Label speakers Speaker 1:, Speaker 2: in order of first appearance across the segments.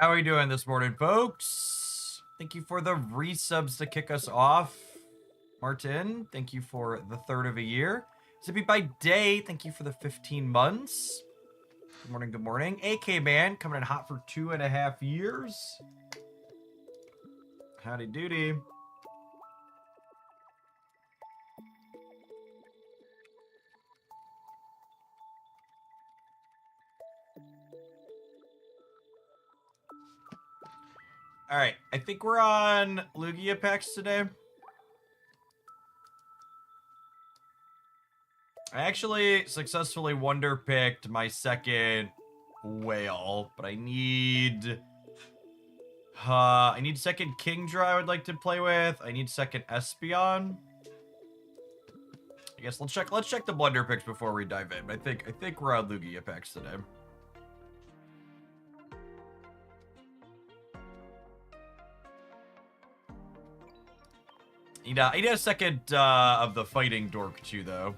Speaker 1: How are we doing this morning, folks? Thank you for the resubs to kick us off. Martin, thank you for the third of a year. Zippy by Day, thank you for the 15 months. Good morning, good morning. AK Man, coming in hot for 2.5 years. Howdy doody. All right, I think we're on Lugia packs today. I actually successfully wonder picked my second whale, but I need second Kingdra I would like to play with. I need second Espeon. I guess let's check the blunder picks before we dive in. I think we're on Lugia packs today. I need a second of the fighting dork too, though.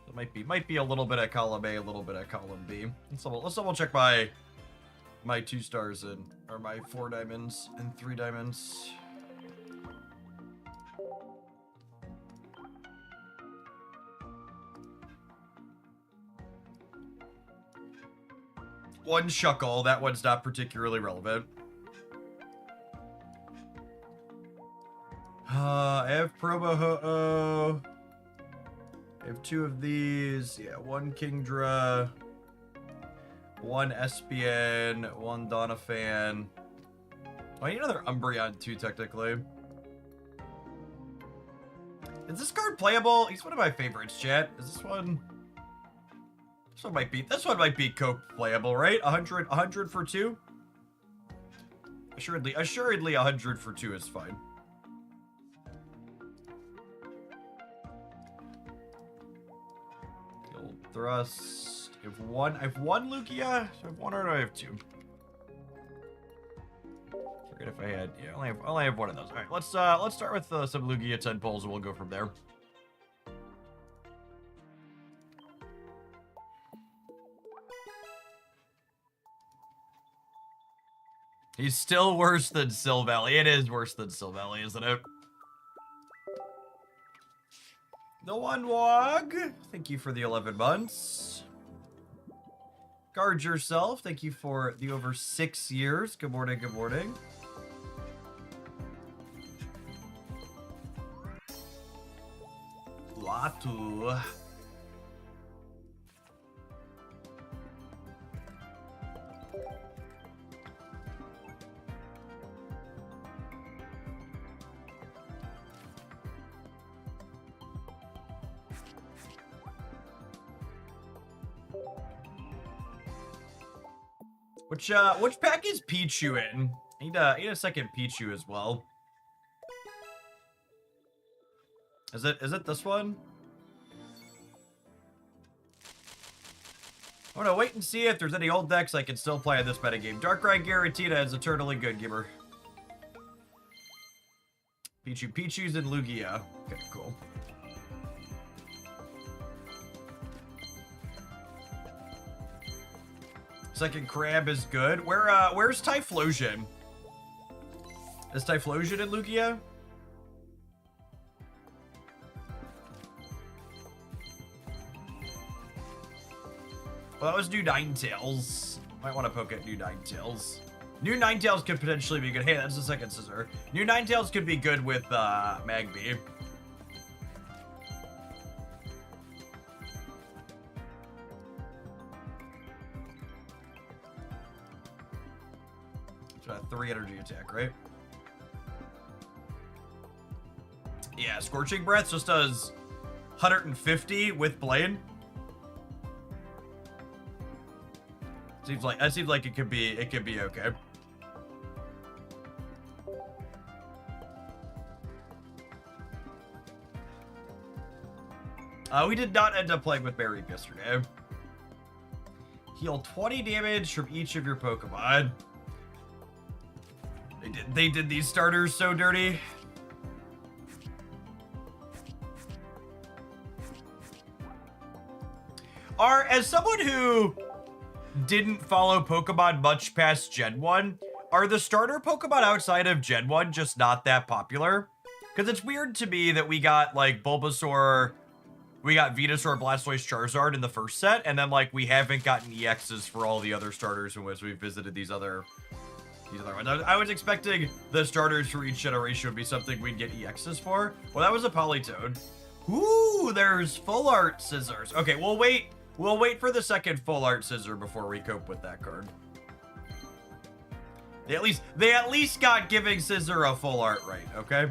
Speaker 1: It might be a little bit of column A, a little bit of column B. Let's double check my 2 stars or my 4 diamonds and 3 diamonds. One Shuckle, that one's not particularly relevant. I have Probo Ho-Oh. I have 2 of these. Yeah, 1 Kingdra, 1 Espeon, 1 Doniphan. Oh, I need another Umbreon too, technically. Is this card playable? He's one of my favorites, chat. Is this one? This one might be Coke playable, right? 100 for 2? Assuredly 100 for 2 is fine. Thrust. I have one Lugia. Do I have 1 or do I have 2? Forget if I had. Yeah, I only have 1 of those. All right, let's start with some Lugia 10 pulls and we'll go from there. He's still worse than Silvally. It is worse than Silvally, isn't it? The One Wog, thank you for the 11 months. Guard Yourself, thank you for the over 6 years. Good morning, good morning. Latu. Which pack is Pichu in? I need a second Pichu as well. Is it this one? I want to wait and see if there's any old decks I can still play in this metagame. Darkrai Giratina is eternally good, Gibber. Pichu's in Lugia. Okay, cool. Second Crab is good. Where's Typhlosion? Is Typhlosion in Lugia? Well, that was new Ninetales. Might want to poke at new Ninetales. New Ninetales could potentially be good. Hey, that's the second scissor. New Ninetales could be good with Magby. It's a 3 energy attack, right? Yeah, Scorching Breath just does 150 with Blade. Seems like it could be okay. We did not end up playing with Barry yesterday. Heal 20 damage from each of your Pokemon. They did these starters so dirty. As someone who didn't follow Pokemon much past Gen 1, are the starter Pokemon outside of Gen 1 just not that popular? Because it's weird to me that we got, like, Bulbasaur, we got Venusaur, Blastoise, Charizard in the first set, and then, like, we haven't gotten EXs for all the other starters as we've visited these other ones. I was expecting the starters for each generation would be something we'd get EXs for. Well, that was a Politoed. Ooh, there's Full Art Scissors. Okay, we'll wait. We'll wait for the second Full Art Scissor before we cope with that card. They at least got giving Scissor a full art right, okay?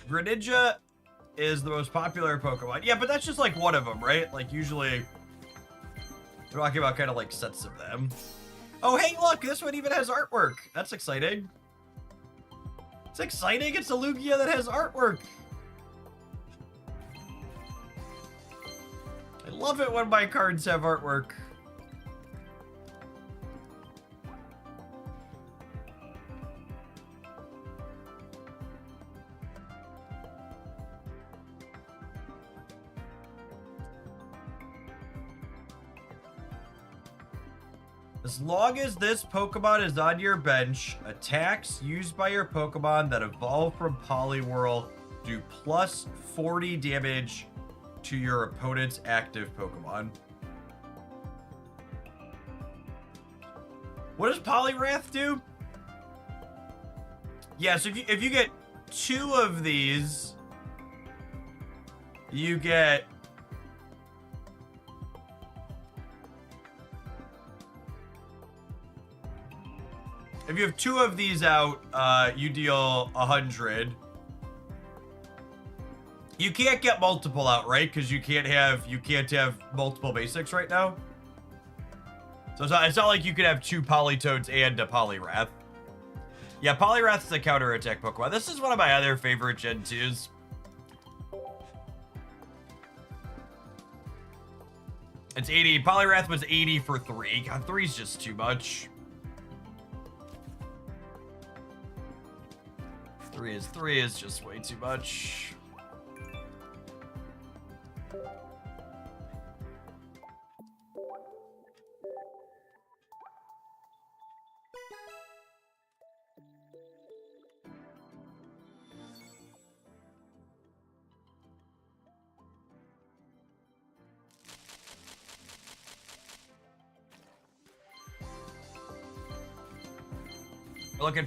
Speaker 1: Greninja is the most popular Pokemon. Yeah, but that's just like one of them, right? Like usually we're talking about kind of like sets of them. Oh, hey, look, this one even has artwork. That's exciting. It's exciting. It's a Lugia that has artwork. I love it when my cards have artwork. As long as this Pokemon is on your bench, attacks used by your Pokemon that evolve from Poliwhirl do plus 40 damage to your opponent's active Pokemon. What does Poliwrath do? Yeah, so if you get 2 of these, you get... If you have 2 of these out, you deal 100. You can't get multiple out, right? Because you can't have multiple basics right now. So it's not like you could have 2 Politoads and a Poliwrath. Yeah, Poliwrath is a counter-attack Pokemon. This is one of my other favorite Gen 2s. It's 80. Poliwrath was 80 for 3. God, 3's just too much. 3 is just way too much.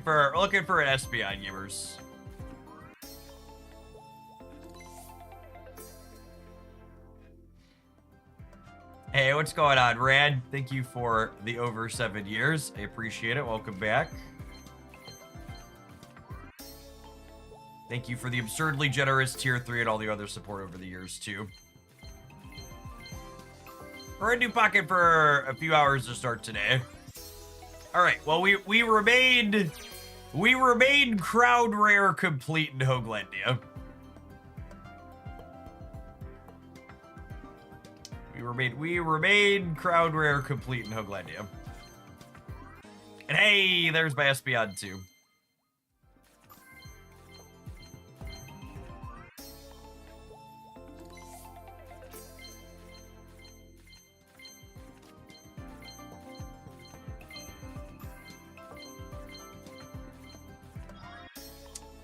Speaker 1: We're looking for an SBI gamers. Hey, what's going on, Rad? Thank you for the over 7 years. I appreciate it. Welcome back. Thank you for the absurdly generous tier 3 and all the other support over the years, too. We're in New Pocket for a few hours to start today. All right, well, we remained crowd rare complete in Hoaglandia. We remain crowd rare complete in Hoaglandia. And hey, there's my Espeon too.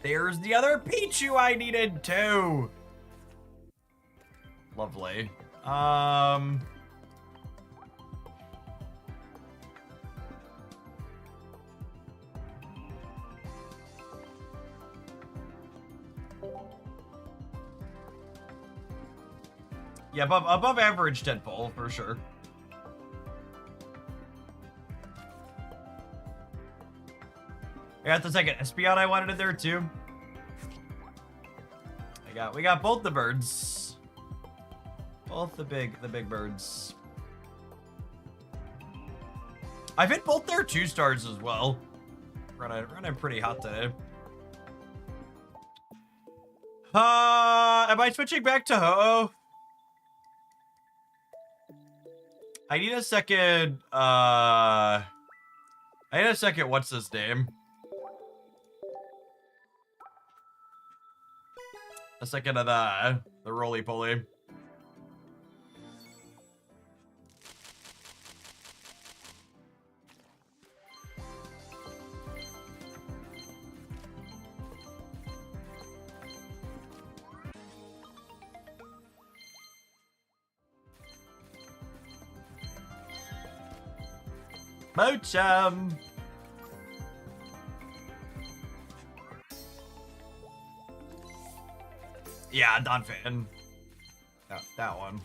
Speaker 1: There's the other Pichu I needed too. Lovely. Yeah, above average Deadpool for sure. I got the second Espeon I wanted in there too. We got both the birds. Both the big birds. I've hit both their 2-stars as well. Running pretty hot today. Am I switching back to Ho-Oh? I need a second, what's his name? A second of the roly-poly. Mochum! Yeah, not fan. That one.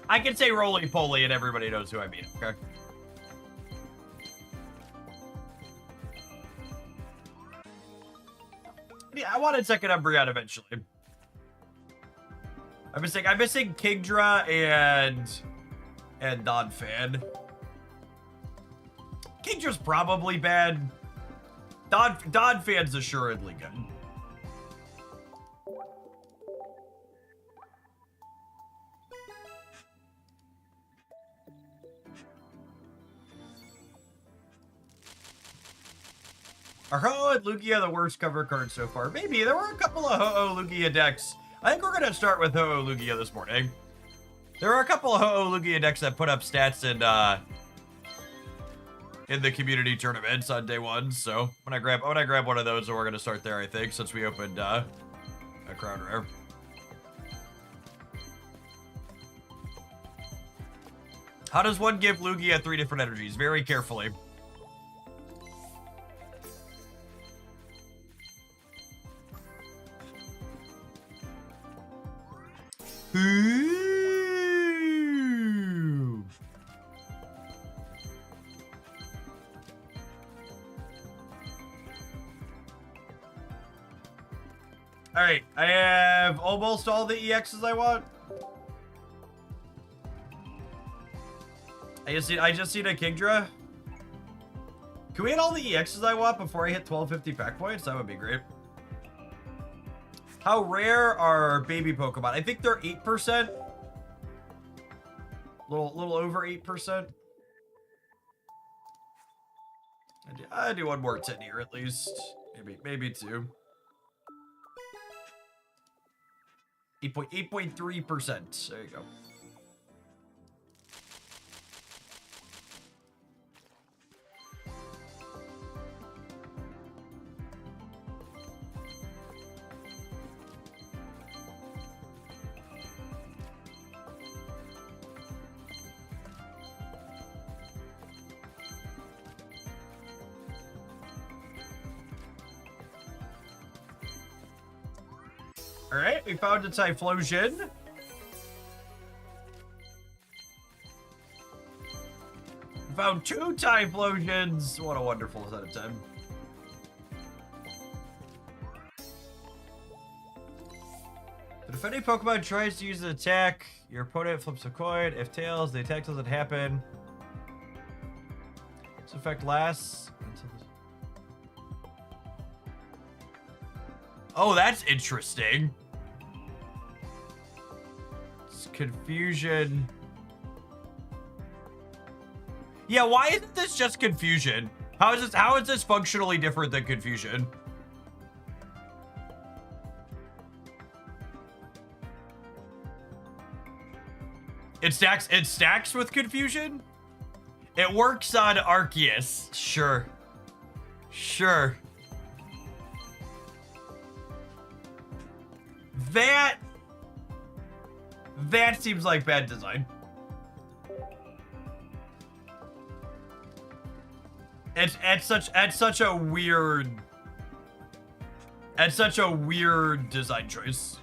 Speaker 1: I can say roly-poly and everybody knows who I mean, okay? Yeah, I wanted second Umbreon eventually. I'm missing Kingdra and non-fan. Kingdra's probably bad. Non-fan's assuredly good. Are Ho-Oh and Lugia the worst cover cards so far? Maybe. There were a couple of Ho-Oh Lugia decks. I think we're going to start with Ho-Oh Lugia this morning. There are a couple of Ho-Oh Lugia decks that put up stats in the community tournaments on day one. So when I grab one of those, and we're going to start there, I think, since we opened a Crown Rare. How does one give Lugia 3 different energies? Very carefully. Ooh. All right, I have almost all the EXs I want. I just need a Kingdra. Can we hit all the EXs I want before I hit 1250 pack points? That would be great. How rare are baby Pokemon? I think they're 8%. Little over 8%. I do one more 10 here at least. Maybe 2. 8.3%. There you go. All right, we found a Typhlosion. We found 2 Typhlosions. What a wonderful set of 10. But if any Pokemon tries to use an attack, your opponent flips a coin. If tails, the attack doesn't happen. This effect lasts until the... Oh, that's interesting. It's confusion. Yeah, why isn't this just confusion? How is this functionally different than confusion? It stacks with confusion? It works on Arceus. Sure. Sure. That seems like bad design. It's such a weird design choice.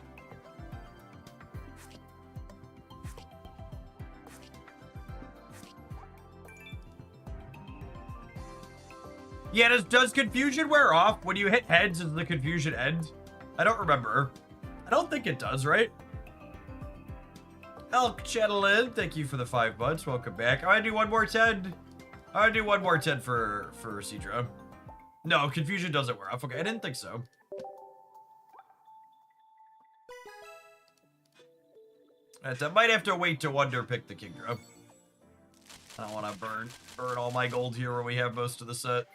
Speaker 1: Yeah, does confusion wear off when you hit heads? Does the confusion end? I don't remember. I don't think it does, right? Elk Chattelin, thank you for the 5 months. Welcome back. I want to do one more 10. I want to do one more 10 for Seadra. No, confusion doesn't wear off. Okay, I didn't think so. I might have to wait to Wonder pick the Kingdra. I don't want to burn all my gold here when we have most of the set.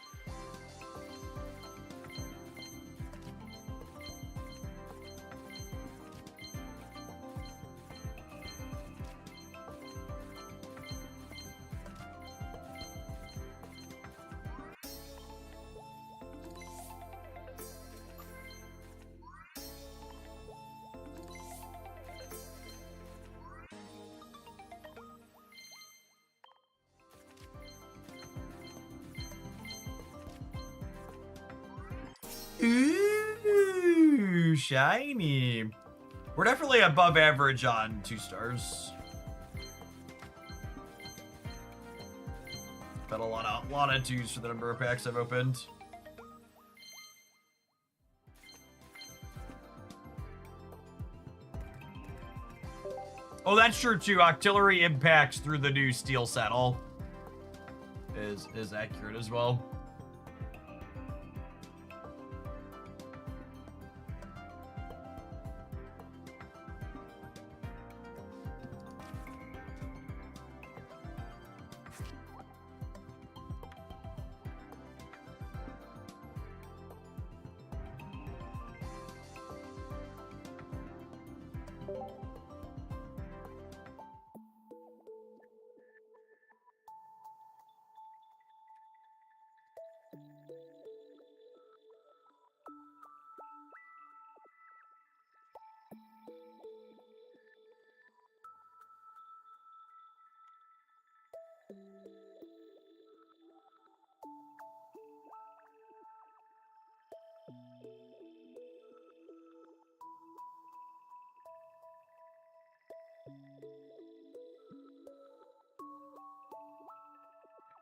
Speaker 1: Ooh, shiny. We're definitely above average on 2 stars. Got a lot of 2s for the number of packs I've opened. Oh, that's true too. Octillery impacts through the new steel saddle is accurate as well.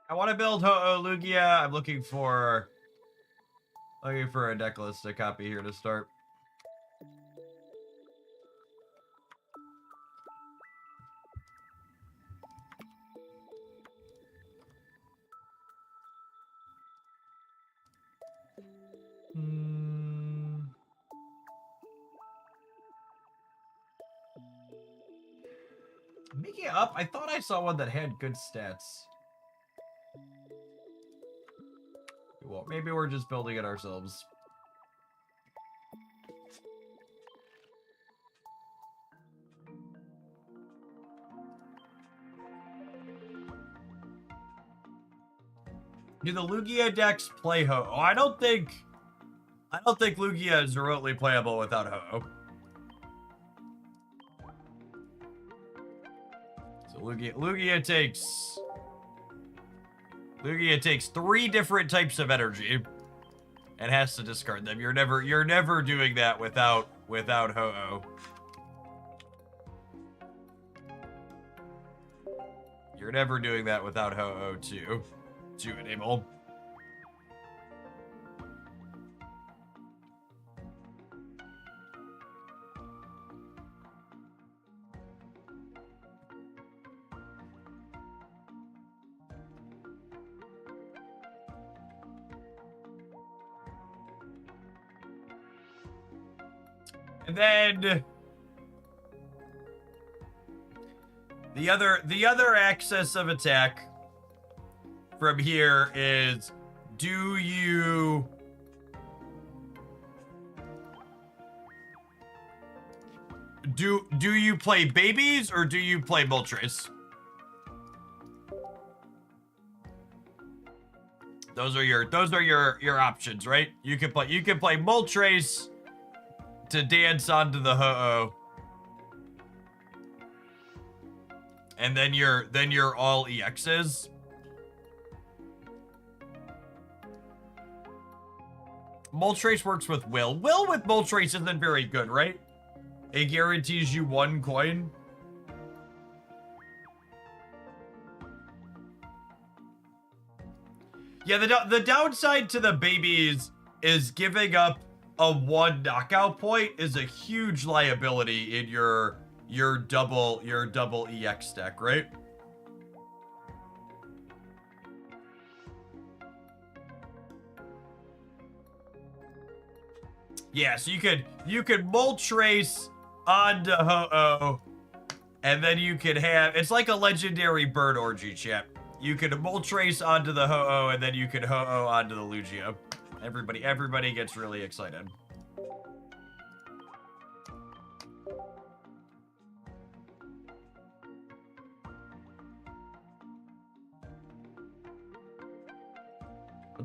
Speaker 1: I want to build Ho-Oh Lugia. I'm looking for a deck list to copy here to start. Making it up, I thought I saw one that had good stats. Well, maybe we're just building it ourselves. Do the Lugia decks play Ho-Oh? I don't think Lugia is remotely playable without Ho-Oh. So Lugia takes 3 different types of energy and has to discard them. You're never doing that without Ho-Oh. You're never doing that without Ho-Oh to enable. And then the other axis of attack from here is, do you play babies or do you play Moltres? Those are your options, right? You can play Moltres to dance onto the Ho-Oh. And then you're all EXs. Moltres works with Will. Will with Moltres isn't very good, right? It guarantees you 1 coin. Yeah, the downside to the babies is giving up a 1 knockout point is a huge liability in your double EX deck, right? Yeah, so you could Moltres onto Ho-Oh And then you could have, it's like a legendary bird orgy, chat. You could Moltres onto the Ho-Oh, and then you could Ho-Oh onto the Lugia. Everybody gets really excited.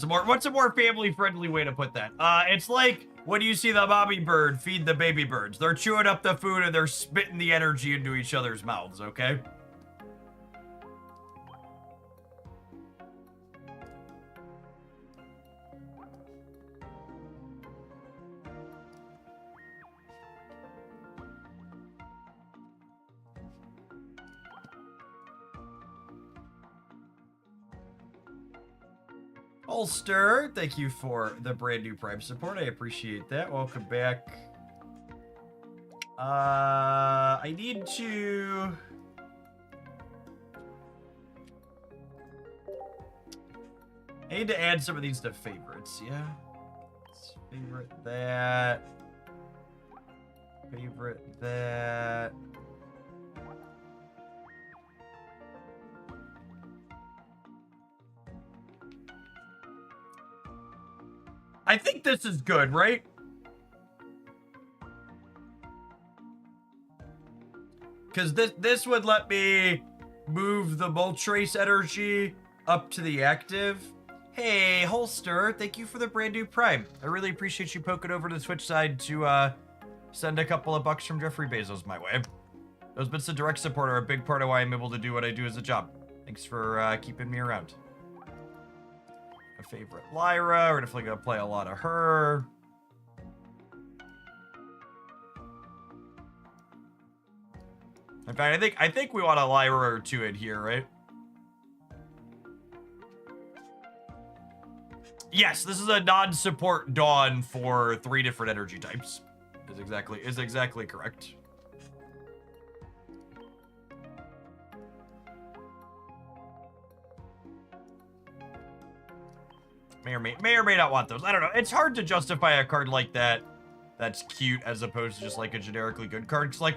Speaker 1: What's a more family-friendly way to put that? It's like when you see the mommy bird feed the baby birds. They're chewing up the food and they're spitting the energy into each other's mouths, okay? Ulster, thank you for the brand new Prime support. I appreciate that. Welcome back. I need to add some of these to favorites, yeah? Let's favorite that. Favorite that. I think this is good, right? Because this would let me move the Moltres energy up to the active. Hey, Holster, thank you for the brand new Prime. I really appreciate you poking over to the Twitch side to send a couple of bucks from Jeffrey Bezos my way. Those bits of direct support are a big part of why I'm able to do what I do as a job. Thanks for keeping me around. A favorite Lyra. We're definitely gonna play a lot of her. In fact, I think we want a Lyra or two in here, right? Yes, this is a non-support Dawn for 3 different energy types. Is exactly correct. May or may not want those. I don't know. It's hard to justify a card like that that's cute as opposed to just like a generically good card. Because like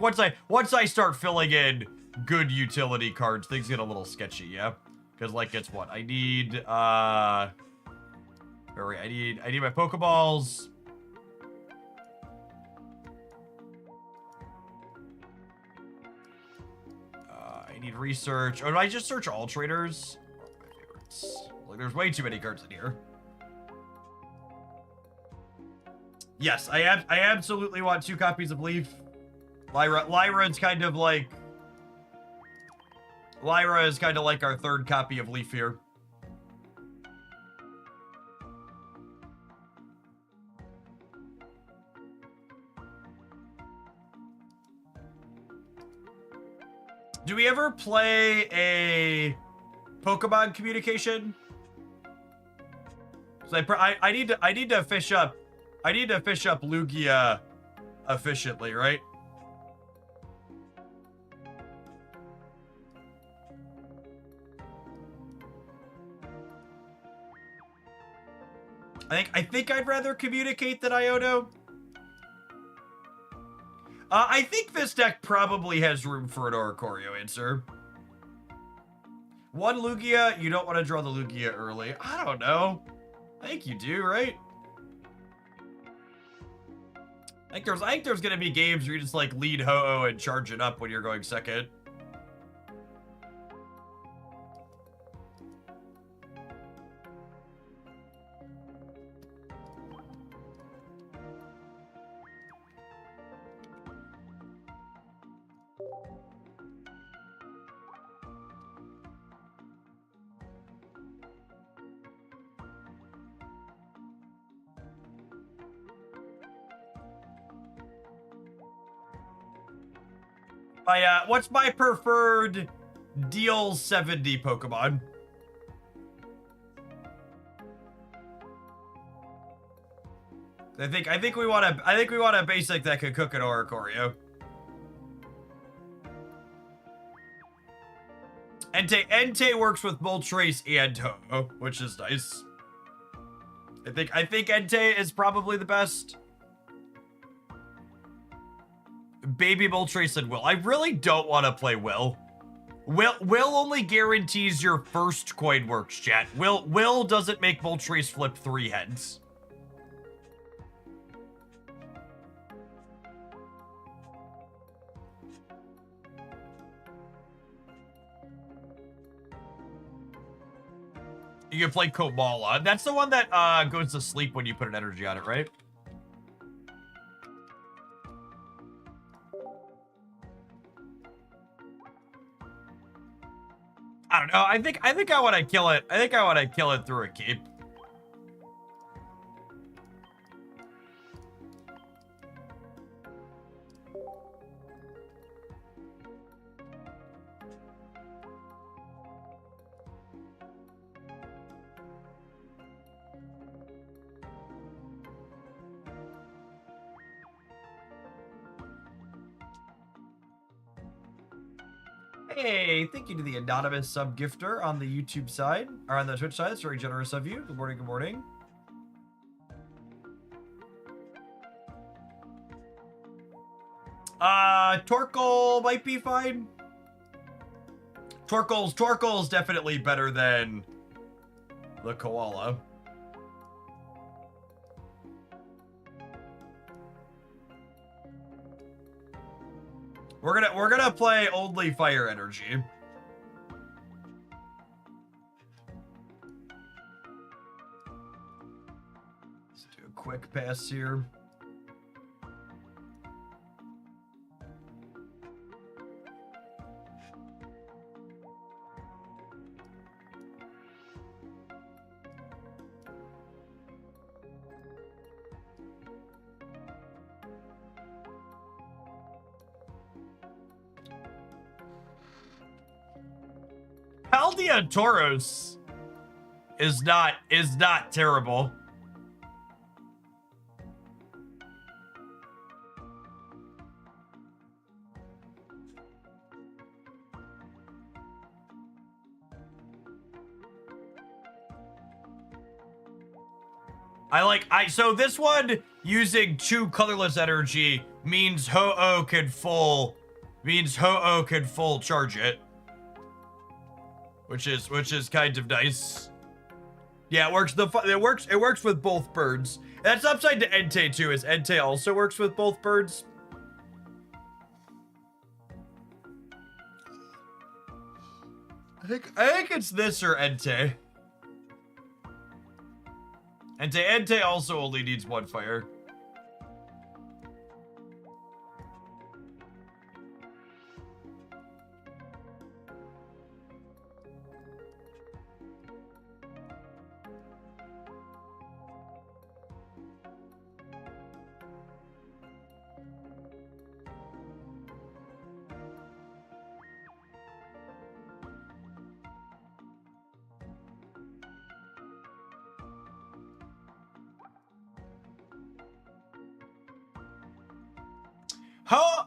Speaker 1: once I start filling in good utility cards, things get a little sketchy, yeah? Because like it's what? I need I need my Pokeballs. I need research. Oh, did I just search all traders? Oh, my favorites. Like there's way too many cards in here. Yes, I absolutely want 2 copies of Leaf. Lyra is kind of like our 3rd copy of Leaf here. Do we ever play a Pokemon communication? So I need to fish up Lugia efficiently, right? I think I'd rather communicate than Iono. I think this deck probably has room for an Oricorio answer. 1 Lugia, you don't want to draw the Lugia early. I don't know. I think you do, right? I think there's gonna be games where you just like lead Ho-Oh and charge it up when you're going second. What's my preferred deal 70 Pokemon? I think we want a basic that can cook an Oricorio. Entei works with Moltres and Ho-Oh, which is nice. I think Entei is probably the best. Baby Moltres and Will. I really don't want to play Will. Will only guarantees your first coin works, chat. Will doesn't make Moltres flip 3 heads. You can play Komala. That's the one that goes to sleep when you put an energy on it, right? I don't know. I think I want to kill it. I think I want to kill it through a keep. Hey, thank you to the anonymous sub gifter on the YouTube side, or on the Twitch side. It's very generous of you. Good morning, good morning. Torkoal might be fine. Torkoal's definitely better than the koala. We're gonna play only fire energy. Let's do a quick pass here. Paldia Tauros is not terrible. So this one using 2 colorless energy means Ho-Oh can full charge it. Which is kind of nice. Yeah, it works. It works with both birds. That's upside to Entei too. Is Entei also works with both birds? I think it's this or Entei. Entei also only needs 1 fire.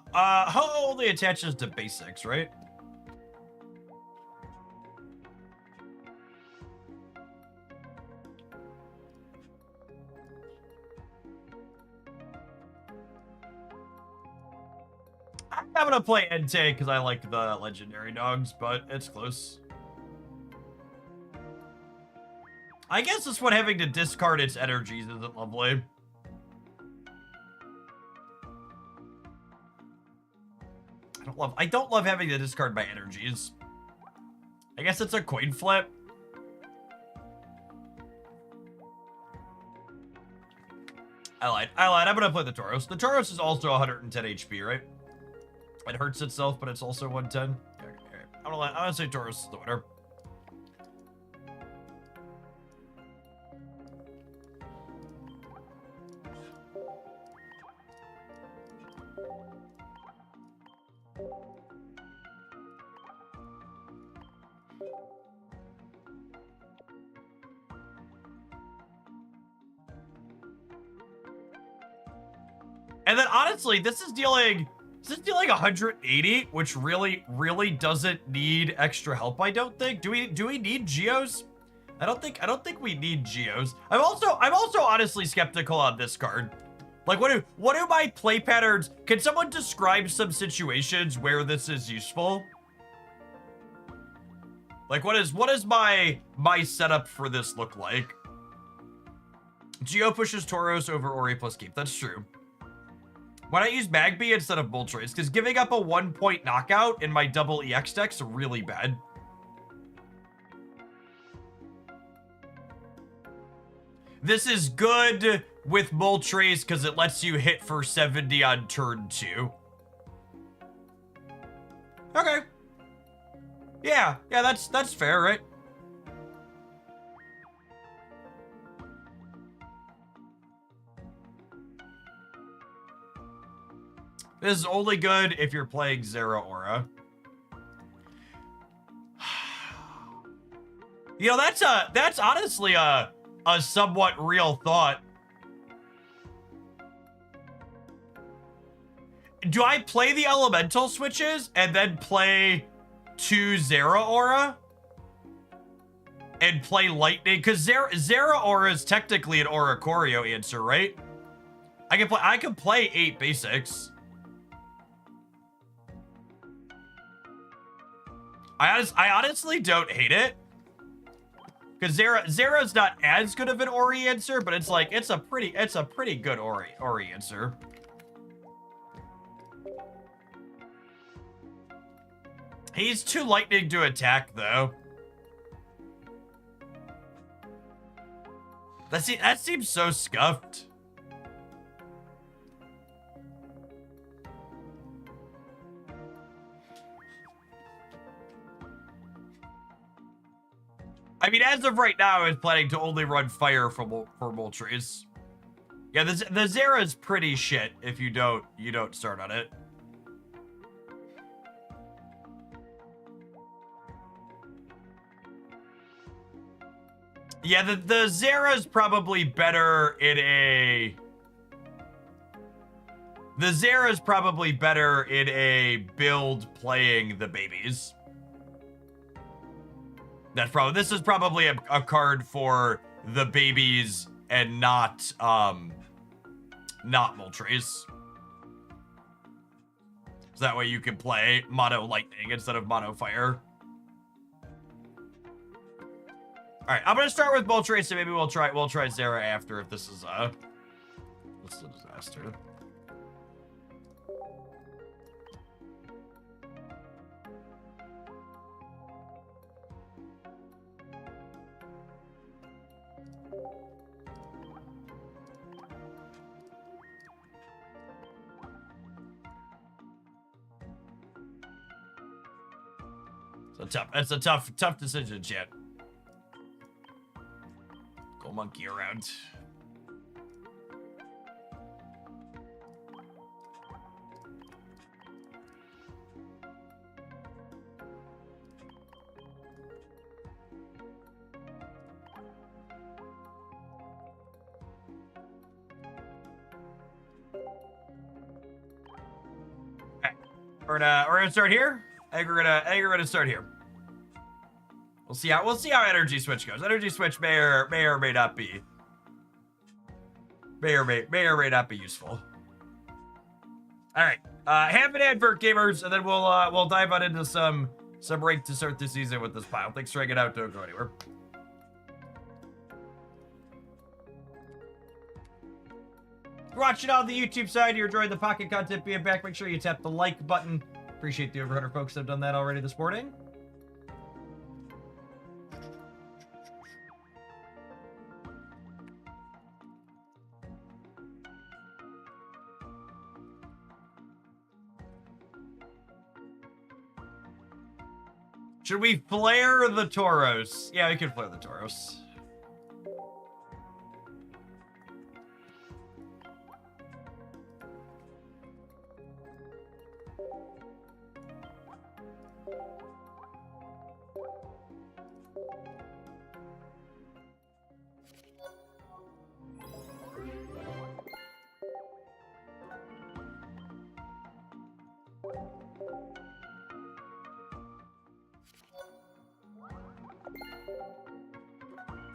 Speaker 1: Ho only attaches to basics, right? I'm gonna play Entei because I like the legendary dogs, but it's close. I guess this one having to discard its energies isn't lovely. I don't love having to discard my energies. I guess it's a coin flip. I lied. I'm gonna play the Tauros. The Tauros is also 110 HP, right? It hurts itself, but it's also 110. Okay. I'm gonna say Tauros is the winner. And then honestly, this is dealing 180, which really doesn't need extra help, I don't think. Do we need Geos? I don't think we need Geos. I'm also honestly skeptical on this card. Like, what do my play patterns... Can someone describe some situations where this is useful? Like, what is my setup for this look like? Geo pushes Tauros over Ori plus Keep. That's true. Why not use Magby instead of Moltres? Because giving up a 1-point knockout in my double EX deck's really bad. This is good with Moltres because it lets you hit for 70 on turn 2. Okay. Yeah, that's fair, right? This is only good if you're playing Zeraora. You know, that's honestly a somewhat real thought. Do I play the elemental switches and then play 2 Zeraora? And play lightning? Because Zeraora is technically an Oricorio answer, right? I can play 8 basics. I honestly don't hate it. Because Zera's not as good of an Ori answer, but it's like it's a pretty good Ori answer. He's too lightning to attack though. That seems so scuffed. I mean, as of right now, I'm planning to only run fire for Moltres. Yeah, the Zera is pretty shit if you don't start on it. Yeah, the Zera's probably better in a... The Zera's probably better in a build playing the babies. This is probably a card for the babies and not Moltres. So that way you can play mono lightning instead of mono fire. All right, I'm gonna start with Moltres, and maybe we'll try Zera after if this is a disaster. It's a tough decision, chat. Go monkey around. Okay. We're gonna start here. I think we're gonna start here. We'll see how energy switch goes. Energy switch may or may not be useful. All right, have an advert, gamers, and then we'll dive on into some rank to start this season with this pile. Thanks for hanging out. Don't go anywhere. If you're watching on the YouTube side, you're enjoying the Pocket content being back, make sure you tap the like button. Appreciate the over 100 folks that have done that already this morning. Should we flare the Tauros? Yeah, we can flare the Tauros.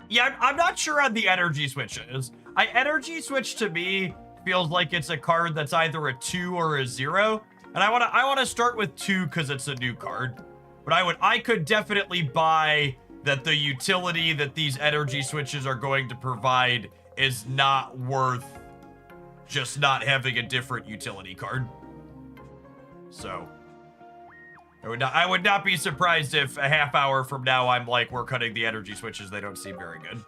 Speaker 1: Yeah, I'm not sure on the energy switches. Energy switch to me feels like it's a card that's either a 2 or a 0. And I want to start with 2 because it's a new card. But I could definitely buy that the utility that these energy switches are going to provide is not worth just not having a different utility card. So I would not be surprised if a half hour from now I'm like, we're cutting the energy switches. They don't seem very good.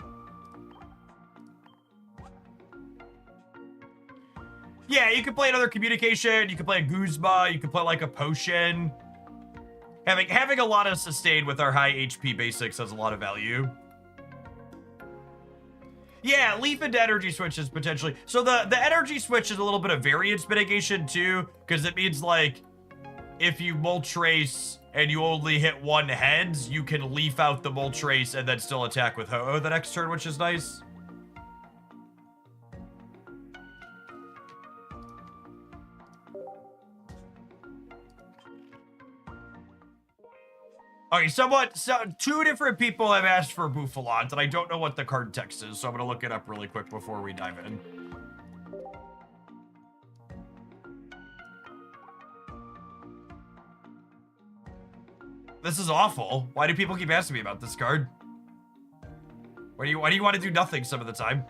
Speaker 1: Yeah, you can play another communication. You can play a Guzma. You can play like a potion. Having a lot of sustain with our high HP basics has a lot of value. Yeah, leaf into energy switches potentially. So the energy switch is a little bit of variance mitigation too, because it means like if you Moltres and you only hit 1 heads, you can leaf out the Moltres and then still attack with Ho-Oh the next turn, which is nice. Okay, two different people have asked for Bouffalante, and I don't know what the card text is, so I'm gonna look it up really quick before we dive in. This is awful. Why do people keep asking me about this card? Why do you want to do nothing some of the time?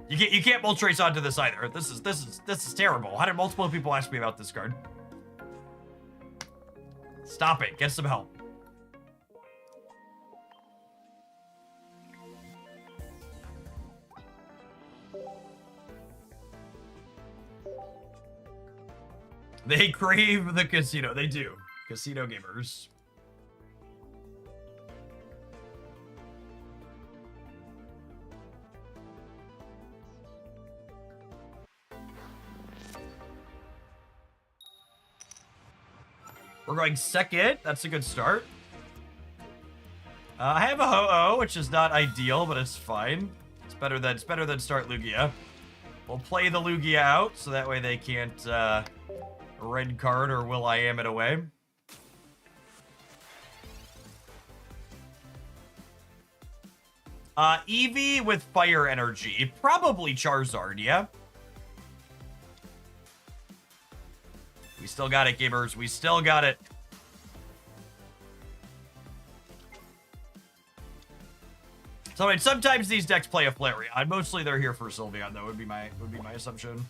Speaker 1: You can't Moltres onto this either. This is terrible. How did multiple people ask me about this card? Stop it. Get some help. They crave the casino. They do. Casino gamers. We're going second. That's a good start. I have a Ho-Oh, which is not ideal, but it's fine. It's better than start Lugia. We'll play the Lugia out, so that way they can't red card or will.i.am it away. Eevee with fire energy. Probably Charizard, yeah. We still got it, gamers. We still got it. So I mean, sometimes these decks play a Flareon. Mostly they're here for Sylveon, though. Would be my assumption.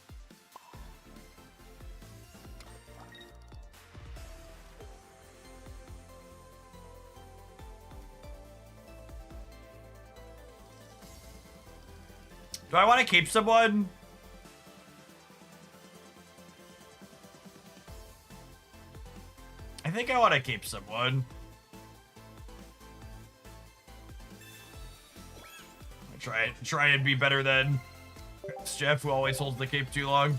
Speaker 1: Do I want to keep someone? I think I want to keep someone. Try and be better than Jeff, who always holds the cape too long.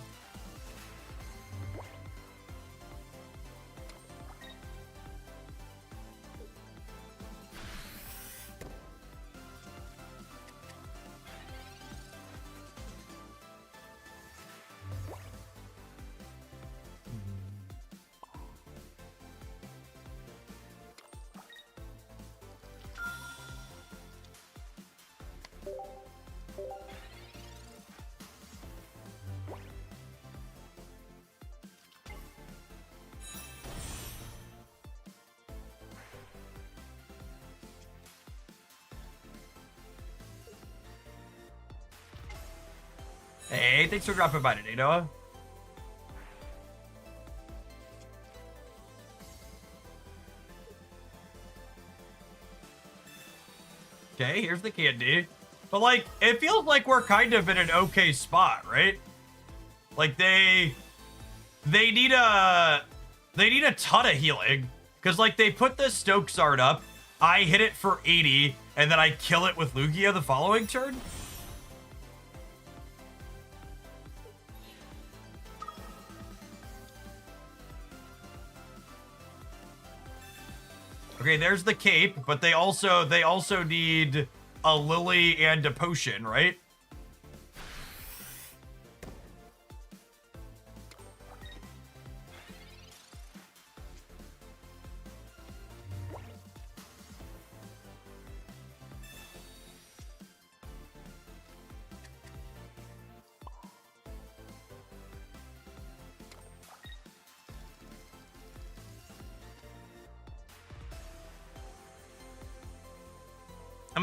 Speaker 1: Hey, thanks for dropping by today, Noah. Okay, here's the candy. But, like, it feels like we're kind of in an okay spot, right? Like, they need a ton of healing. Because, like, they put the Stokes art up, I hit it for 80, and then I kill it with Lugia the following turn? Okay, there's the cape, but they also need a lily and a potion, right?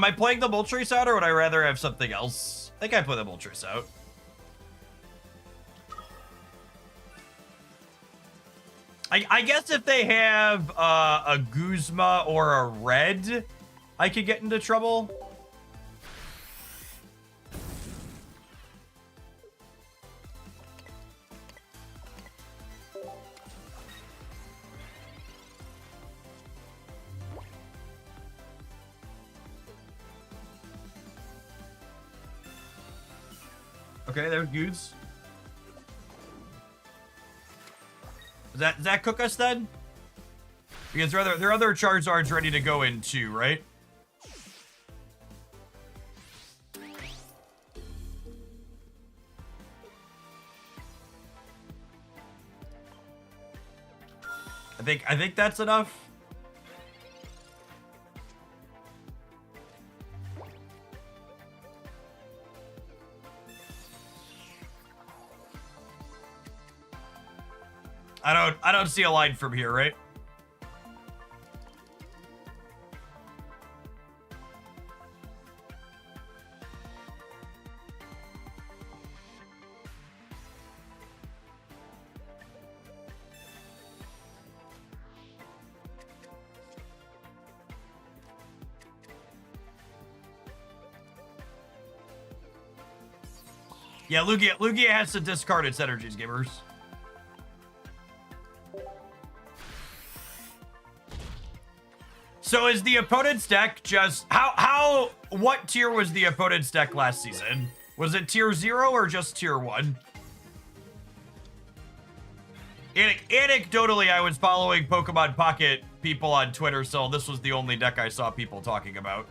Speaker 1: Am I playing the Moltres out, or would I rather have something else? I think I play the Moltres out. I guess if they have a Guzma or a red, I could get into trouble. Okay, there's Goose. Does that cook us then? Because there are other Charizards ready to go in too, right? I think that's enough. I don't see a line from here, right? Yeah, Lugia has to discard its energies, gamers. So is the opponent's deck just what tier was the opponent's deck last season? Was it tier 0 or just tier 1? Anecdotally, I was following Pokemon Pocket people on Twitter, so this was the only deck I saw people talking about.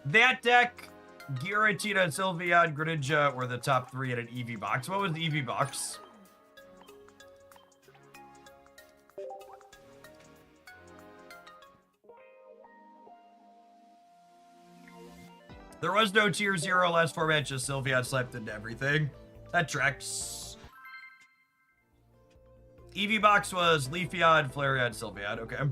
Speaker 1: That deck, Giratina, Sylveon, Greninja were the top 3 in an EV box. What was the EV box? There was no tier 0 last 4 matches. Sylveon slept into everything. That tracks. EV box was Leafeon, Flareon, Sylveon. Okay.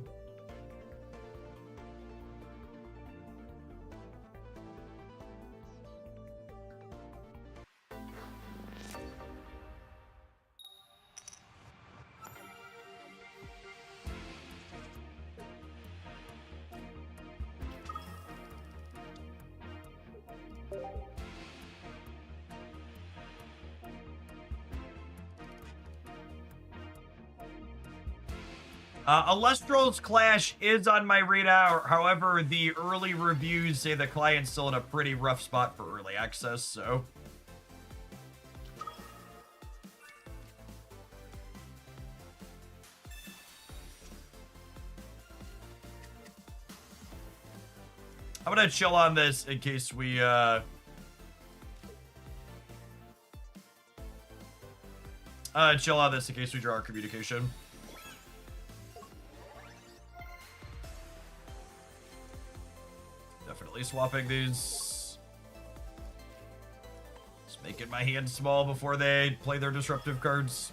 Speaker 1: Alestral's Clash is on my radar. However, the early reviews say the client's still in a pretty rough spot for early access, so... I'm gonna chill on this in case we, chill on this in case we draw our communication. Definitely swapping these. Just making my hand small before they play their disruptive cards.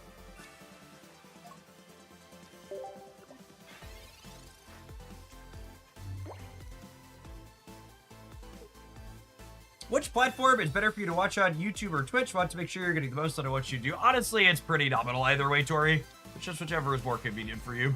Speaker 1: Which platform is better for you to watch on YouTube or Twitch? Want to make sure you're getting the most out of what you do. Honestly, it's pretty nominal either way, Tori. It's just whichever is more convenient for you.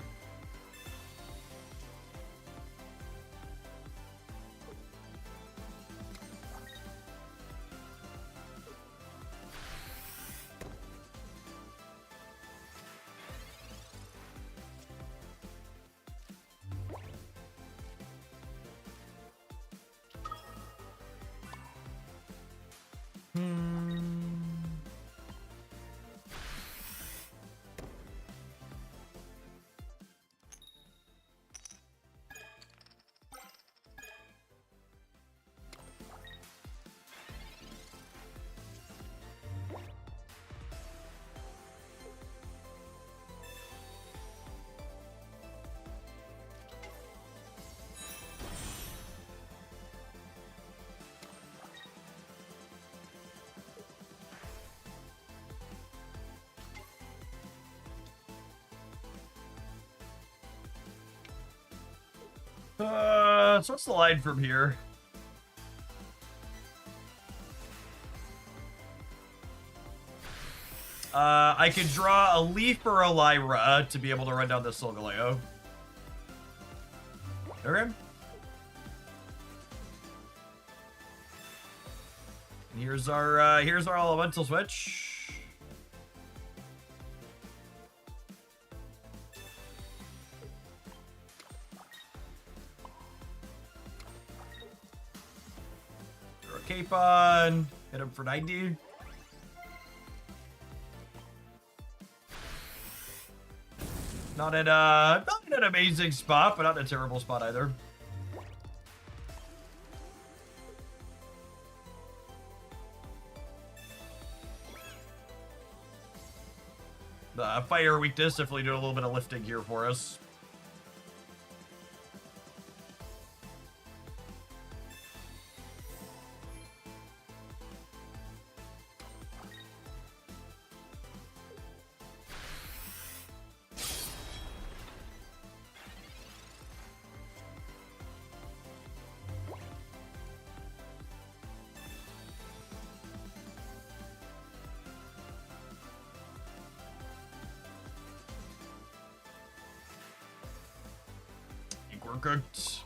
Speaker 1: So what's the line from here? I could draw a Leaf or a Lyra to be able to run down the Solgaleo. Okay. And here's our elemental switch. Throw a cape on, hit him for 90. Not in an amazing spot, but not in a terrible spot either. The fire weakness definitely doing a little bit of lifting here for us. We're cooked.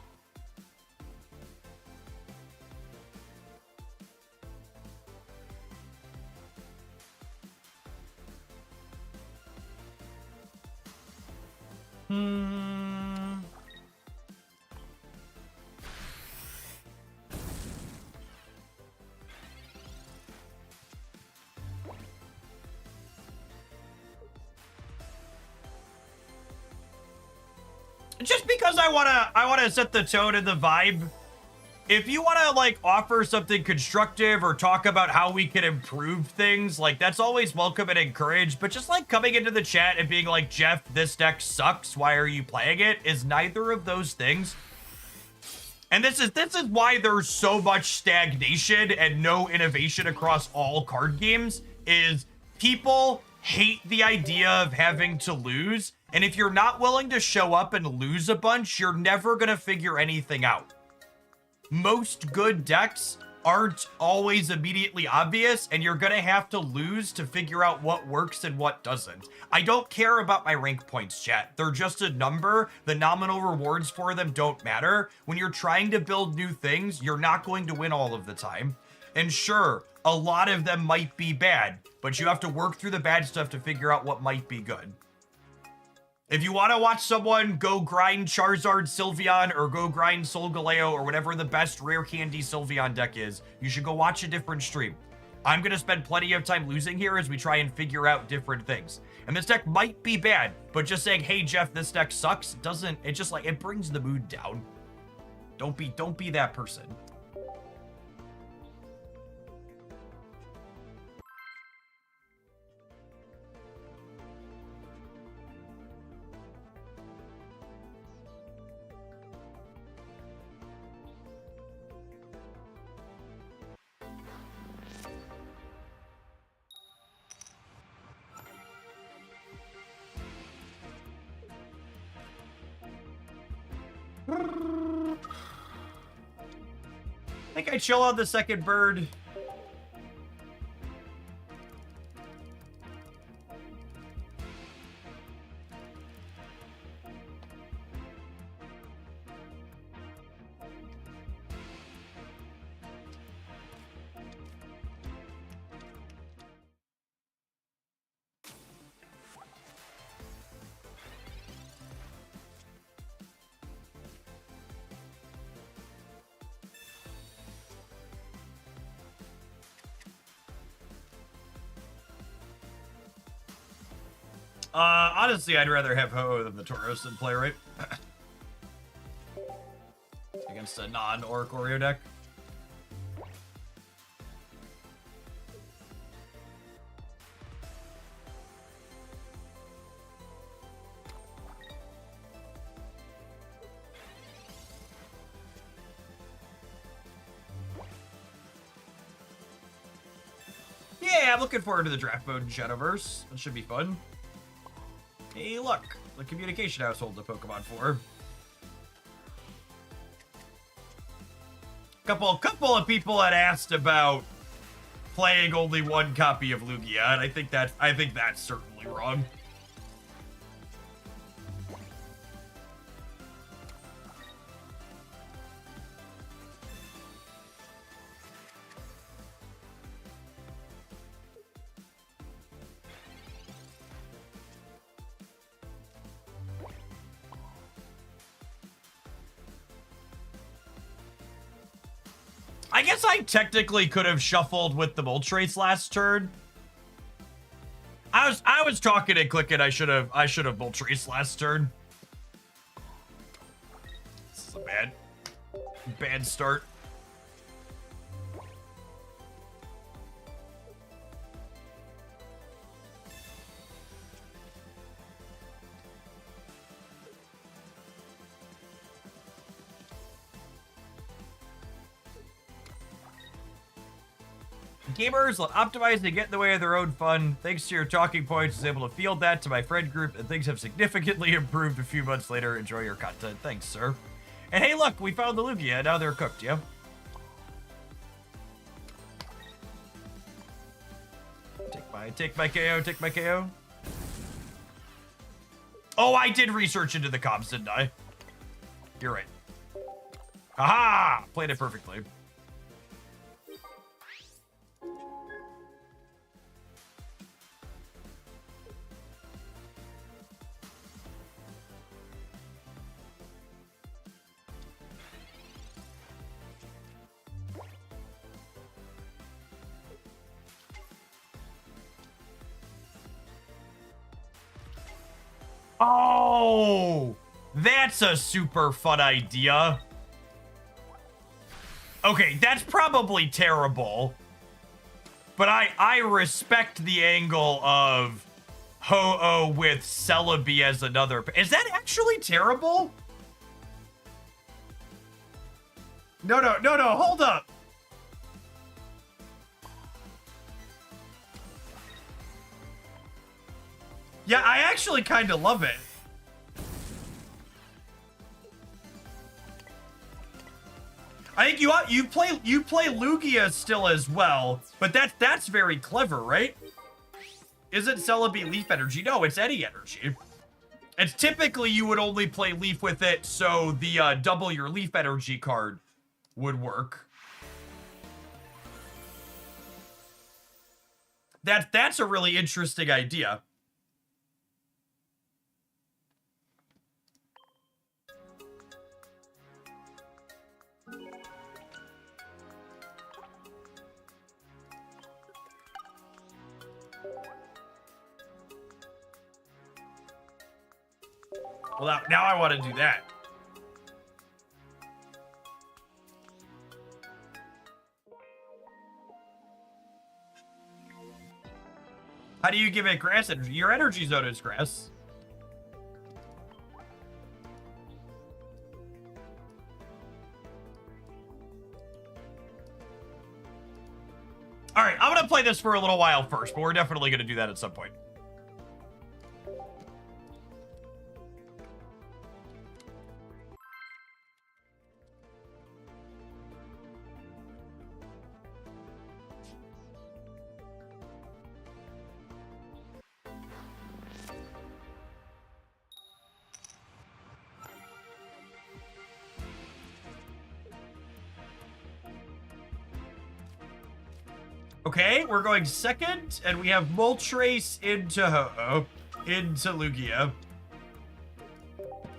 Speaker 1: Just because I wanna set the tone and the vibe. If you wanna like offer something constructive or talk about how we can improve things, like that's always welcome and encouraged. But just like coming into the chat and being like, Jeff, this deck sucks, why are you playing it? Is neither of those things. And this is why there's so much stagnation and no innovation across all card games, is people hate the idea of having to lose. And if you're not willing to show up and lose a bunch, you're never going to figure anything out. Most good decks aren't always immediately obvious, and you're going to have to lose to figure out what works and what doesn't. I don't care about my rank points, chat. They're just a number. The nominal rewards for them don't matter. When you're trying to build new things, you're not going to win all of the time. And sure, a lot of them might be bad, but you have to work through the bad stuff to figure out what might be good. If you want to watch someone go grind Charizard Sylveon or go grind Solgaleo or whatever the best rare candy Sylveon deck is, you should go watch a different stream. I'm going to spend plenty of time losing here as we try and figure out different things. And this deck might be bad, but just saying, hey, Jeff, this deck sucks, doesn't, it just like, it brings the mood down. Don't be that person. I think I chill on the second bird. Honestly, I'd rather have Ho-Oh than the Tauros in play, right? Against a non-Auric Oreo deck. Yeah, I'm looking forward to the draft mode in Shadowverse. That should be fun. Hey, look, the communication household to Pokemon 4. Couple of people had asked about playing only one copy of Lugia, and I think that's certainly wrong. I guess I technically could have shuffled with the Moltres last turn. I was talking and clicking. I should have Moltres last turn. This is a bad start. Gamers let optimizing get in the way of their own fun. Thanks to your talking points, I was able to field that to my friend group, and things have significantly improved a few months later. Enjoy your content. Thanks, sir. And hey, look, we found the Lugia. Now they're cooked, yeah? Take my KO. Oh, I did research into the comps, didn't I? You're right. Aha! Played it perfectly. Oh, that's a super fun idea. Okay, that's probably terrible. But I respect the angle of Ho-Oh with Celebi as another. Is that actually terrible? No, hold up. Yeah, I actually kind of love it. I think you play Lugia still as well, but that's very clever, right? Isn't Celebi Leaf Energy? No, it's Eddy Energy. And typically you would only play Leaf with it, so the double your Leaf Energy card would work. That's a really interesting idea. Well, now I want to do that. How do you give it grass energy? Your energy zone is grass. All right, I'm going to play this for a little while first, but we're definitely going to do that at some point. Okay, we're going second, and we have Moltres into Ho-Oh, into Lugia.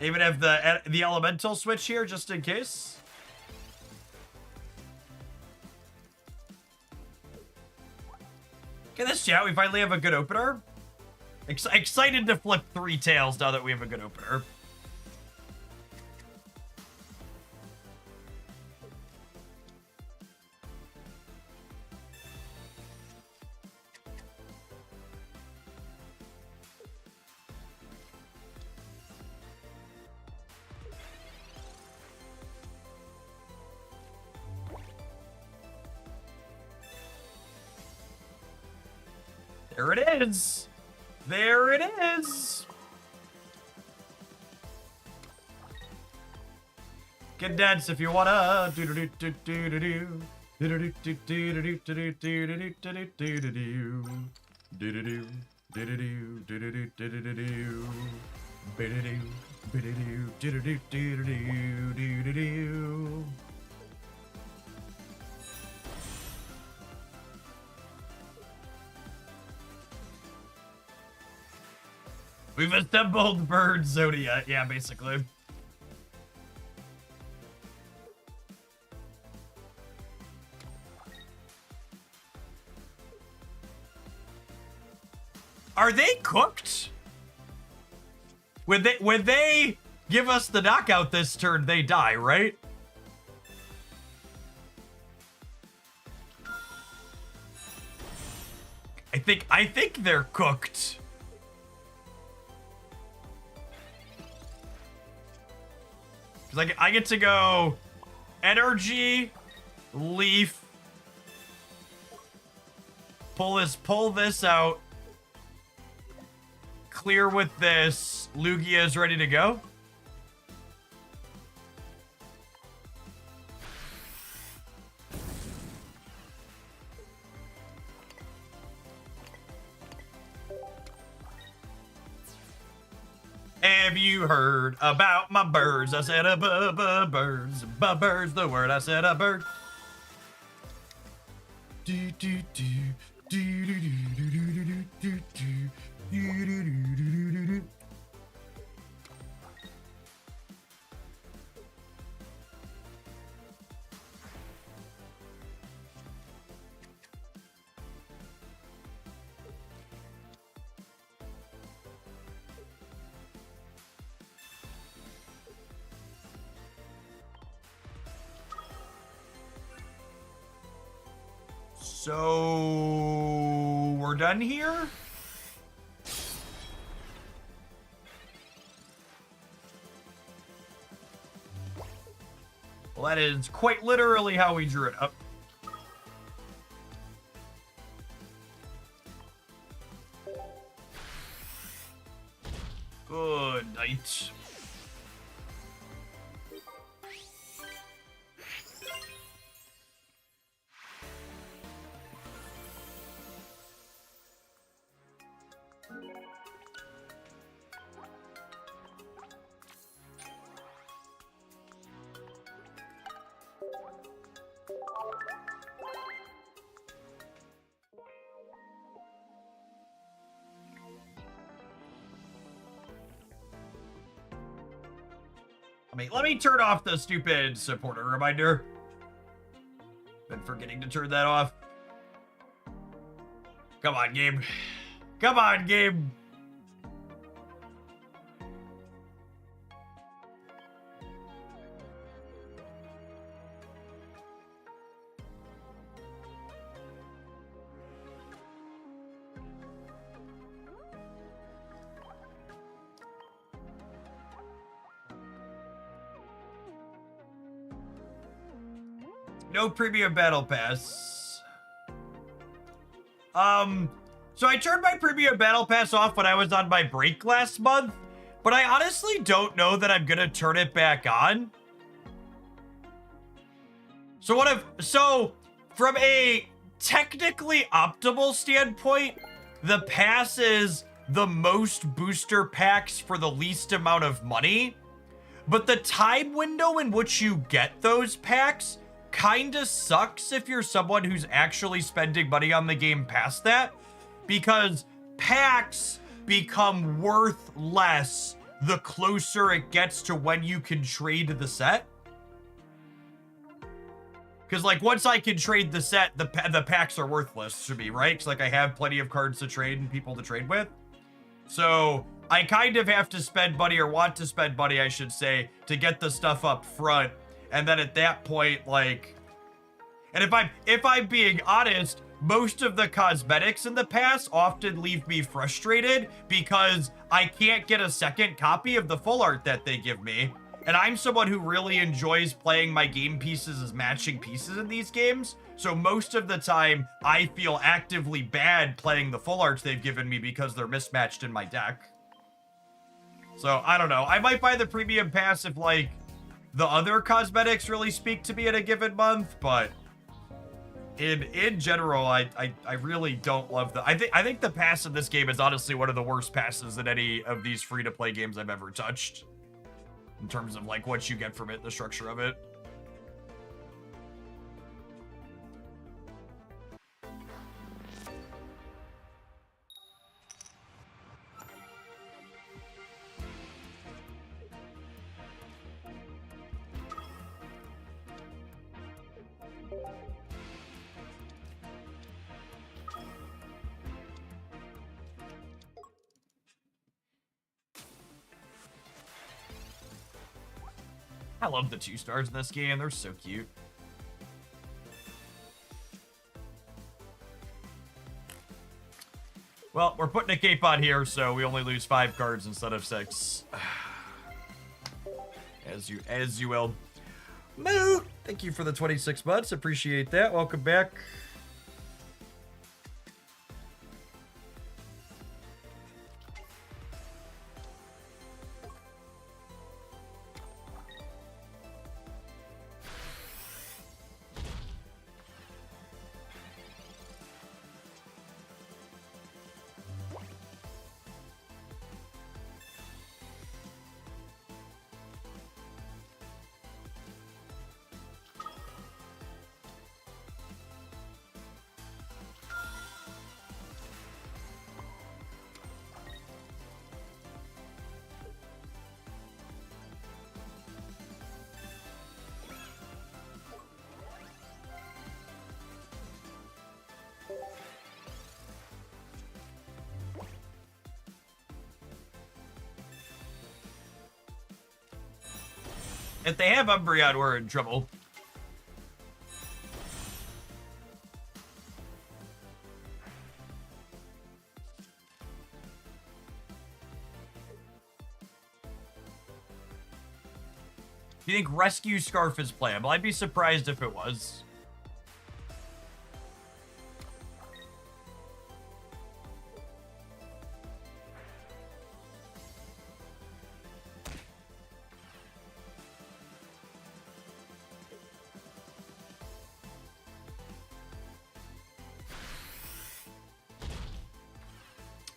Speaker 1: Even have the elemental switch here, just in case. Get this, chat. We finally have a good opener. Excited to flip 3 tails now that we have a good opener. There it is. There it is. can dance if you wanna. We've assembled Bird Zodiac. Yeah, basically. Are they cooked? When they give us the knockout this turn, they die, right? I think they're cooked. Cause I get to go energy, leaf, pull this out, clear with this. Lugia is ready to go. Have you heard about my birds? I said birds. Birds, the word. I said a bird. Do do do do do do do do do do do. So we're done here? Well, that is quite literally how we drew it up. Good night. Let me turn off the stupid supporter reminder. Been forgetting to turn that off. Come on, game. Come on, game. No premium battle pass. So I turned my premium battle pass off when I was on my break last month, but I honestly don't know that I'm gonna turn it back on. So from a technically optimal standpoint, the pass is the most booster packs for the least amount of money, but the time window in which you get those packs kinda sucks if you're someone who's actually spending money on the game past that, because packs become worth less the closer it gets to when you can trade the set. Because like once I can trade the set, the packs are worthless to me, right? Because like I have plenty of cards to trade and people to trade with. So I kind of have to spend money, or want to spend money, I should say, to get the stuff up front. And then at that point, like, and if I'm being honest, most of the cosmetics in the past often leave me frustrated because I can't get a second copy of the full art that they give me. And I'm someone who really enjoys playing my game pieces as matching pieces in these games. So most of the time, I feel actively bad playing the full arts they've given me because they're mismatched in my deck. So, I don't know. I might buy the premium pass if, like, the other cosmetics really speak to me in a given month, but in general, I really don't love the. I think the pass in this game is honestly one of the worst passes in any of these free-to-play games I've ever touched, in terms of like what you get from it, the structure of it. I love the 2-stars in this game. They're so cute. Well, we're putting a cape on here, so we only lose 5 cards instead of 6. As you will. Moo! Thank you for the 26 months. Appreciate that. Welcome back. If they have Umbreon, we're in trouble. Do you think Rescue Scarf is playable? I'd be surprised if it was.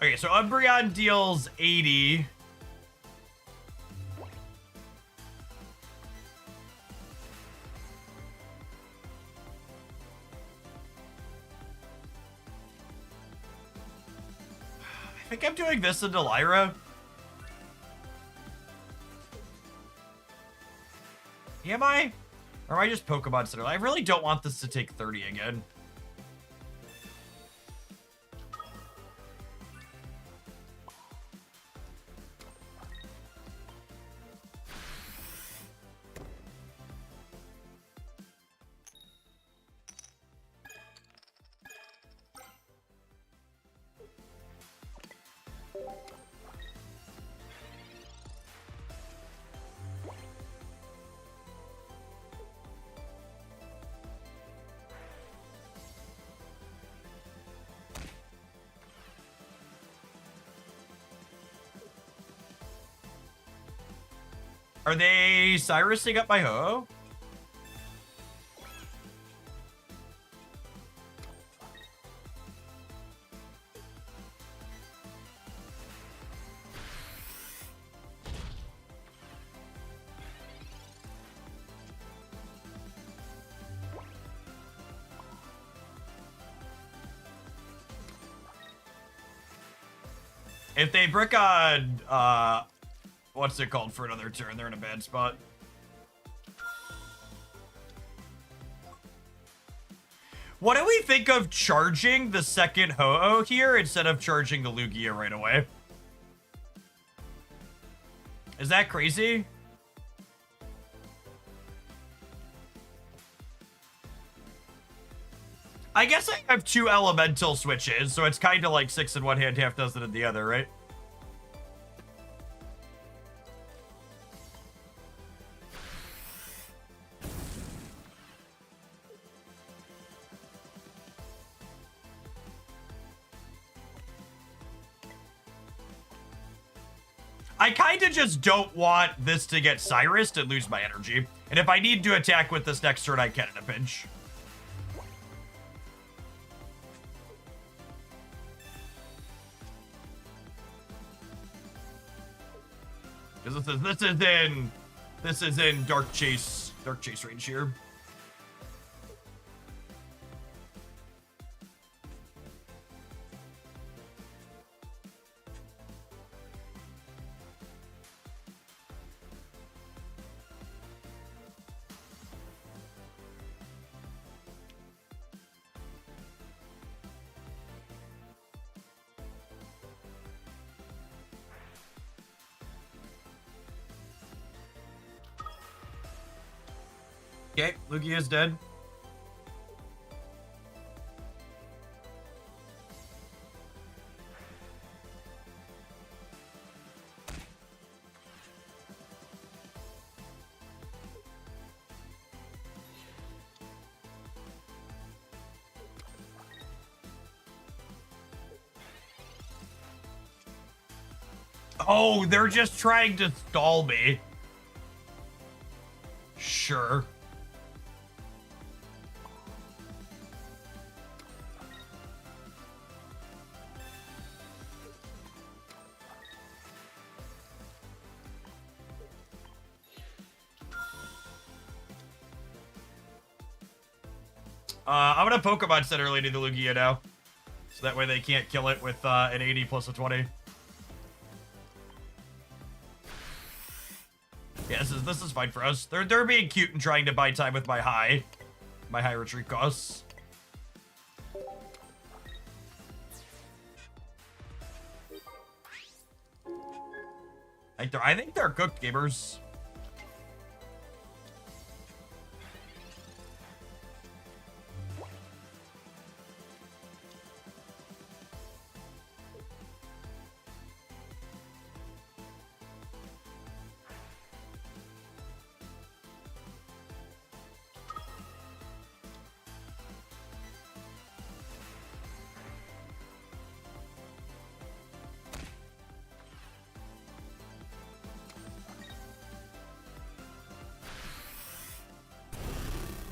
Speaker 1: Okay, so Umbreon deals 80. I think I'm doing this into Lyra. Am I? Or am I just Pokemon Center? I really don't want this to take 30 again. Are they Cyrusing up my Ho? If they brick on, what's it called for another turn? They're in a bad spot. What do we think of charging the second Ho-Oh here instead of charging the Lugia right away? Is that crazy? I guess I have 2 elemental switches, so it's kind of like 6 in one hand, half dozen in the other, right? I kind of just don't want this to get Cyrused and lose my energy. And if I need to attack with this next turn, I can in a pinch. Because this is in Dark Chase range here. Okay, Lugia is dead. Oh, they're just trying to stall me. Sure. I'm gonna Pokemon Center Lady the Lugia now. So that way they can't kill it with an 80 plus a 20. Yeah, this is fine for us. They're being cute and trying to buy time with my high retreat costs. I think they're cooked, gamers.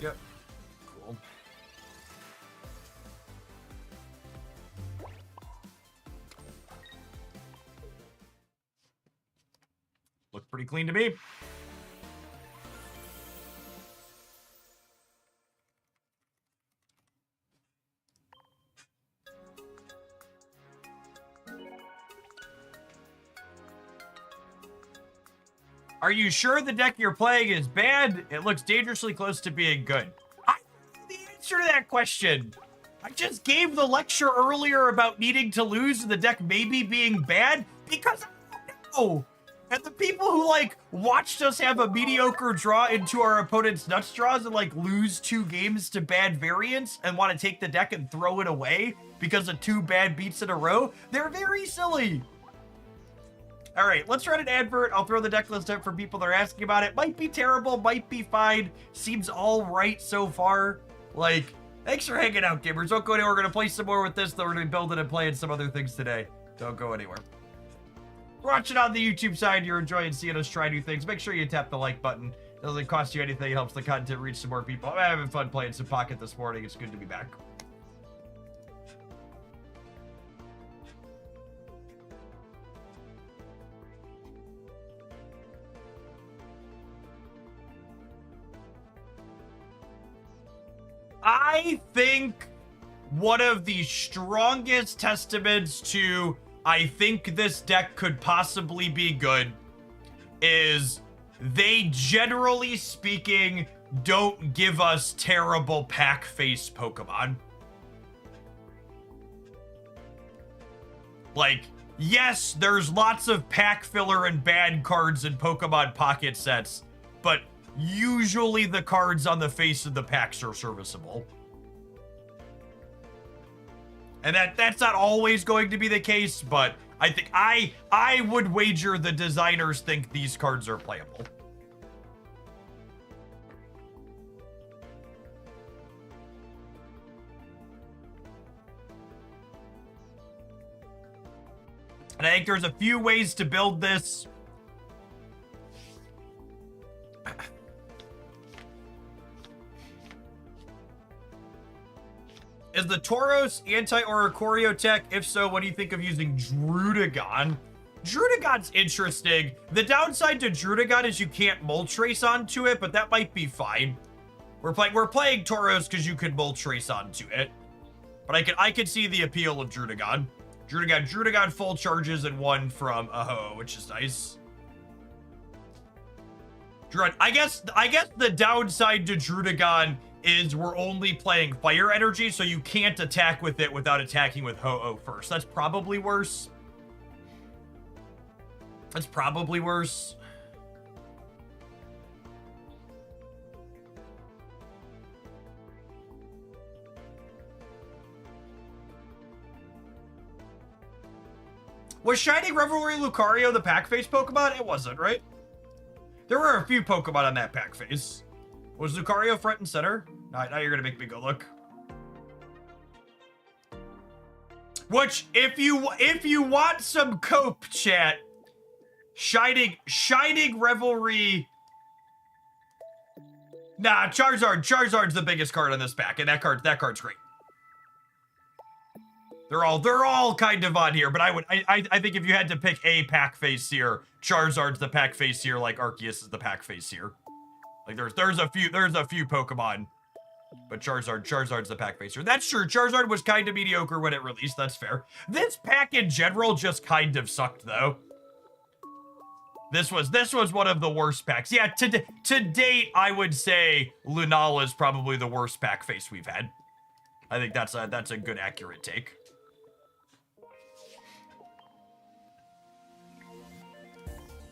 Speaker 1: Yep. Cool. Look pretty clean to me. Are you sure the deck you're playing is bad? It looks dangerously close to being good. I know the answer to that question. I just gave the lecture earlier about needing to lose and the deck maybe being bad because I don't know. And the people who, like, watched us have a mediocre draw into our opponent's nuts draws and, like, lose 2 games to bad variants and want to take the deck and throw it away because of 2 bad beats in a row, they're very silly. All right, let's run an advert. I'll throw the deck list up for people that are asking about it. Might be terrible, might be fine. Seems all right so far. Like, thanks for hanging out, gamers. Don't go anywhere. We're going to play some more with this, though. We're going to be building and playing some other things today. Don't go anywhere. Watch it on the YouTube side. You're enjoying seeing us try new things. Make sure you tap the like button. It doesn't cost you anything. It helps the content reach some more people. I'm having fun playing some Pocket this morning. It's good to be back. I think one of the strongest testaments to I think this deck could possibly be good is they, generally speaking, don't give us terrible pack face Pokemon. Like, yes, there's lots of pack filler and bad cards in Pokemon Pocket sets, but usually the cards on the face of the packs are serviceable. And that's not always going to be the case, but I think I would wager the designers think these cards are playable. And I think there's a few ways to build this. Is the Tauros anti-Oricorio tech? If so, what do you think of using Drudagon? Drudagon's interesting. The downside to Drudagon is you can't Moltres onto it, but that might be fine. We're playing Tauros because you could Moltres onto it. But I could see the appeal of Drudagon. Drudagon full charges and one from Ho, which is nice. I guess the downside to Drudagon is we're only playing fire energy, so you can't attack with it without attacking with Ho-Oh first. That's probably worse. That's probably worse. Was Shining Revelry Lucario the pack face Pokemon? It wasn't, right? There were a few Pokemon on that pack face. Was Lucario front and center? Now you're gonna make me go look. Which, if you want some cope, chat, Shining Revelry. Nah, Charizard's the biggest card on this pack, and that card's great. They're all kind of on here, but I think if you had to pick a pack face here, Charizard's the pack face here, like Arceus is the pack face here. Like there's a few Pokemon, but Charizard's the pack face here. That's true. Charizard was kind of mediocre when it released. That's fair. This pack in general just kind of sucked though. This was one of the worst packs. Yeah, to date, I would say Lunala is probably the worst pack face we've had. I think that's a good accurate take.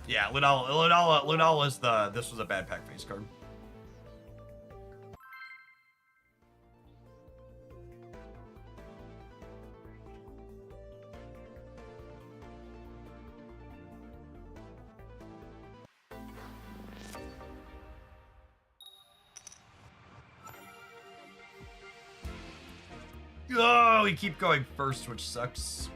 Speaker 1: Yeah, Lunala is this was a bad pack face card. Oh, we keep going first, which sucks.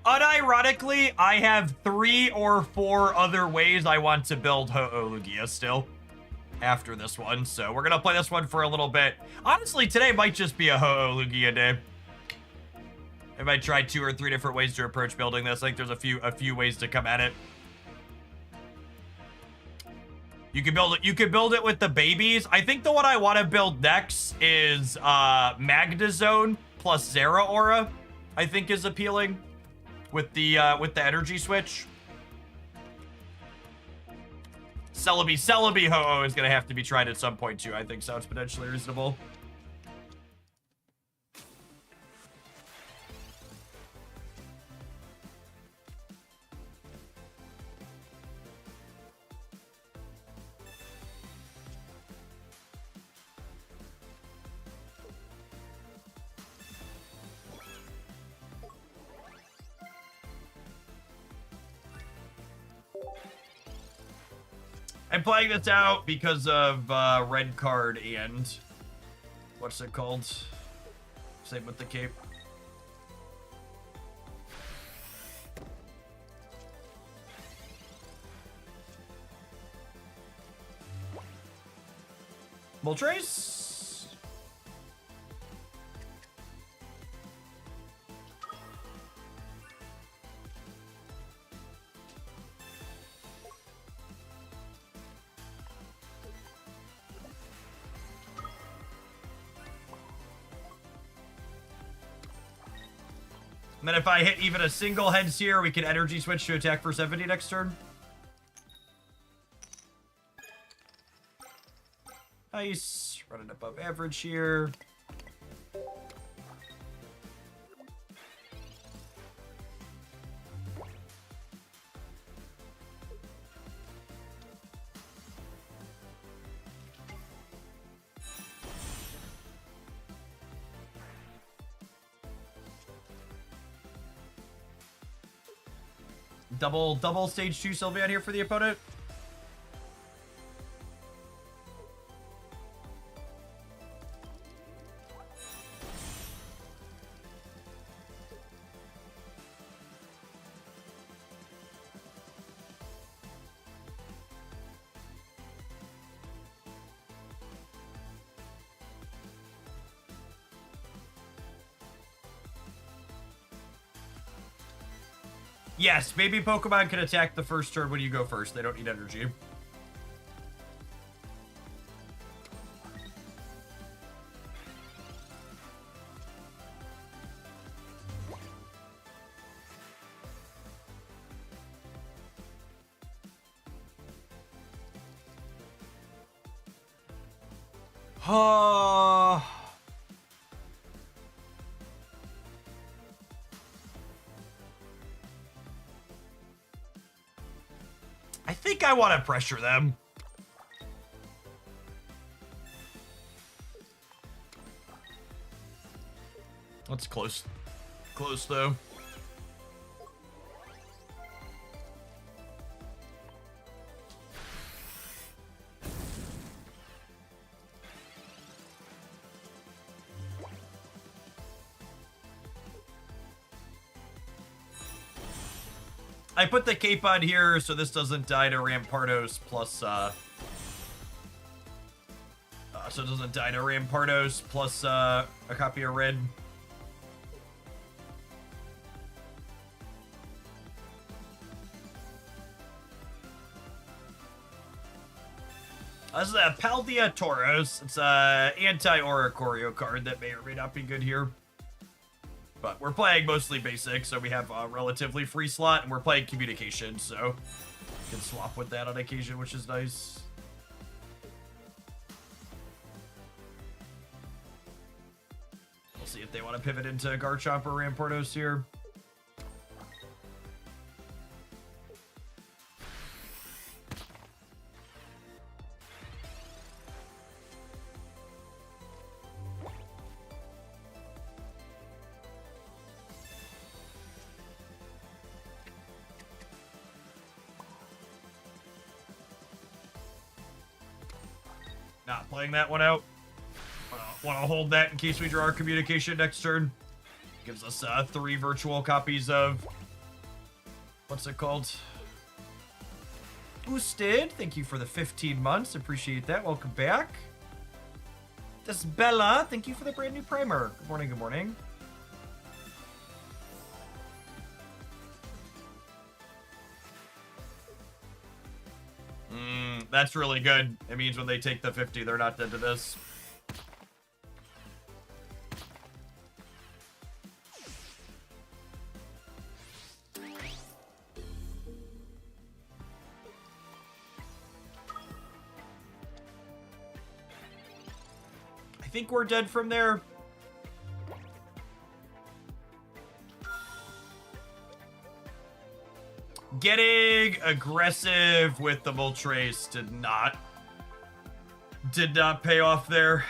Speaker 1: Unironically, I have 3 or 4 other ways I want to build Ho-Oh Lugia still after this one, so we're gonna play this one for a little bit. Honestly, today might just be a Ho-Oh Lugia day. I might try 2 or 3 different ways to approach building this. I think there's a few ways to come at it. You can build it with the babies. I think the one I want to build next is Magnezone plus Zeraora. I think is appealing with the energy switch. Celebi Ho-Oh is gonna have to be tried at some point too. I think sounds potentially reasonable. I'm playing this out because of red card and what's it called? Same with the cape. Moltres? And then if I hit even a single heads here, we can energy switch to attack for 70 next turn. Nice. Running above average here. Double stage 2 Sylveon here for the opponent. Yes, baby Pokemon can attack the first turn when you go first. They don't need energy. I think I want to pressure them. That's close. Close, though. I put the cape on here so this doesn't die to Rampardos plus, so it doesn't die to Rampardos plus, a copy of Red. This is a Paldea Tauros. It's a anti-Oricorio card that may or may not be good here. But we're playing mostly basic, so we have a relatively free slot, and we're playing communication, so we can swap with that on occasion, which is nice. We'll see if they want to pivot into Garchomp or Rampardos here. Not playing that one out. Want to hold that in case we draw our communication next turn. Gives us 3 virtual copies of... What's it called? Boosted. Thank you for the 15 months. Appreciate that. Welcome back. This is Bella. Thank you for the brand new primer. Good morning, good morning. That's really good. It means when they take the 50, they're not dead to this. I think we're dead from there. Getting aggressive with the Moltres did not pay off there.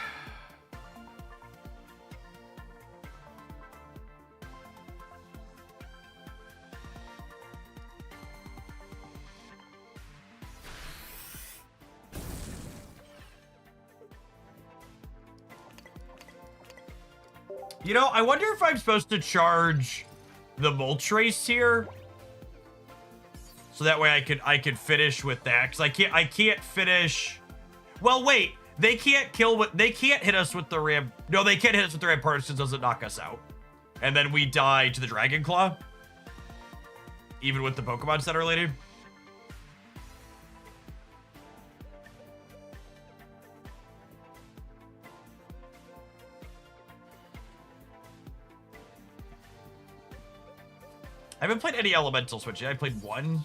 Speaker 1: You know, I wonder if I'm supposed to charge the Moltres here. So that way I could finish with that, because I can't finish. Well, wait, they can't hit us with the Ram. No, they can't hit us with the Rampardos since it doesn't knock us out, and then we die to the Dragon Claw, even with the Pokemon Center lady. I haven't played any Elemental Switch yet. I played one.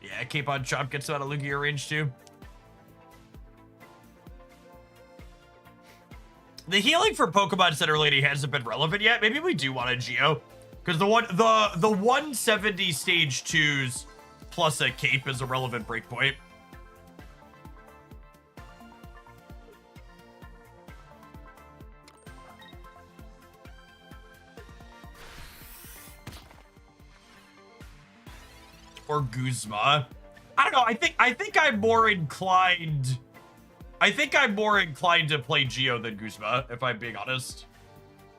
Speaker 1: Yeah, Cape on Chomp gets out of Lugia range too. The healing for Pokemon Center Lady hasn't been relevant yet. Maybe we do want a Geo. Because the 170 stage 2s plus a cape is a relevant breakpoint. Or Guzma. I don't know. I think I'm more inclined. I think I'm more inclined to play Geo than Guzma, if I'm being honest.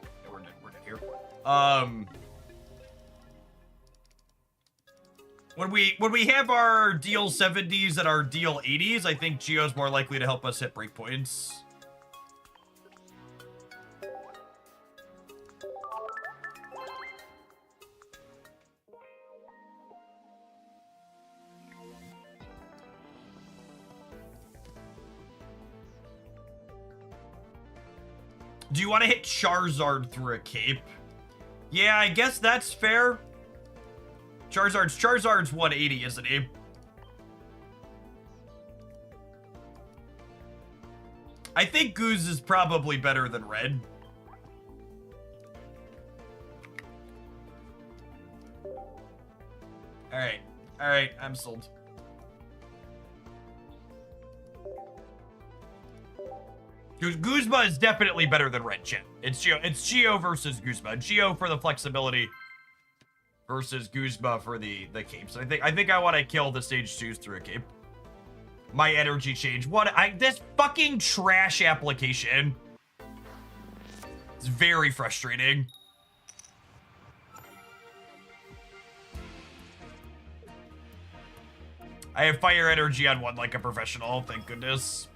Speaker 1: Yeah, we're dead here. When we have our deal 70s and our deal 80s, I think Geo's more likely to help us hit breakpoints. Do you want to hit Charizard through a cape? Yeah, I guess that's fair. Charizard's 180, isn't he? I think Goose is probably better than Red. Alright, I'm sold. Guzma is definitely better than Red Chin. It's Geo versus Guzma. Geo for the flexibility versus Guzma for the capes. I think I want to kill the stage 2s through a cape. My energy change. This fucking trash application. It's very frustrating. I have fire energy on one like a professional, thank goodness.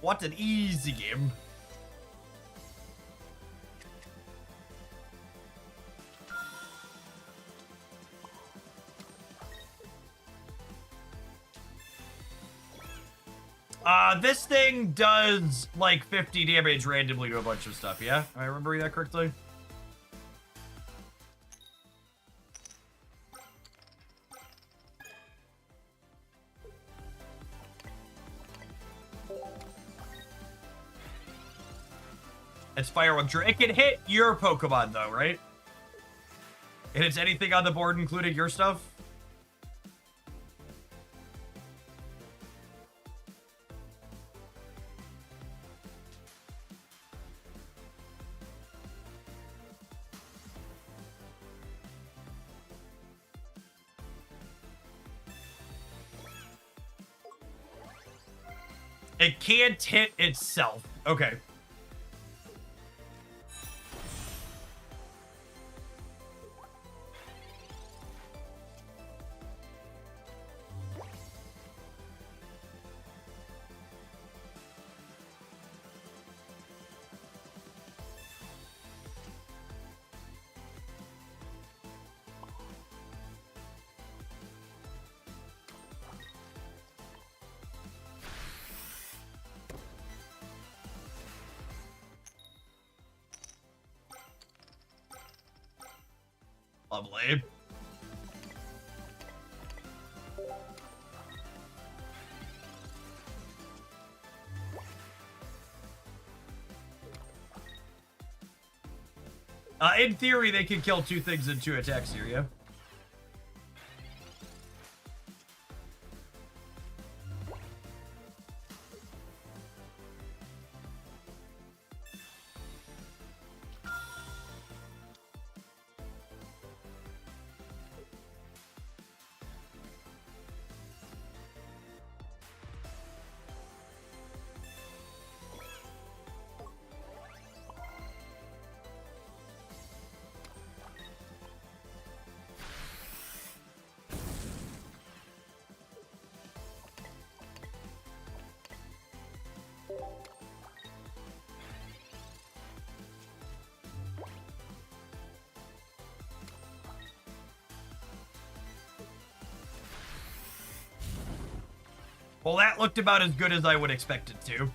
Speaker 1: What an easy game. This thing does like 50 damage randomly to a bunch of stuff, yeah? Am I remembering that correctly? It's Firework Dream. It can hit your Pokemon though, right? It hits anything on the board, including your stuff? It can't hit itself. Okay. Lovely. In theory, they can kill 2 things in 2 attacks here, yeah? Well, that looked about as good as I would expect it to.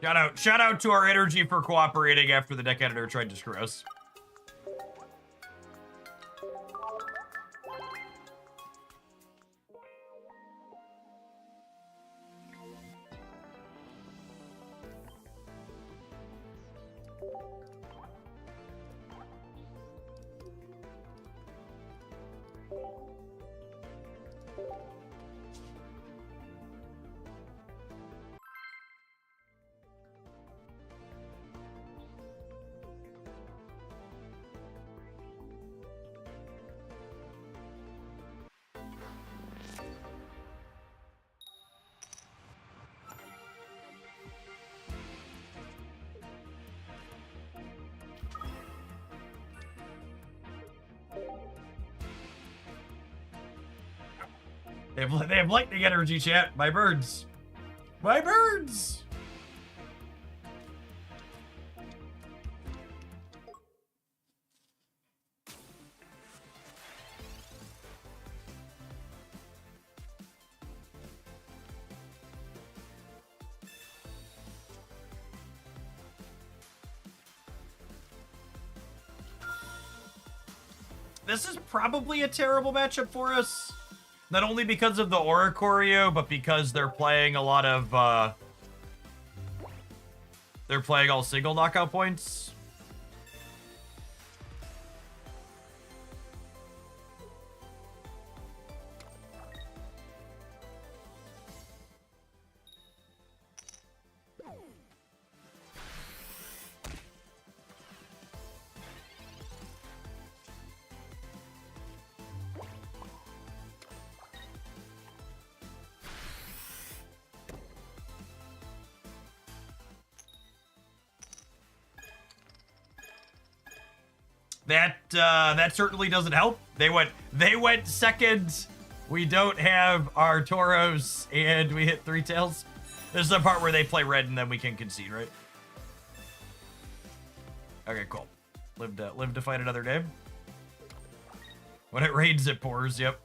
Speaker 1: Shout out to our energy for cooperating after the deck editor tried to screw us. They have lightning energy, chat. My birds. My birds! This is probably a terrible matchup for us. Not only because of the Aura Choreo, but because they're playing a lot of, they're playing all single knockout points. That certainly doesn't help. They went second. We don't have our Tauros, and we hit 3 tails. This is the part where they play red, and then we can concede, right? Okay, cool. Live to fight another day. When it rains, it pours. Yep.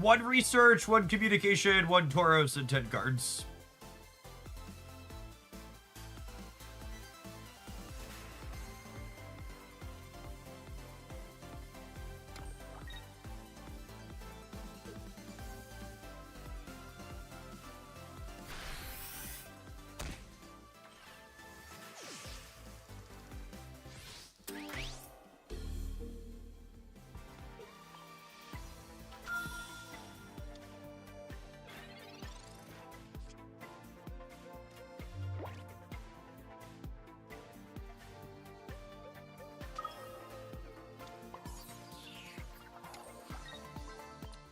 Speaker 1: One research, one communication, one Tauros, and 10 cards.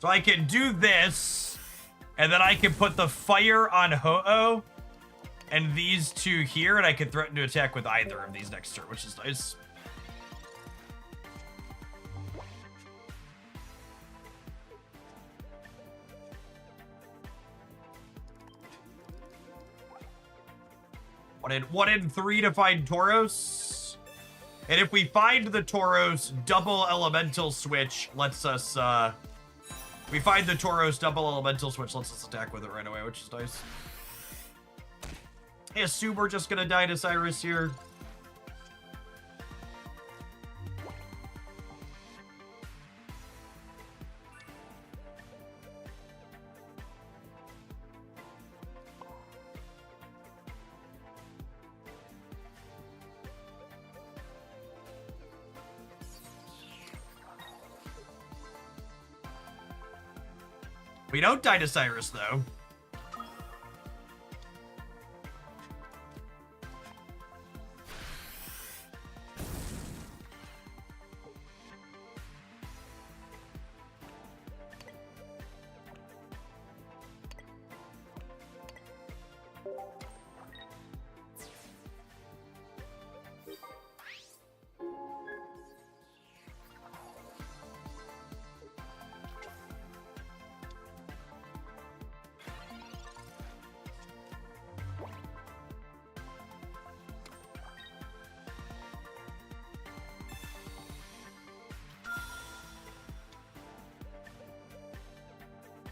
Speaker 1: So I can do this, and then I can put the fire on Ho-Oh, and these two here, and I can threaten to attack with either of these next turn, which is nice. One in 3 to find Tauros. And if we find the Tauros, double elemental switch lets us, we find the Tauros, double elemental switch lets us attack with it right away, which is nice. I assume we're just gonna die to Cyrus here. We don't die to Cyrus, though.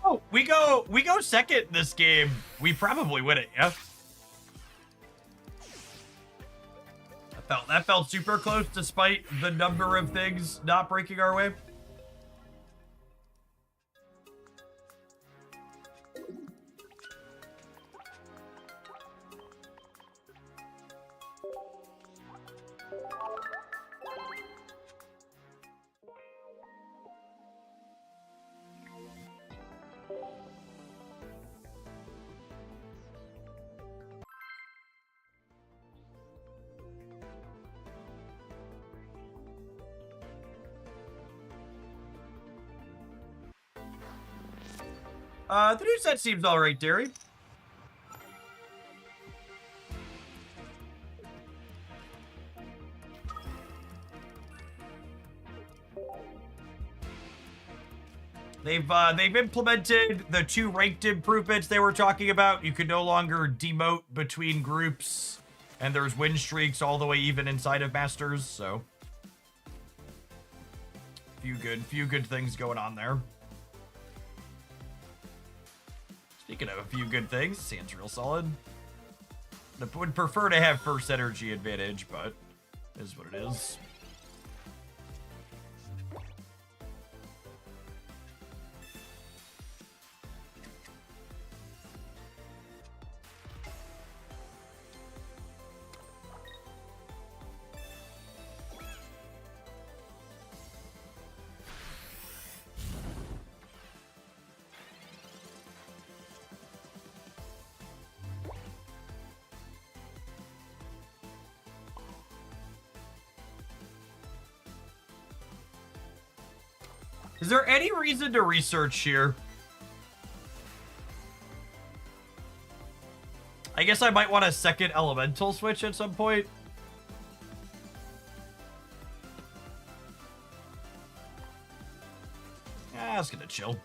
Speaker 1: Oh, we go second this game. We probably win it, yeah. That felt super close despite the number of things not breaking our way. The new set seems all right, Derry. They've implemented the 2 ranked improvements they were talking about. You can no longer demote between groups, and there's win streaks all the way even inside of Masters. So, few good things going on there. Speaking of a few good things, seems real solid. I would prefer to have first energy advantage, but it is what it is. Is there any reason to research here? I guess I might want a second elemental switch at some point. Yeah, I was gonna chill.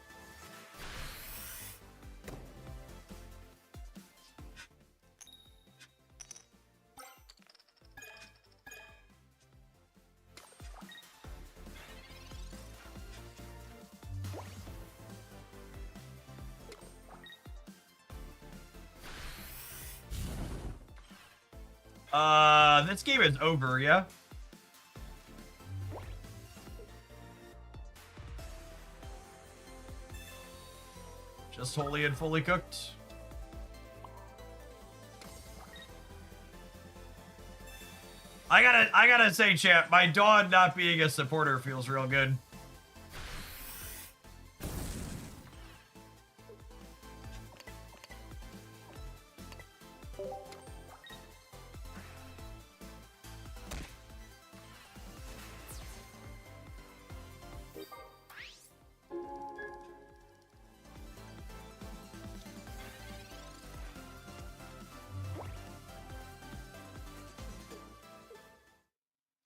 Speaker 1: This game is over, yeah? Just wholly and fully cooked. I gotta say, chat, my Dawn not being a supporter feels real good.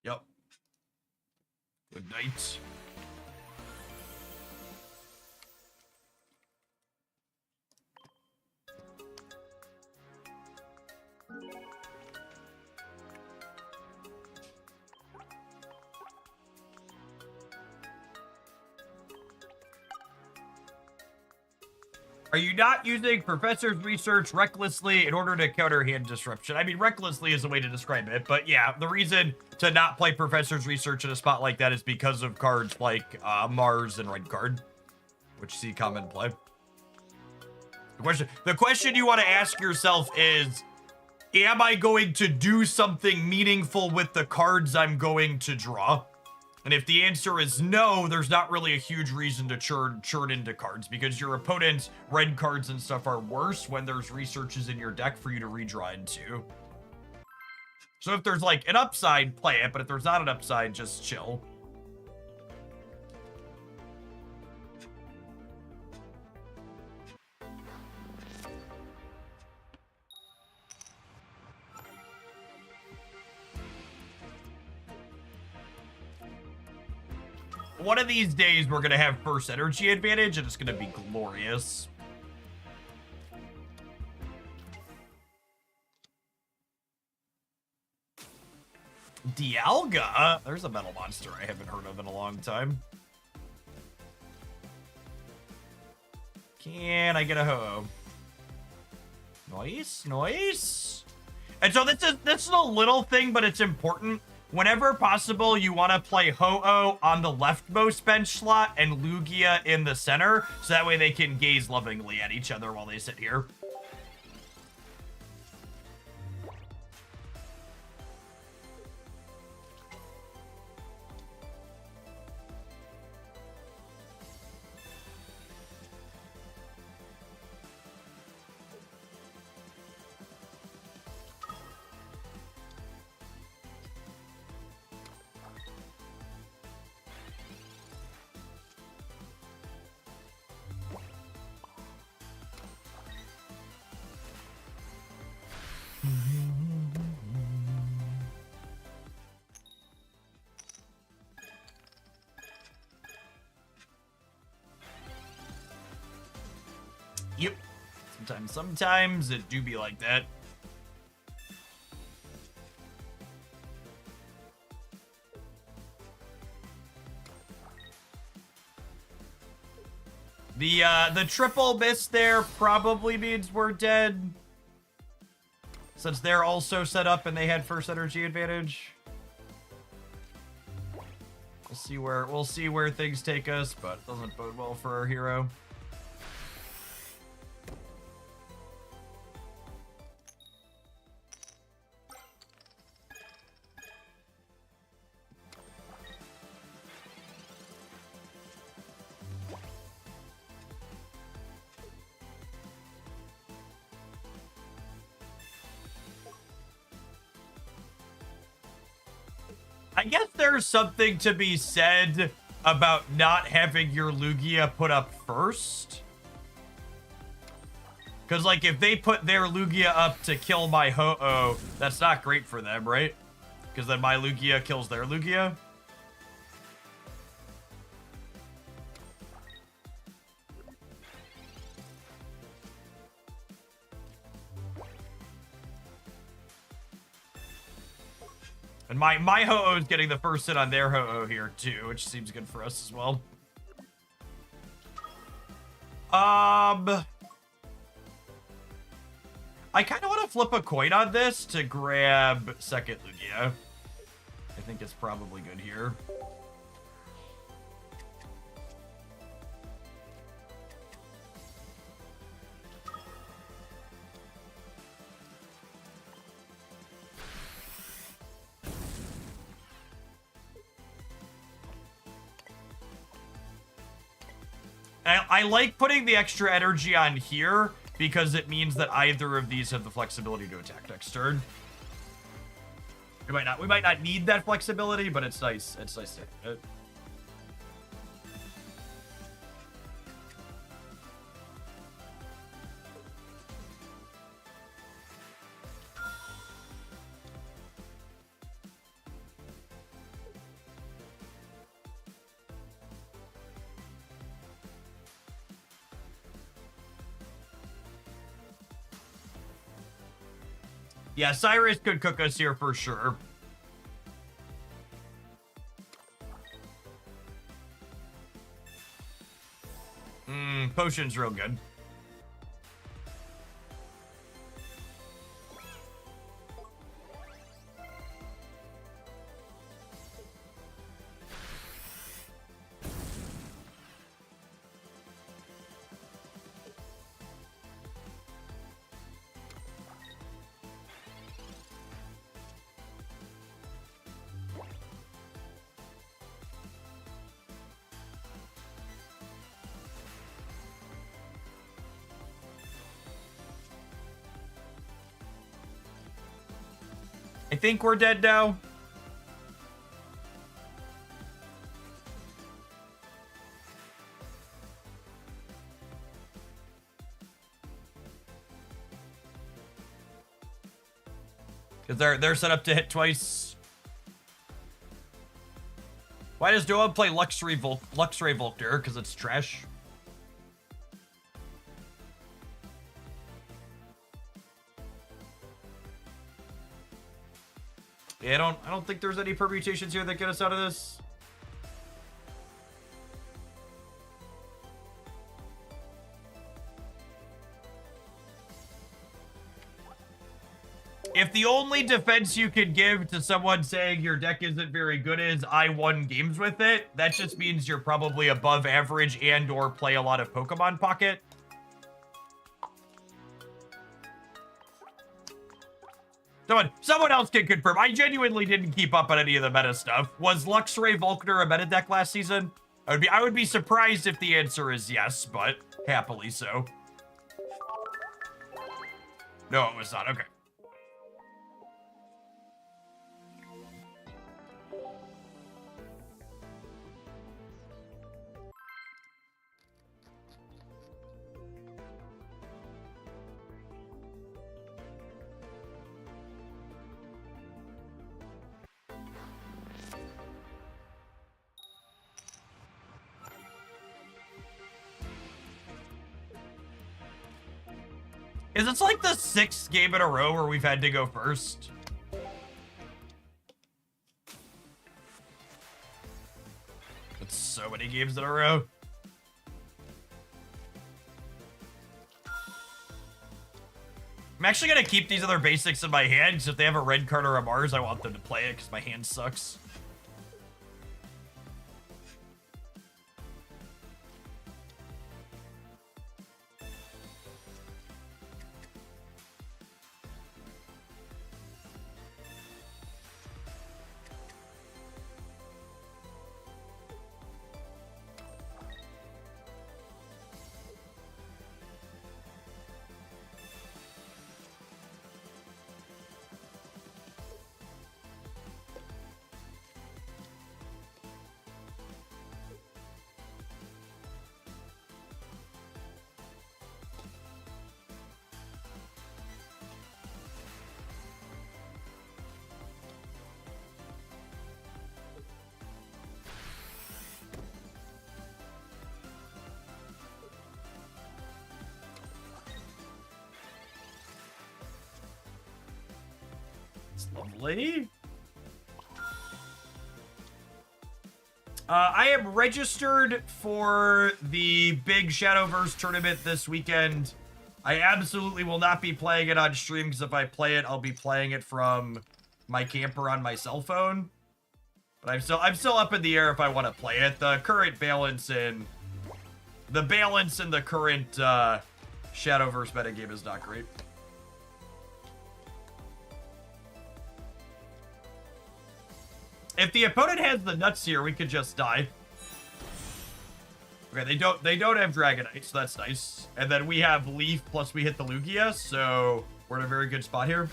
Speaker 1: Yep. Good night. Are you not using Professor's research recklessly in order to counter hand disruption? I mean, recklessly is a way to describe it, but yeah, the reason to not play Professor's research in a spot like that is because of cards like Mars and Red Card, which see common play. The question you want to ask yourself is, am I going to do something meaningful with the cards I'm going to draw? And if the answer is no, there's not really a huge reason to churn into cards, because your opponent's red cards and stuff are worse when there's researches in your deck for you to redraw into. So if there's like an upside, play it, but if there's not an upside, just chill. One of these days, we're going to have first energy advantage, and it's going to be glorious. Dialga? There's a metal monster I haven't heard of in a long time. Can I get a Ho-Oh? Nice, nice. And so this is a little thing, but it's important. Whenever possible, you want to play Ho-Oh on the leftmost bench slot and Lugia in the center, so that way they can gaze lovingly at each other while they sit here. Yep. Sometimes it do be like that. The triple miss there probably means we're dead, since they're also set up and they had first energy advantage. We'll see where things take us, but it doesn't bode well for our hero. I guess there's something to be said about not having your Lugia put up first. Because, like, if they put their Lugia up to kill my Ho-Oh, that's not great for them, right? Because then my Lugia kills their Lugia. And my Ho-Oh is getting the first hit on their Ho-Oh here, too, which seems good for us as well. I kind of want to flip a coin on this to grab second Lugia. I think it's probably good here. I like putting the extra energy on here because it means that either of these have the flexibility to attack next turn. We might not need that flexibility, but it's nice. It's nice to have it. Yeah, Cyrus could cook us here for sure. Potion's real good. I think we're dead now. Because they're set up to hit twice. Why does Doa play Luxray Volctor? Because it's trash. Yeah, I don't think there's any permutations here that get us out of this. If the only defense you could give to someone saying your deck isn't very good is I won games with it, that just means you're probably above average and or play a lot of Pokemon Pocket. Someone else can confirm. I genuinely didn't keep up on any of the meta stuff. Was Luxray Volkner a meta deck last season? I would be surprised if the answer is yes, but happily so. No, it was not. Okay. Is this like the 6th game in a row where we've had to go first? It's so many games in a row. I'm actually gonna keep these other basics in my hand, because if they have a red card or a Mars, I want them to play it, because my hand sucks. Lovely. I am registered for the big Shadowverse tournament this weekend. I absolutely will not be playing it on stream, because if I play it, I'll be playing it from my camper on my cell phone. But I'm still up in the air if I want to play it. The current balance in the current Shadowverse metagame is not great. If the opponent has the nuts here, we could just die. Okay, they don't have Dragonite, so that's nice. And then we have Leaf, plus we hit the Lugia, so we're in a very good spot here.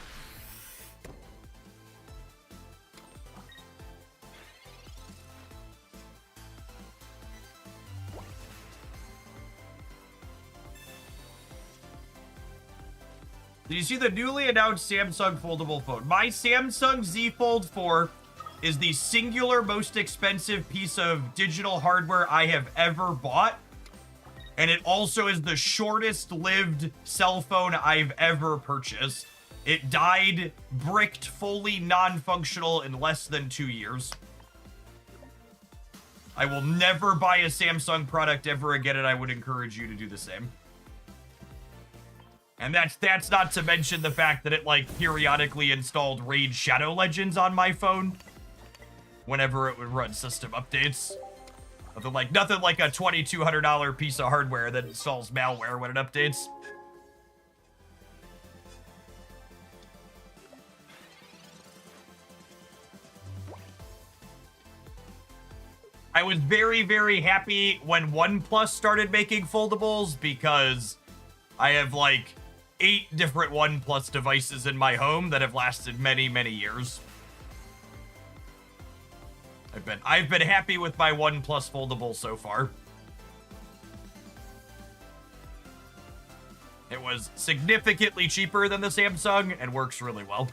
Speaker 1: Did you see the newly announced Samsung foldable phone? My Samsung Z Fold 4 is the singular most expensive piece of digital hardware I have ever bought. And it also is the shortest lived cell phone I've ever purchased. It died bricked, fully non-functional in less than 2 years. I will never buy a Samsung product ever again, and I would encourage you to do the same. And that's not to mention the fact that it, like, periodically installed Raid Shadow Legends on my phone whenever it would run system updates. Nothing like a $2,200 piece of hardware that installs malware when it updates. I was very, very happy when OnePlus started making foldables, because I have like 8 different OnePlus devices in my home that have lasted many, many years. I've been happy with my OnePlus foldable so far. It was significantly cheaper than the Samsung and works really well.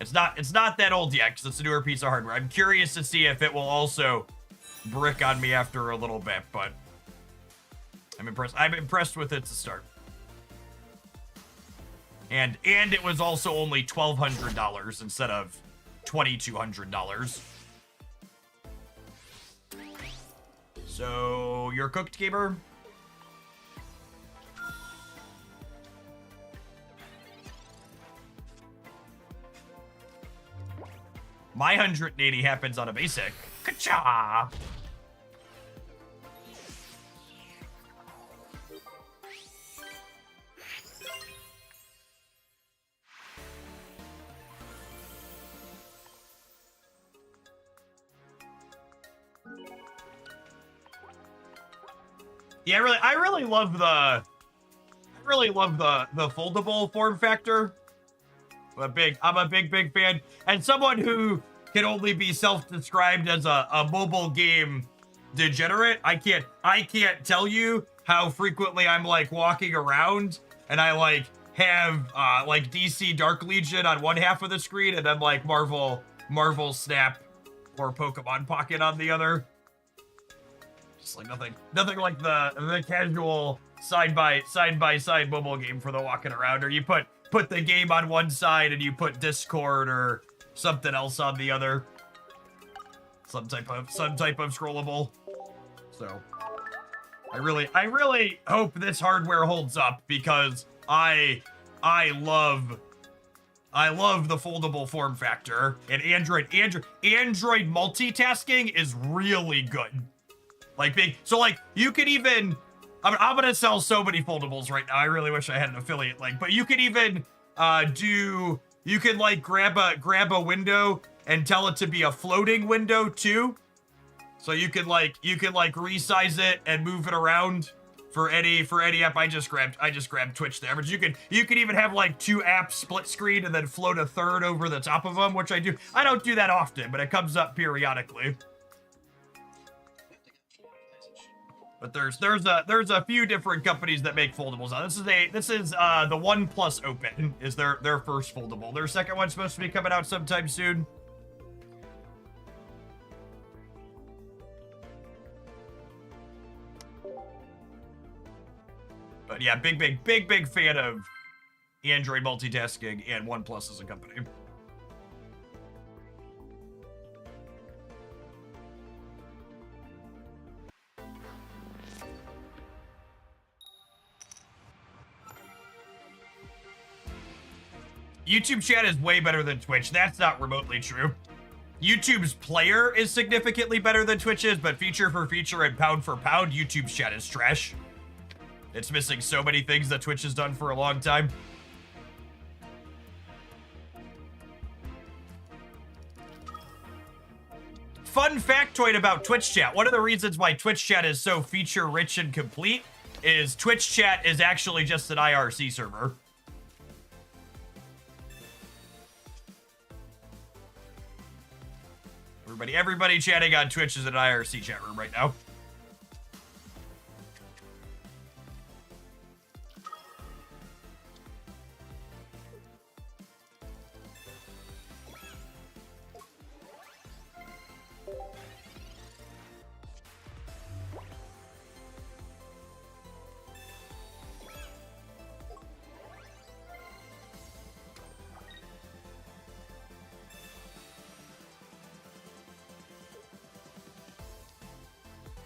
Speaker 1: It's not that old yet, because it's a newer piece of hardware. I'm curious to see if it will also brick on me after a little bit, but I'm impressed with it to start. And it was also only $1,200 instead of $2,200. So, you're cooked, gamer? My 180 happens on a basic. Ka-cha! Yeah, I really love the foldable form factor. I'm a big fan, and someone who can only be self-described as a mobile game degenerate. I can't tell you how frequently I'm like walking around and I like have like DC Dark Legion on one half of the screen and then like Marvel Snap or Pokemon Pocket on the other. Just like nothing like the casual side by side mobile game for the walking around, or you put the game on one side and you put Discord or something else on the other. Some type of scrollable. So I really hope this hardware holds up, because I love the foldable form factor, and Android multitasking is really good. Like you could even, I'm gonna sell so many foldables right now. I really wish I had an affiliate link, but you could even you could like grab a window and tell it to be a floating window too. So you could like resize it and move it around for any app. I just grabbed Twitch there, but you could even have like two apps split screen and then float a third over the top of them, which I do. I don't do that often, but it comes up periodically. But there's a few different companies that make foldables now. This is the OnePlus Open is their first foldable. Their second one's supposed to be coming out sometime soon. But yeah, big fan of Android multitasking and OnePlus as a company. YouTube chat is way better than Twitch. That's not remotely true. YouTube's player is significantly better than Twitch's, but feature for feature and pound for pound, YouTube's chat is trash. It's missing so many things that Twitch has done for a long time. Fun factoid about Twitch chat. One of the reasons why Twitch chat is so feature rich and complete is Twitch chat is actually just an IRC server. Everybody chatting on Twitch is an IRC chat room right now.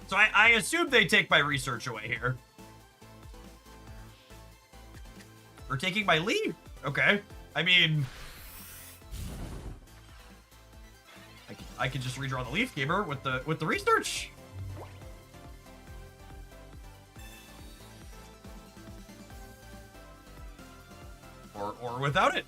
Speaker 1: So I assume they take my research away here. Or taking my leave. Okay. I mean, I could just redraw the Leaf Gamer with the research. Or without it.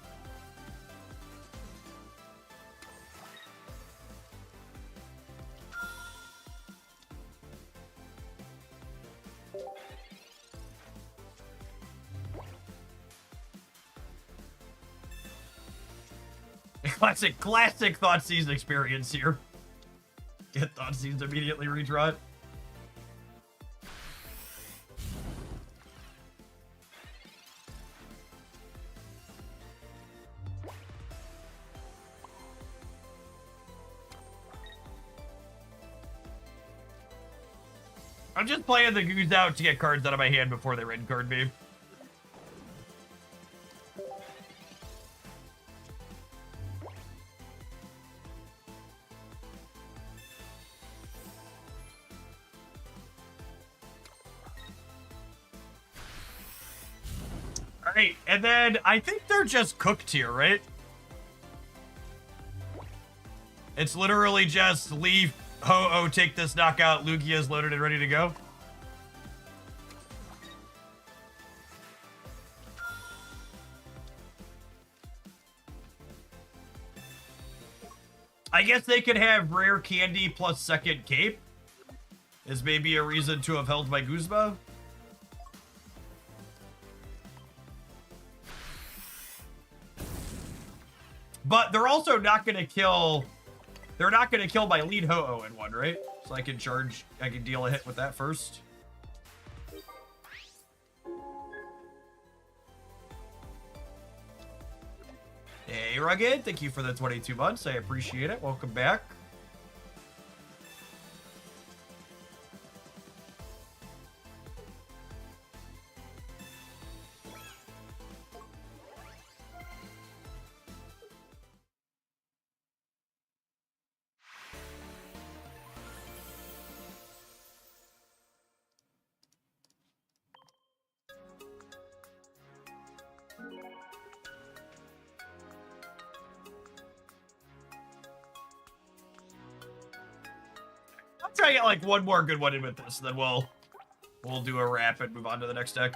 Speaker 1: Classic Thoughtseize experience here. Get Thoughtseize, immediately redraw it. I'm just playing the goose out to get cards out of my hand before they red card me. Alright, and then I think they're just cooked here, right? It's literally just leave, Ho-Oh, take this knockout, Lugia is loaded and ready to go. I guess they could have rare candy plus second cape. Is maybe a reason to have held my Guzma. But they're also not going to kill... They're not going to kill my lead Ho-Oh in one, right? So I can charge... I can deal a hit with that first. Hey, Rugged. Thank you for the 22 months. I appreciate it. Welcome back. Try to get like one more good one in with this, then we'll do a wrap and move on to the next deck.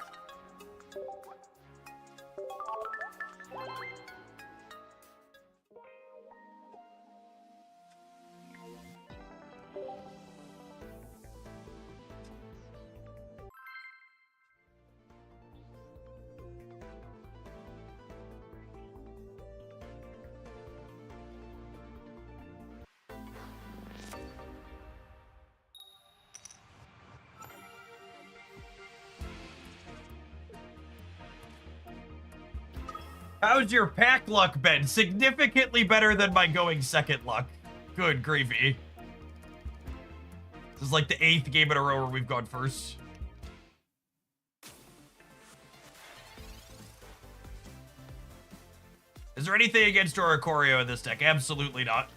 Speaker 1: How's your pack luck been? Significantly better than my going second luck. Good gravy. This is like the 8th game in a row where we've gone first. Is there anything against Oricorio in this deck? Absolutely not.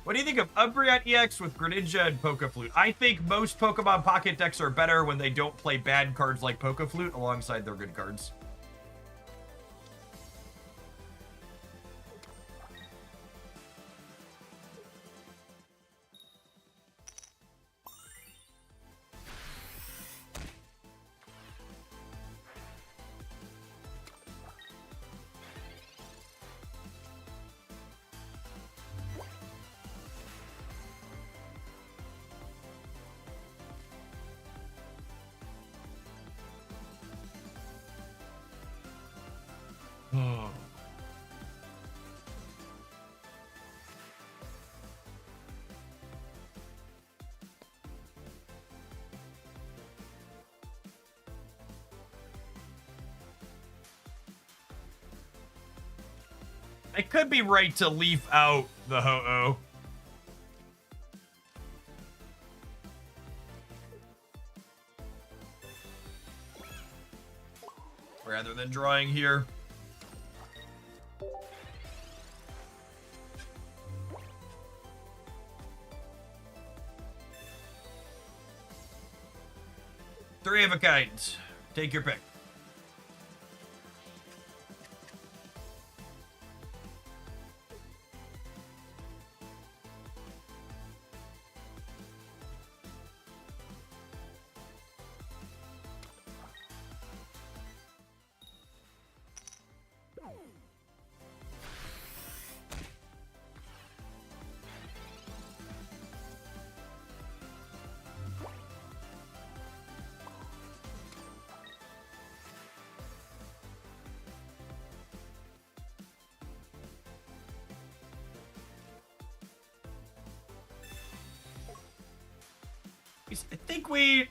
Speaker 1: What do you think of Umbreon EX with Greninja and Pokeflute? I think most Pokemon Pocket decks are better when they don't play bad cards like Pokeflute alongside their good cards. I could be right to leaf out the Ho-Oh. Rather than drawing here. Three of a kind. Take your pick.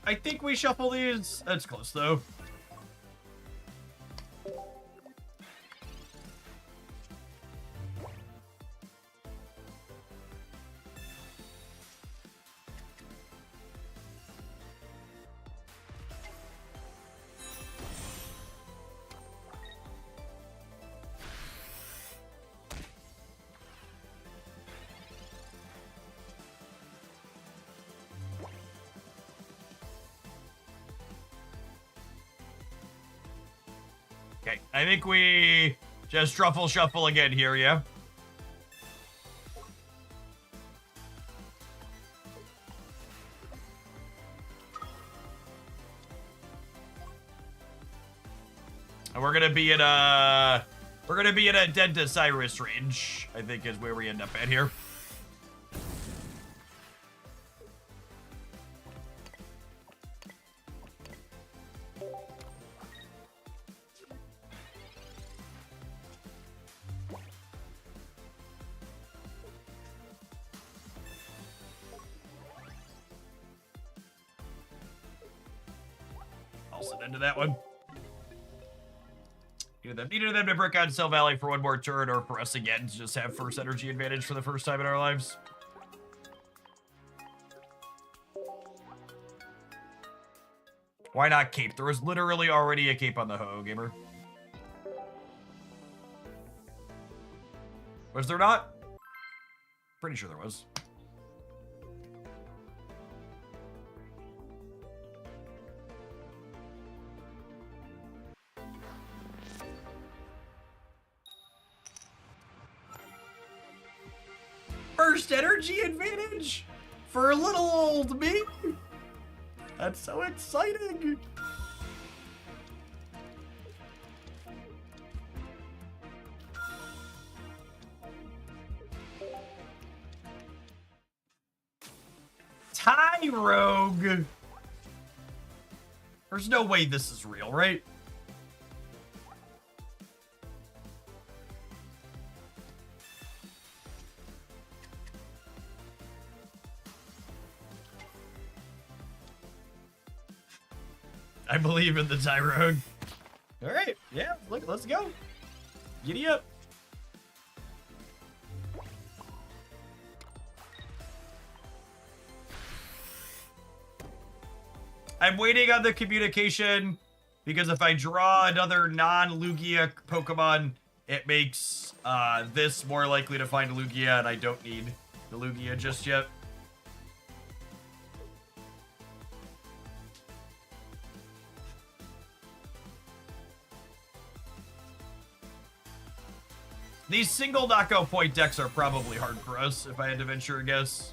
Speaker 1: I think we shuffle these. That's close though. Okay, I think we just truffle shuffle again here, yeah? And we're gonna be in a Dentist Iris range, I think is where we end up at here. I'll sit into that one. Either them to brick on Cell Valley for one more turn, or for us again to just have first energy advantage for the first time in our lives. Why not cape? There was literally already a cape on the Ho-Oh Gamer. Was there not? Pretty sure there was. First energy advantage for little old me. That's so exciting. Tie Rogue. There's no way this is real, right? I believe in the Tie Rogue. All right, yeah, look, let's go. Giddy up. I'm waiting on the communication because if I draw another non-Lugia Pokemon, it makes this more likely to find Lugia, and I don't need the Lugia just yet. These single knockout point decks are probably hard for us, if I had to venture a guess.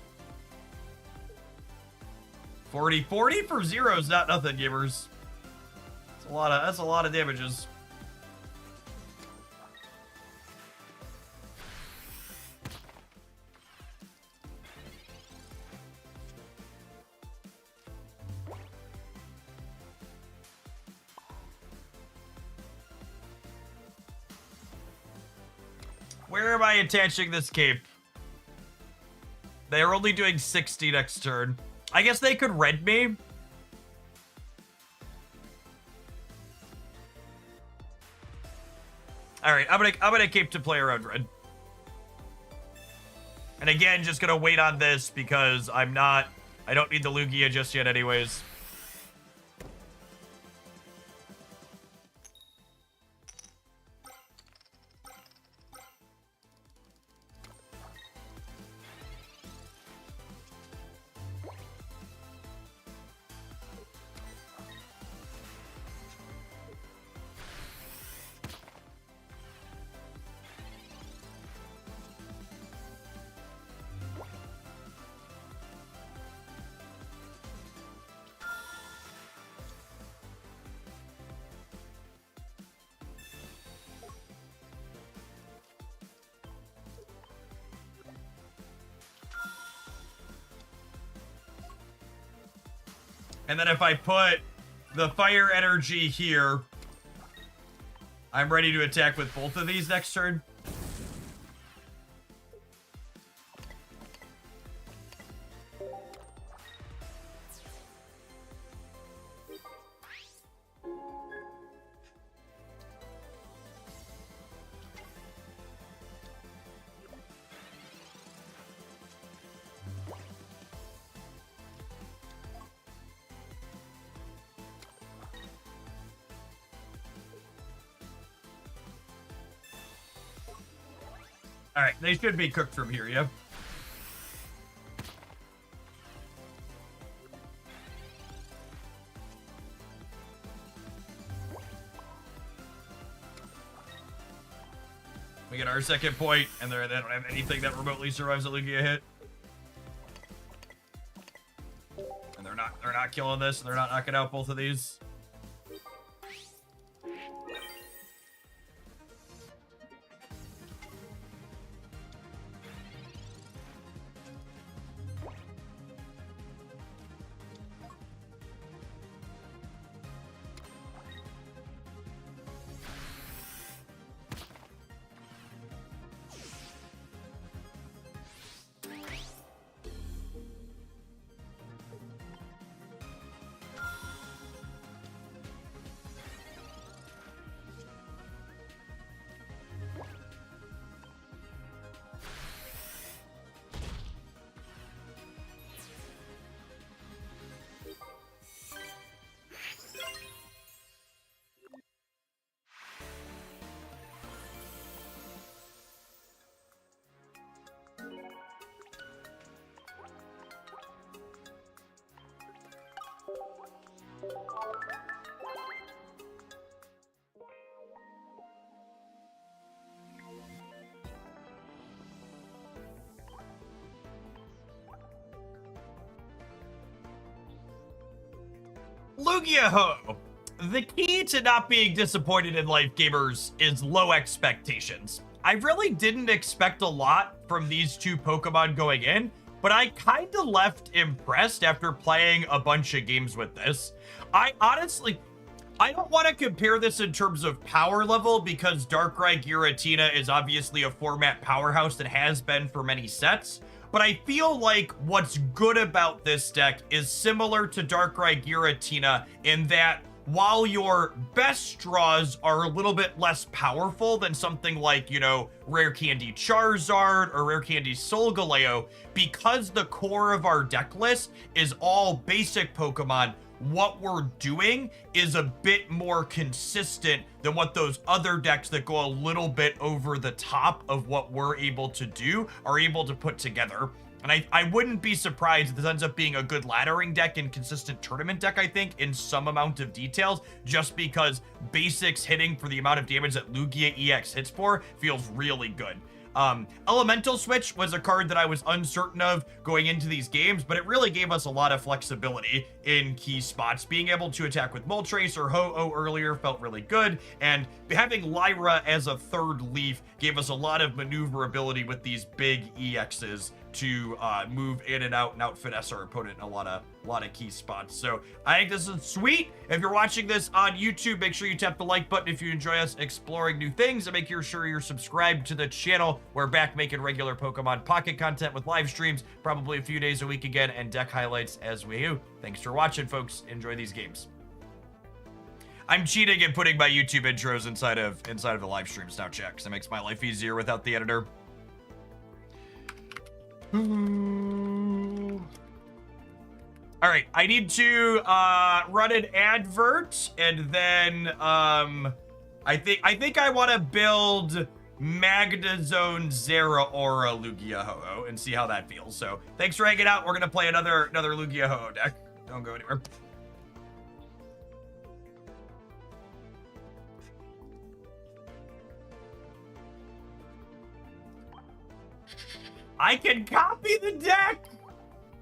Speaker 1: 40 for 0 is not nothing, gamers. That's a lot of damages. Where am I attaching this cape? They are only doing 60 next turn. I guess they could red me. All right, I'm gonna cape to play around red. And again, just gonna wait on this because I don't need the Lugia just yet anyways. And then if I put the fire energy here, I'm ready to attack with both of these next turn. All right, they should be cooked from here, yeah? We get our second point, and they don't have anything that remotely survives a Lugia hit. And they're not killing this. They're not knocking out both of these. Lugia-Ho! The key to not being disappointed in life, gamers, is low expectations. I really didn't expect a lot from these two Pokemon going in, but I kinda left impressed after playing a bunch of games with this. I don't want to compare this in terms of power level because Darkrai Giratina is obviously a format powerhouse that has been for many sets. But I feel like what's good about this deck is similar to Darkrai Giratina in that while your best draws are a little bit less powerful than something like, you know, Rare Candy Charizard or Rare Candy Solgaleo, because the core of our deck list is all basic Pokemon, what we're doing is a bit more consistent than what those other decks that go a little bit over the top of what we're able to do are able to put together. And I wouldn't be surprised if this ends up being a good laddering deck and consistent tournament deck, I think, in some amount of details, just because basics hitting for the amount of damage that Lugia EX hits for feels really good. Elemental Switch was a card that I was uncertain of going into these games, but it really gave us a lot of flexibility in key spots. Being able to attack with Moltres or Ho-Oh earlier felt really good, and having Lyra as a third leaf gave us a lot of maneuverability with these big EXs to move in and out and finesse our opponent in a lot of key spots. So I think this is sweet. If you're watching this on YouTube, make sure you tap the like button if you enjoy us exploring new things, and make sure you're subscribed to the channel. We're back making regular Pokemon Pocket content with live streams, probably a few days a week again, and deck highlights as we do. Thanks for watching, folks. Enjoy these games. I'm cheating and putting my YouTube intros inside of the live streams now, chat, because it makes my life easier without the editor. All right, I need to run an advert, and then I think I want to build Magnezone Zeraora Lugia-Ho-Oh and see how that feels. So thanks for hanging out. We're gonna play another Lugia-Ho-Oh deck. Don't go anywhere. I can copy the deck!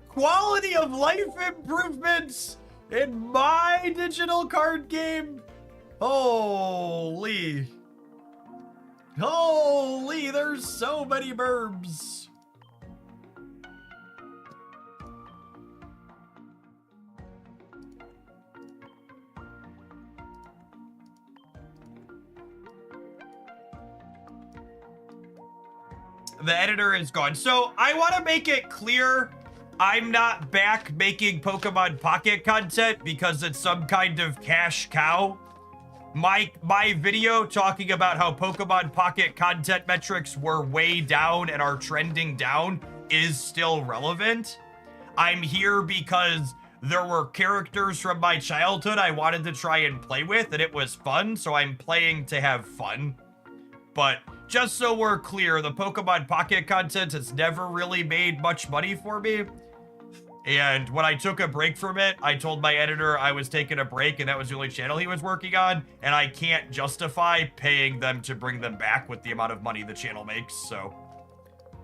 Speaker 1: Quality of life improvements in my digital card game? Holy. Holy, there's so many burbs. The editor is gone. So I want to make it clear I'm not back making Pokemon Pocket content because it's some kind of cash cow. My video talking about how Pokemon Pocket content metrics were way down and are trending down is still relevant. I'm here because there were characters from my childhood I wanted to try and play with, and it was fun, so I'm playing to have fun. But just so we're clear, the Pokemon Pocket content has never really made much money for me. And when I took a break from it, I told my editor I was taking a break and that was the only channel he was working on. And I can't justify paying them to bring them back with the amount of money the channel makes. So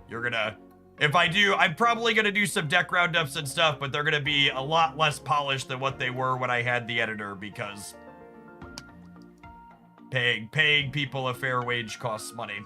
Speaker 1: you're gonna, if I do, I'm probably gonna do some deck roundups and stuff, but they're gonna be a lot less polished than what they were when I had the editor, because paying people a fair wage costs money.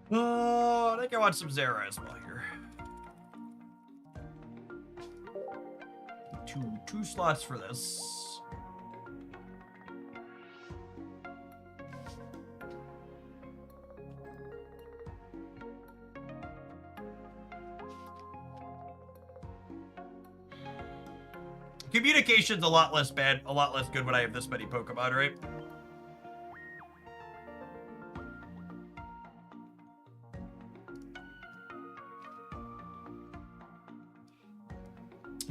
Speaker 1: Oh, I think I want some Zera as well here. Two slots for this. Communication's a lot less bad, a lot less good when I have this many Pokemon, right?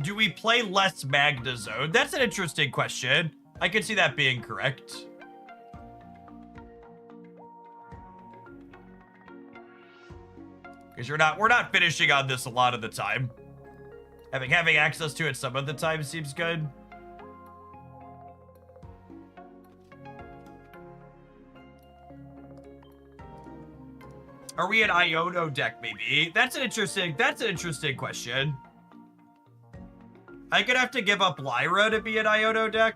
Speaker 1: Do we play less Magnezone? That's an interesting question. I can see that being correct. Because we're not finishing on this a lot of the time. Having access to it some of the time seems good. Are we an Iono deck, maybe? That's an interesting question. I could have to give up Lyra to be an Iono deck.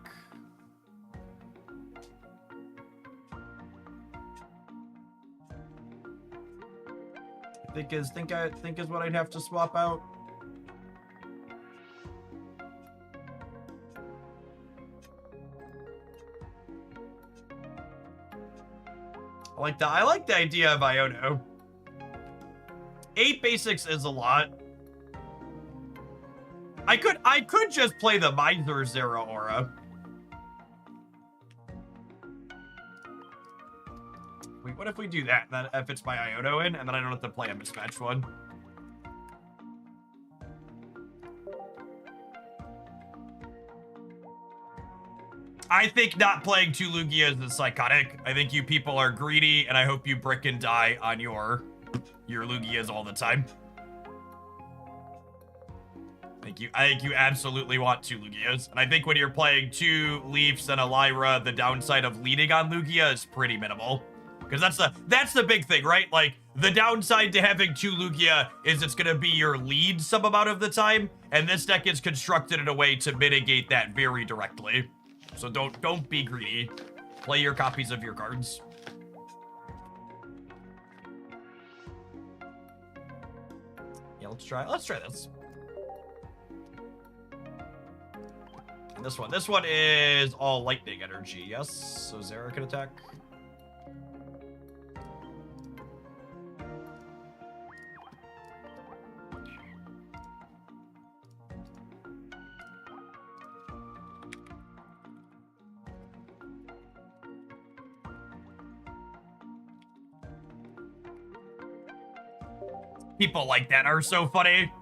Speaker 1: Think is what I'd have to swap out. I like the idea of Iono. 8 basics is a lot. I could just play the Miser Zera Aura. Wait, what if we do that? That if it's my Iono in, and then I don't have to play a mismatched one. I think not playing 2 Lugias is psychotic. I think you people are greedy, and I hope you brick and die on your Lugias all the time. I think you absolutely want 2 Lugias. And I think when you're playing 2 Leafs and a Lyra, the downside of leading on Lugia is pretty minimal. Because that's the big thing, right? Like, the downside to having 2 Lugia is it's gonna be your lead some amount of the time, and this deck is constructed in a way to mitigate that very directly. So don't be greedy. Play your copies of your cards. Yeah, let's try this. And this one is all lightning energy, yes? So Zera can attack. People like that are so funny.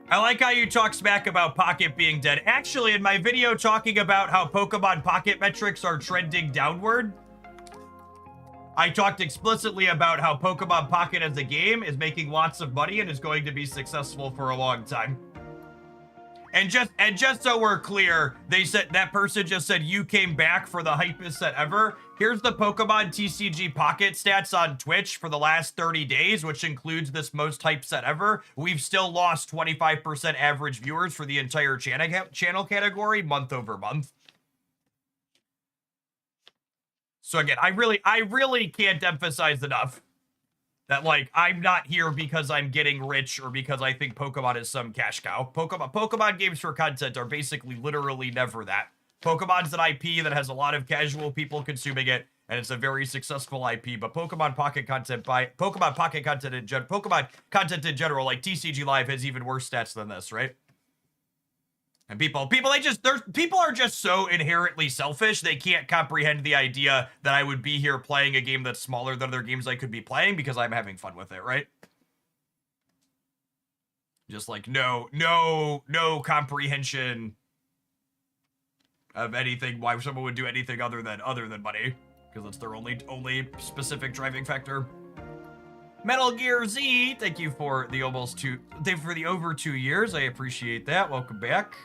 Speaker 1: I like how you talk smack about Pocket being dead. Actually, in my video talking about how Pokemon Pocket metrics are trending downward, I talked explicitly about how Pokemon Pocket as a game is making lots of money and is going to be successful for a long time. And just so we're clear, that person just said you came back for the hypest set ever. Here's the Pokemon TCG Pocket stats on Twitch for the last 30 days, which includes this most hyped set ever. We've still lost 25% average viewers for the entire channel category month over month. So again, I really can't emphasize enough that, like, I'm not here because I'm getting rich or because I think Pokemon is some cash cow. Pokemon games for content are basically literally never that. Pokemon's an IP that has a lot of casual people consuming it, and it's a very successful IP. But Pokemon Pocket content Pokemon content in general, like TCG Live, has even worse stats than this, right? And people are just so inherently selfish, they can't comprehend the idea that I would be here playing a game that's smaller than other games I could be playing because I'm having fun with it, right? Just like no comprehension of anything, why someone would do anything other than money, because it's their only specific driving factor. Metal Gear Z, thank you for the over 2 years. I appreciate that. Welcome back.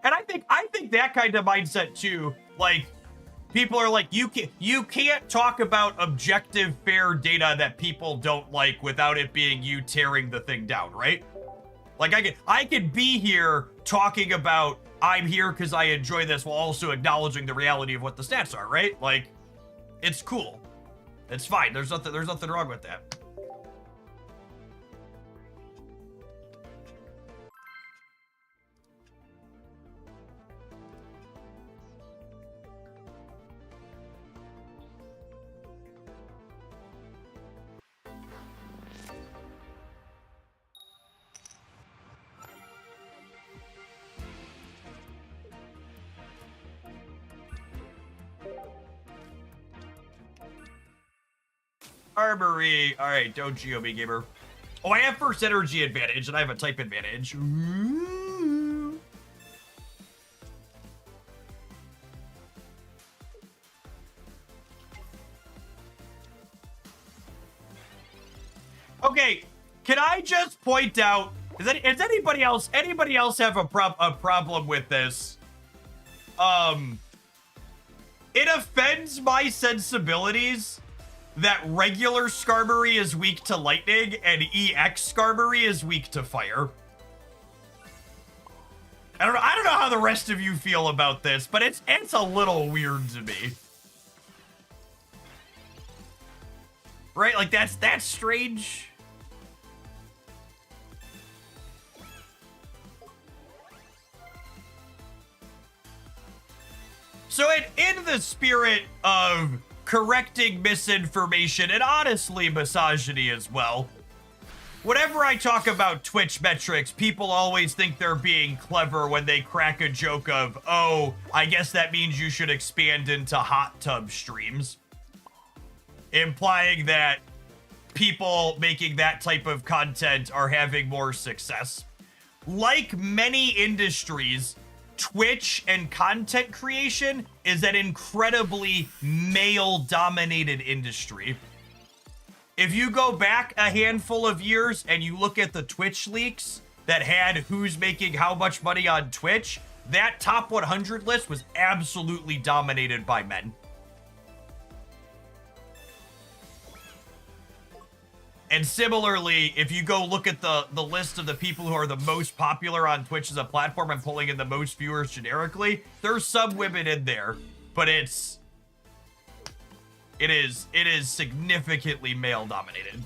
Speaker 1: And I think that kind of mindset too, like, people are like, you can't talk about objective, fair data that people don't like without it being you tearing the thing down, right? Like, I could be here talking about I'm here because I enjoy this while also acknowledging the reality of what the stats are, right? Like, it's cool. It's fine. There's nothing wrong with that. Armory. All right, don't GOB gamer. Oh, I have first energy advantage, and I have a type advantage. Ooh. Okay, can I just point out? Does anybody else have a problem with this? It offends my sensibilities that regular Skarmory is weak to lightning and EX Skarmory is weak to fire. I don't know how the rest of you feel about this, but it's a little weird to me. Right? Like, that's strange. So in the spirit of correcting misinformation and honestly misogyny as well, whenever I talk about Twitch metrics, people always think they're being clever when they crack a joke of, oh, I guess that means you should expand into hot tub streams, implying that people making that type of content are having more success. Like many industries, Twitch and content creation is an incredibly male-dominated industry. If you go back a handful of years and you look at the Twitch leaks that had who's making how much money on Twitch, that top 100 list was absolutely dominated by men. And similarly, if you go look at the list of the people who are the most popular on Twitch as a platform and pulling in the most viewers generically, there's some women in there, but it is significantly male dominated.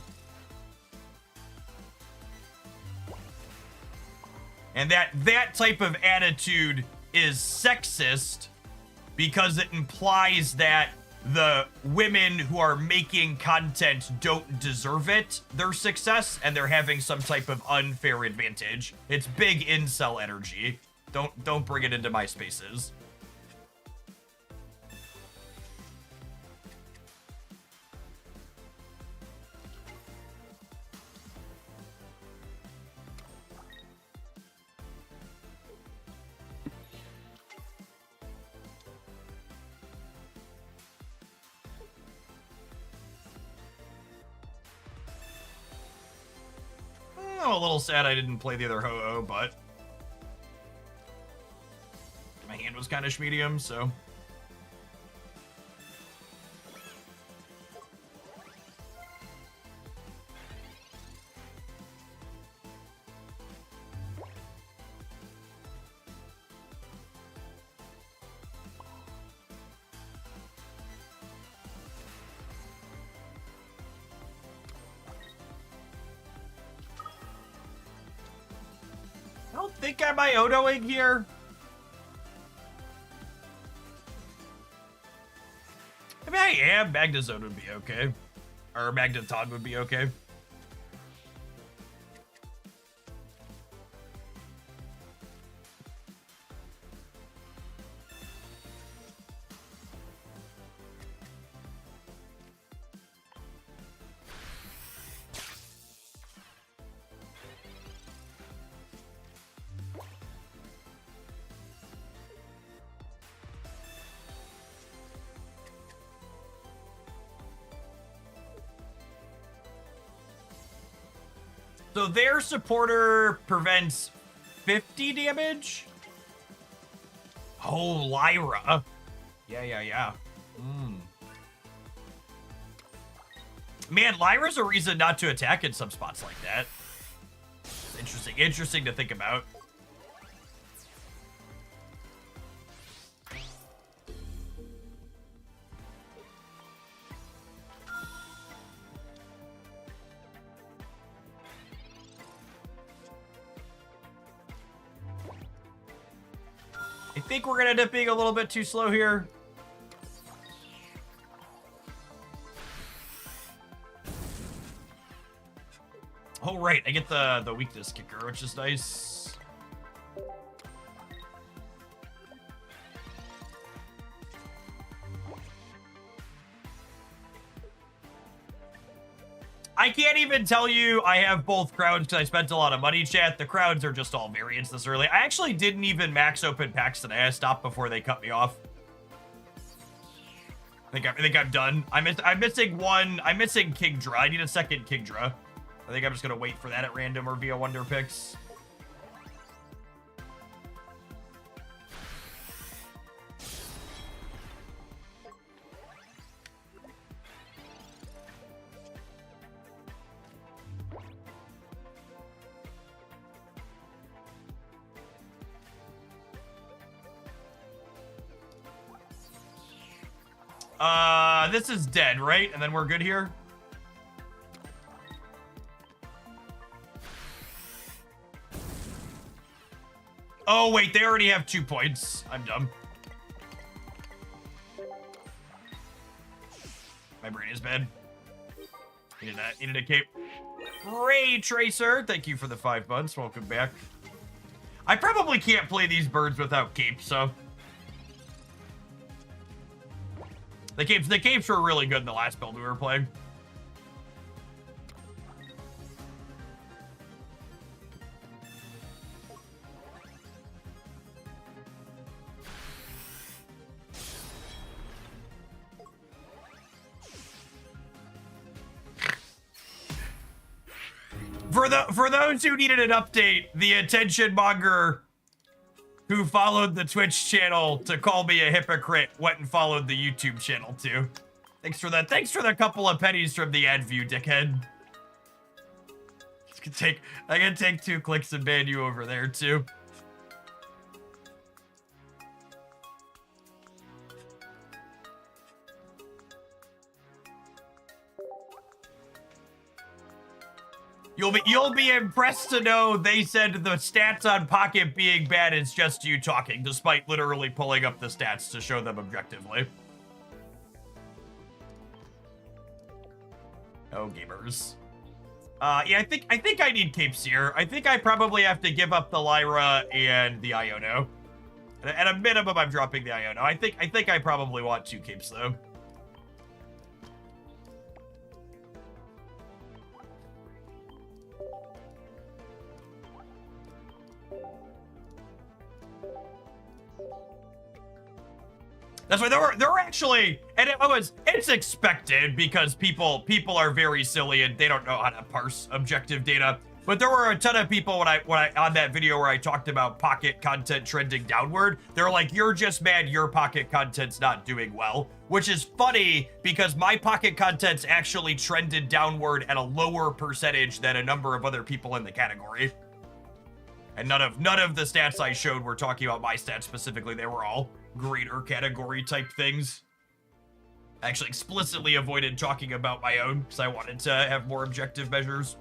Speaker 1: And that type of attitude is sexist because it implies that the women who are making content don't deserve their success, and they're having some type of unfair advantage. It's big incel energy. Don't bring it into my spaces. I'm a little sad I didn't play the other Ho-Oh, but my hand was kind of medium, so. think I'm Ionoing here. I mean, I am. Magnezone would be okay. Or Magneton would be okay. So their supporter prevents 50 damage? Oh, Lyra. Yeah. Man, Lyra's a reason not to attack in some spots like that. Interesting to think about. I think we're gonna end up being a little bit too slow here. Oh, right, I get the weakness kicker, which is nice. I can't even tell you I have both crowns because I spent a lot of money, chat. The crowns are just all variants this early. I actually didn't even max open packs today. I stopped before they cut me off. I think I'm done. I'm missing one. I'm missing Kingdra. I need a second Kingdra. I think I'm just gonna wait for that at random or via Wonder Picks. This is dead, right? And then we're good here? Oh, wait, they already have 2 points. I'm dumb. My brain is bad. Needed a cape. Ray Tracer, thank you for the 5 months. Welcome back. I probably can't play these birds without capes, so... The capes were really good in the last build we were playing. For those who needed an update, the attention monger who followed the Twitch channel to call me a hypocrite went and followed the YouTube channel too. Thanks for that. Thanks for the couple of pennies from the ad view, dickhead. I can take 2 clicks and ban you over there too. You'll be impressed to know they said the stats on Pocket being bad is just you talking, despite literally pulling up the stats to show them objectively. Oh, gamers. Yeah, I think I need capes here. I think I probably have to give up the Lyra and the Iono. At a minimum, I'm dropping the Iono. I think I probably want 2 capes though. That's why there were actually, and it's expected because people are very silly and they don't know how to parse objective data. But there were a ton of people when I on that video where I talked about Pocket content trending downward, they're like, you're just mad your Pocket content's not doing well, which is funny because my Pocket content's actually trended downward at a lower percentage than a number of other people in the category. And none of the stats I showed were talking about my stats specifically. They were all greater category type things. I actually explicitly avoided talking about my own because I wanted to have more objective measures.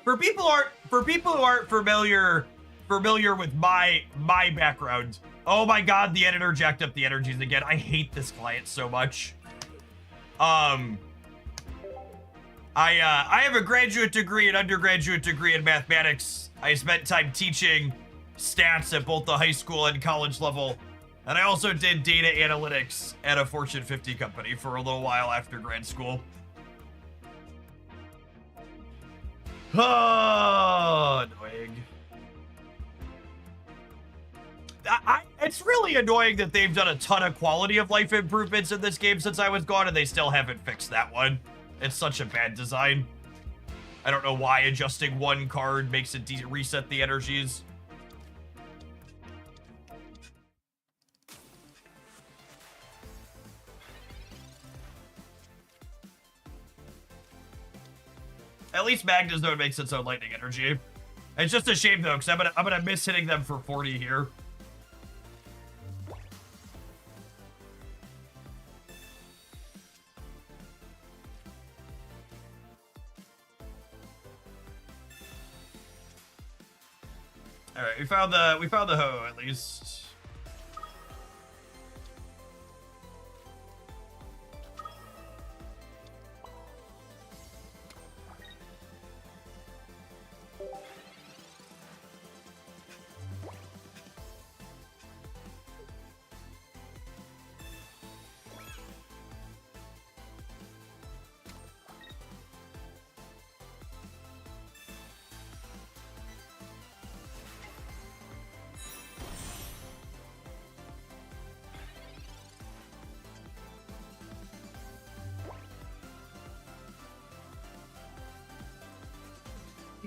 Speaker 1: For people who aren't familiar with my background. Oh my god, the editor jacked up the energies again. I hate this client so much. I have a graduate degree and undergraduate degree in mathematics. I spent time teaching stats at both the high school and college level. And I also did data analytics at a Fortune 50 company for a little while after grad school. Oh, annoying. It's really annoying that they've done a ton of quality of life improvements in this game since I was gone, and they still haven't fixed that one. It's such a bad design. I don't know why adjusting one card makes it reset the energies. At least Magnezone makes its own lightning energy. It's just a shame though, because I'm gonna miss hitting them for 40 here. All right, we found the Ho at least.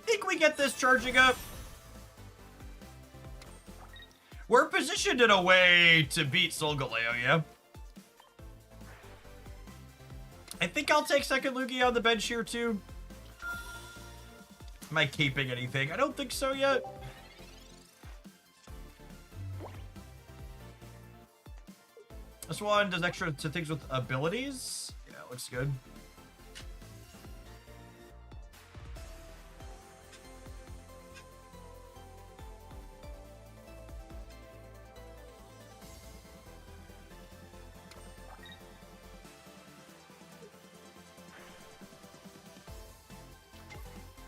Speaker 1: Think we get this charging up? We're positioned in a way to beat Solgaleo, yeah? I think I'll take second Lugia on the bench here too. Am I keeping anything? I don't think so yet. This one does extra to things with abilities. Yeah, looks good.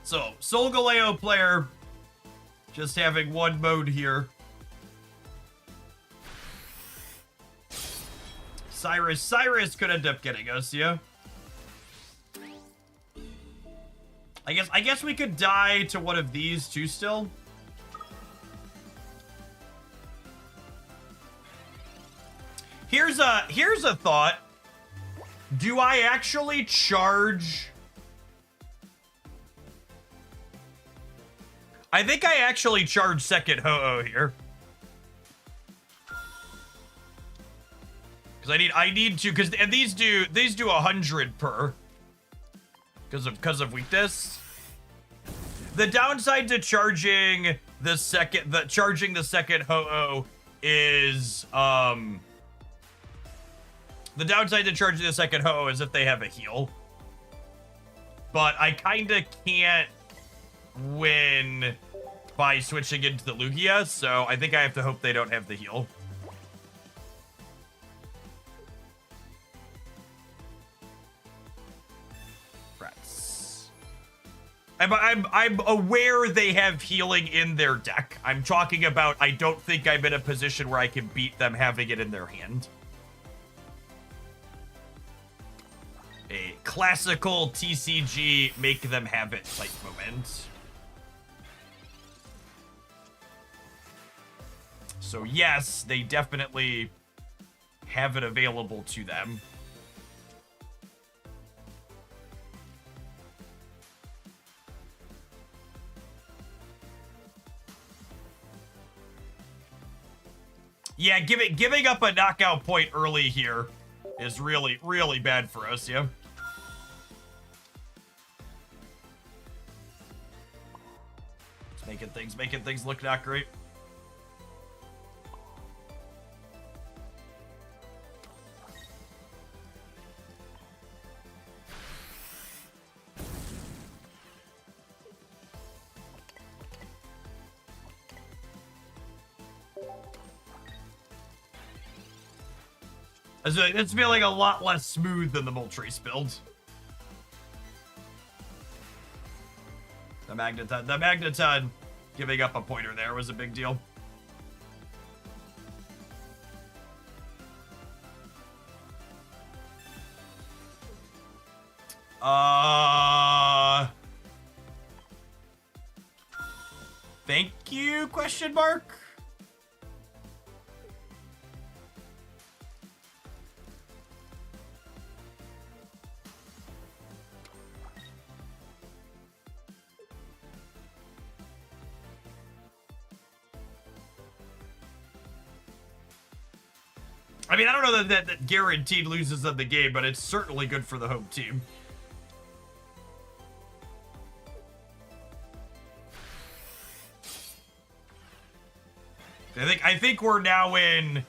Speaker 1: So, Solgaleo player just having one mode here. Cyrus could end up getting us, yeah? I guess we could die to one of these too still. Here's a thought. Do I actually charge? I think I actually charge second Ho-Oh here. Because I need to, because and these do 100 per. Because of weakness. The downside to charging the second Ho-Oh is the downside to charging the second Ho-Oh is if they have a heal. But I kinda can't win by switching into the Lugia, so I think I have to hope they don't have the heal. Rats. I'm aware they have healing in their deck. I'm talking about I don't think I'm in a position where I can beat them having it in their hand. A classical TCG make them have it type moment. So yes, they definitely have it available to them. Yeah, giving up a knockout point early here is really, really bad for us, yeah? It's making things look not great. It's feeling a lot less smooth than the Moltres build. The Magneton giving up a pointer there was a big deal. Thank you, question mark? I mean, I don't know that guaranteed loses of the game, but it's certainly good for the home team. I think we're now in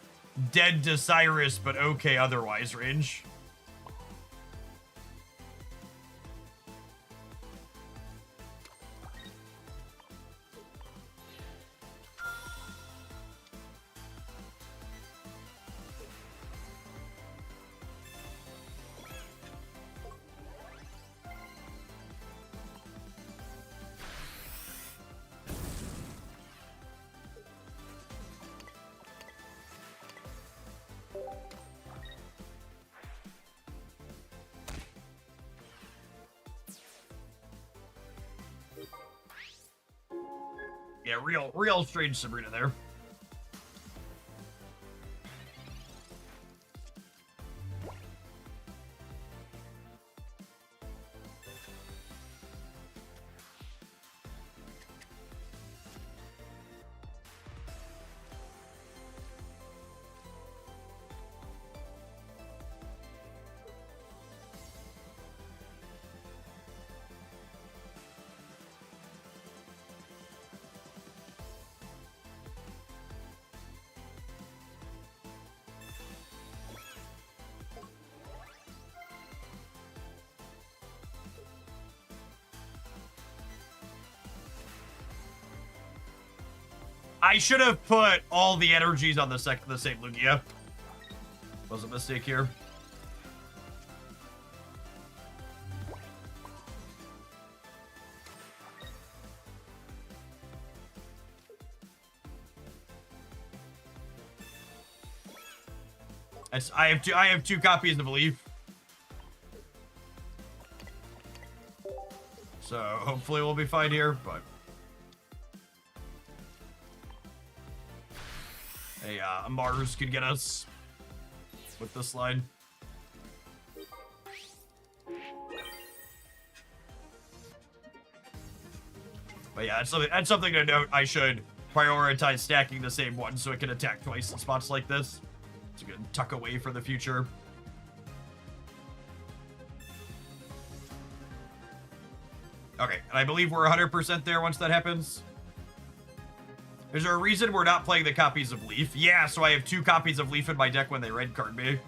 Speaker 1: dead to Cyrus, but okay otherwise range. Yeah, real strange Sabrina there. I should have put all the energies on the same Lugia. Was a mistake here. I have two copies of Leaf. So hopefully we'll be fine here, but hey, Mars could get us with this line. But yeah, that's something to note. I should prioritize stacking the same one so it can attack twice in spots like this. It's a good tuck away for the future. Okay, and I believe we're 100% there once that happens. Is there a reason we're not playing the copies of Leaf? Yeah, so I have 2 copies of Leaf in my deck when they red card me.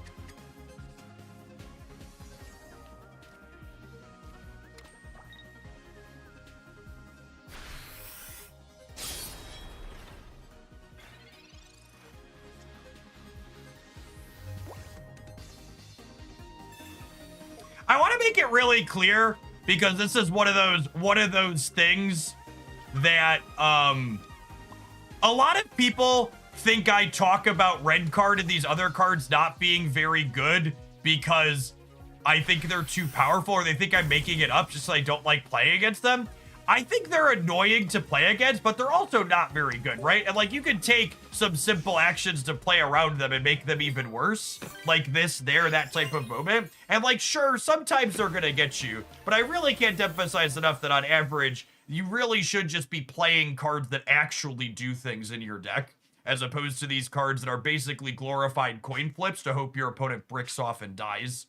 Speaker 1: I want to make it really clear because this is one of those things that a lot of people think I talk about red card and these other cards not being very good because I think they're too powerful, or they think I'm making it up just so I don't like playing against them. I think they're annoying to play against, but they're also not very good, right? And like, you can take some simple actions to play around them and make them even worse, like this, that type of moment. And like, sure, sometimes they're gonna get you, but I really can't emphasize enough that on average, you really should just be playing cards that actually do things in your deck, as opposed to these cards that are basically glorified coin flips to hope your opponent bricks off and dies.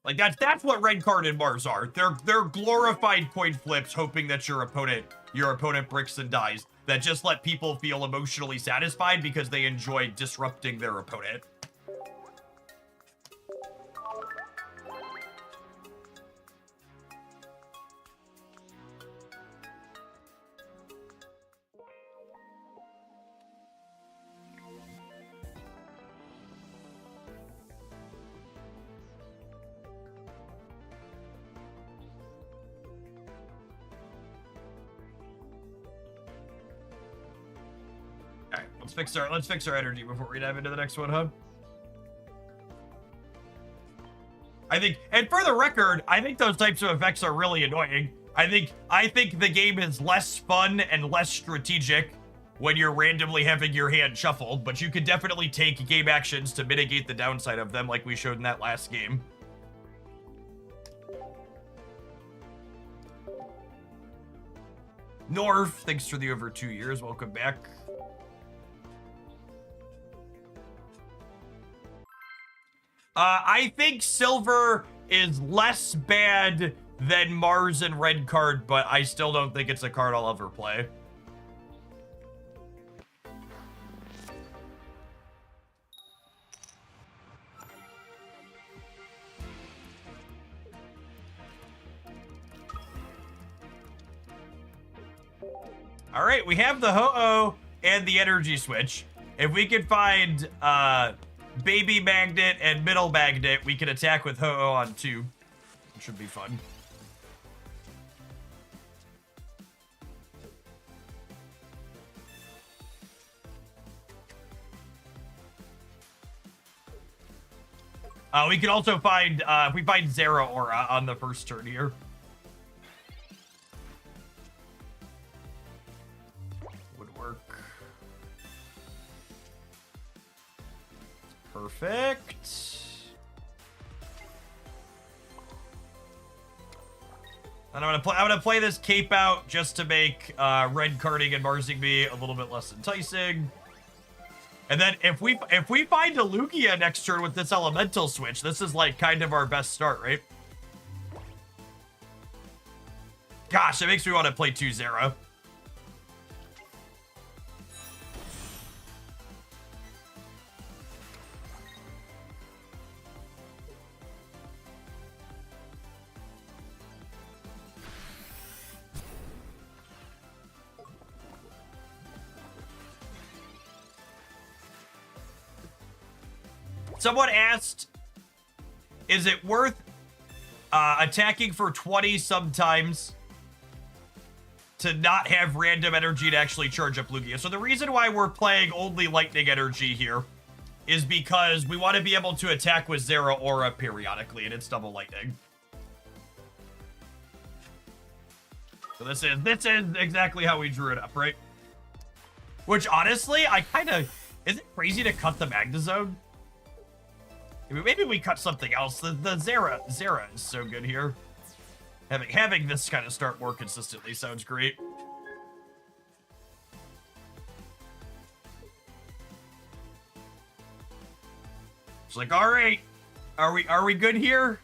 Speaker 1: Like, that's what red card and Mars are. They're glorified coin flips, hoping that your opponent bricks and dies, that just let people feel emotionally satisfied because they enjoy disrupting their opponent. let's fix our energy before we dive into the next one, huh? I think, and for the record, I think those types of effects are really annoying. I think the game is less fun and less strategic when you're randomly having your hand shuffled, but you could definitely take game actions to mitigate the downside of them, like we showed in that last game. North, thanks for the over 2 years. Welcome back. I think silver is less bad than Mars and red card, but I still don't think it's a card I'll ever play. All right, we have the Ho-Oh and the energy switch. If we could find baby magnet and middle magnet, we can attack with Ho-Oh on 2. It should be fun. We can also find, if we find Zera Aura on the first turn here. Would work. Perfect. And I'm gonna play this cape out just to make red carding and Marsing me a little bit less enticing. And then if we find a Lugia next turn with this elemental switch, this is like kind of our best start, right? Gosh, it makes me want to play 2-0. Someone asked, is it worth attacking for 20 sometimes to not have random energy to actually charge up Lugia? So the reason why we're playing only lightning energy here is because we want to be able to attack with Zera Aura periodically, and it's double lightning. So this is exactly how we drew it up, right? Which honestly, is it crazy to cut the Magnezone? Maybe we cut something else. The Zera is so good here. Having this kind of start more consistently sounds great. It's like, all right, are we good here?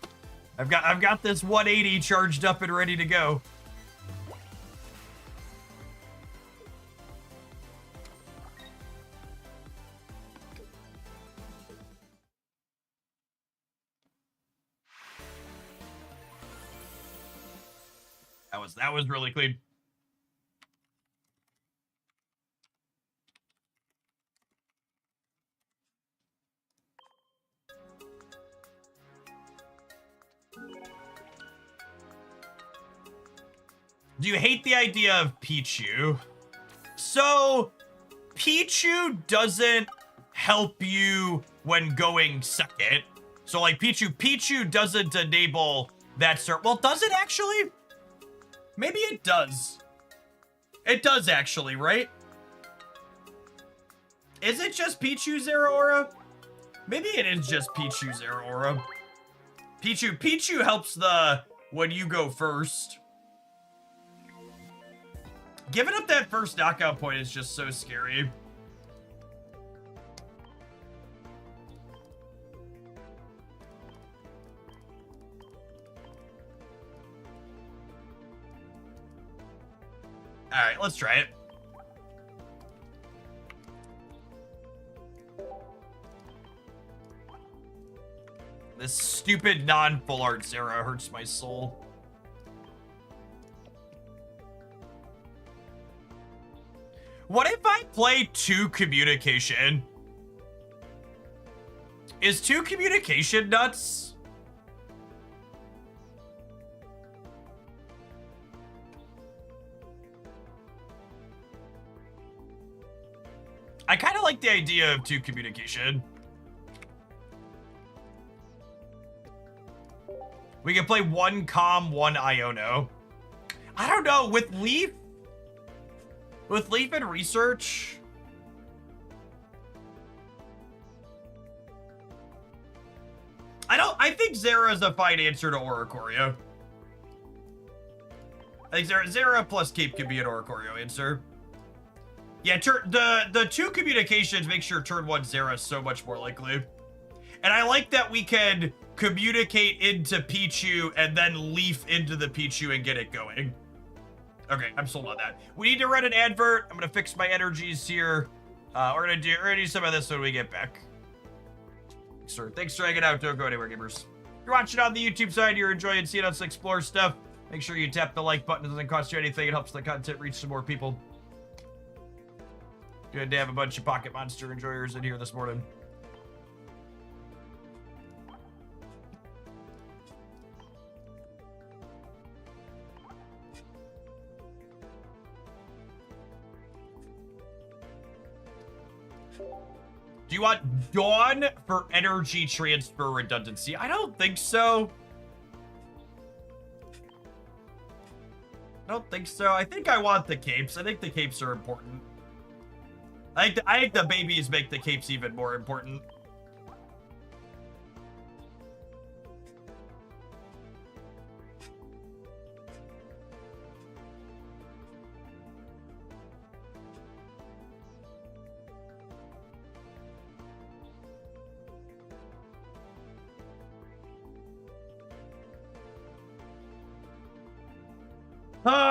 Speaker 1: I've got this 180 charged up and ready to go. That was really clean. Do you hate the idea of Pichu? So, Pichu doesn't help you when going second. So, like, Pichu doesn't enable that start. Well, does it actually? Maybe it does. It does actually, right? Is it just Pichu Zera Aura? Maybe it is just Pichu Zera Aura. Pichu helps when you go first. Giving up that first knockout point is just so scary. All right, let's try it. This stupid non-full art Zera hurts my soul. What if I play 2 communication? Is 2 communication nuts? I kind of like the idea of 2 communication. We can play 1 Calm, 1 Iono. I don't know, with Leaf and Research, I think Zera is a fine answer to Oricorio. I think Zera plus Cape could be an Oricorio answer. Yeah, the 2 communications make sure turn 1 Zera is so much more likely. And I like that we can communicate into Pichu and then leaf into the Pichu and get it going. Okay, I'm sold on that. We need to run an advert. I'm gonna fix my energies here. We're gonna do some of this when we get back. Thanks for hanging out. Don't go anywhere, gamers. If you're watching on the YouTube side, you're enjoying seeing us explore stuff, make sure you tap the like button. It doesn't cost you anything. It helps the content reach some more people. Good to have a bunch of Pocket Monster enjoyers in here this morning. Do you want Dawn for energy transfer redundancy? I don't think so. I don't think so. I think I want the capes. I think the capes are important. I think the babies make the capes even more important.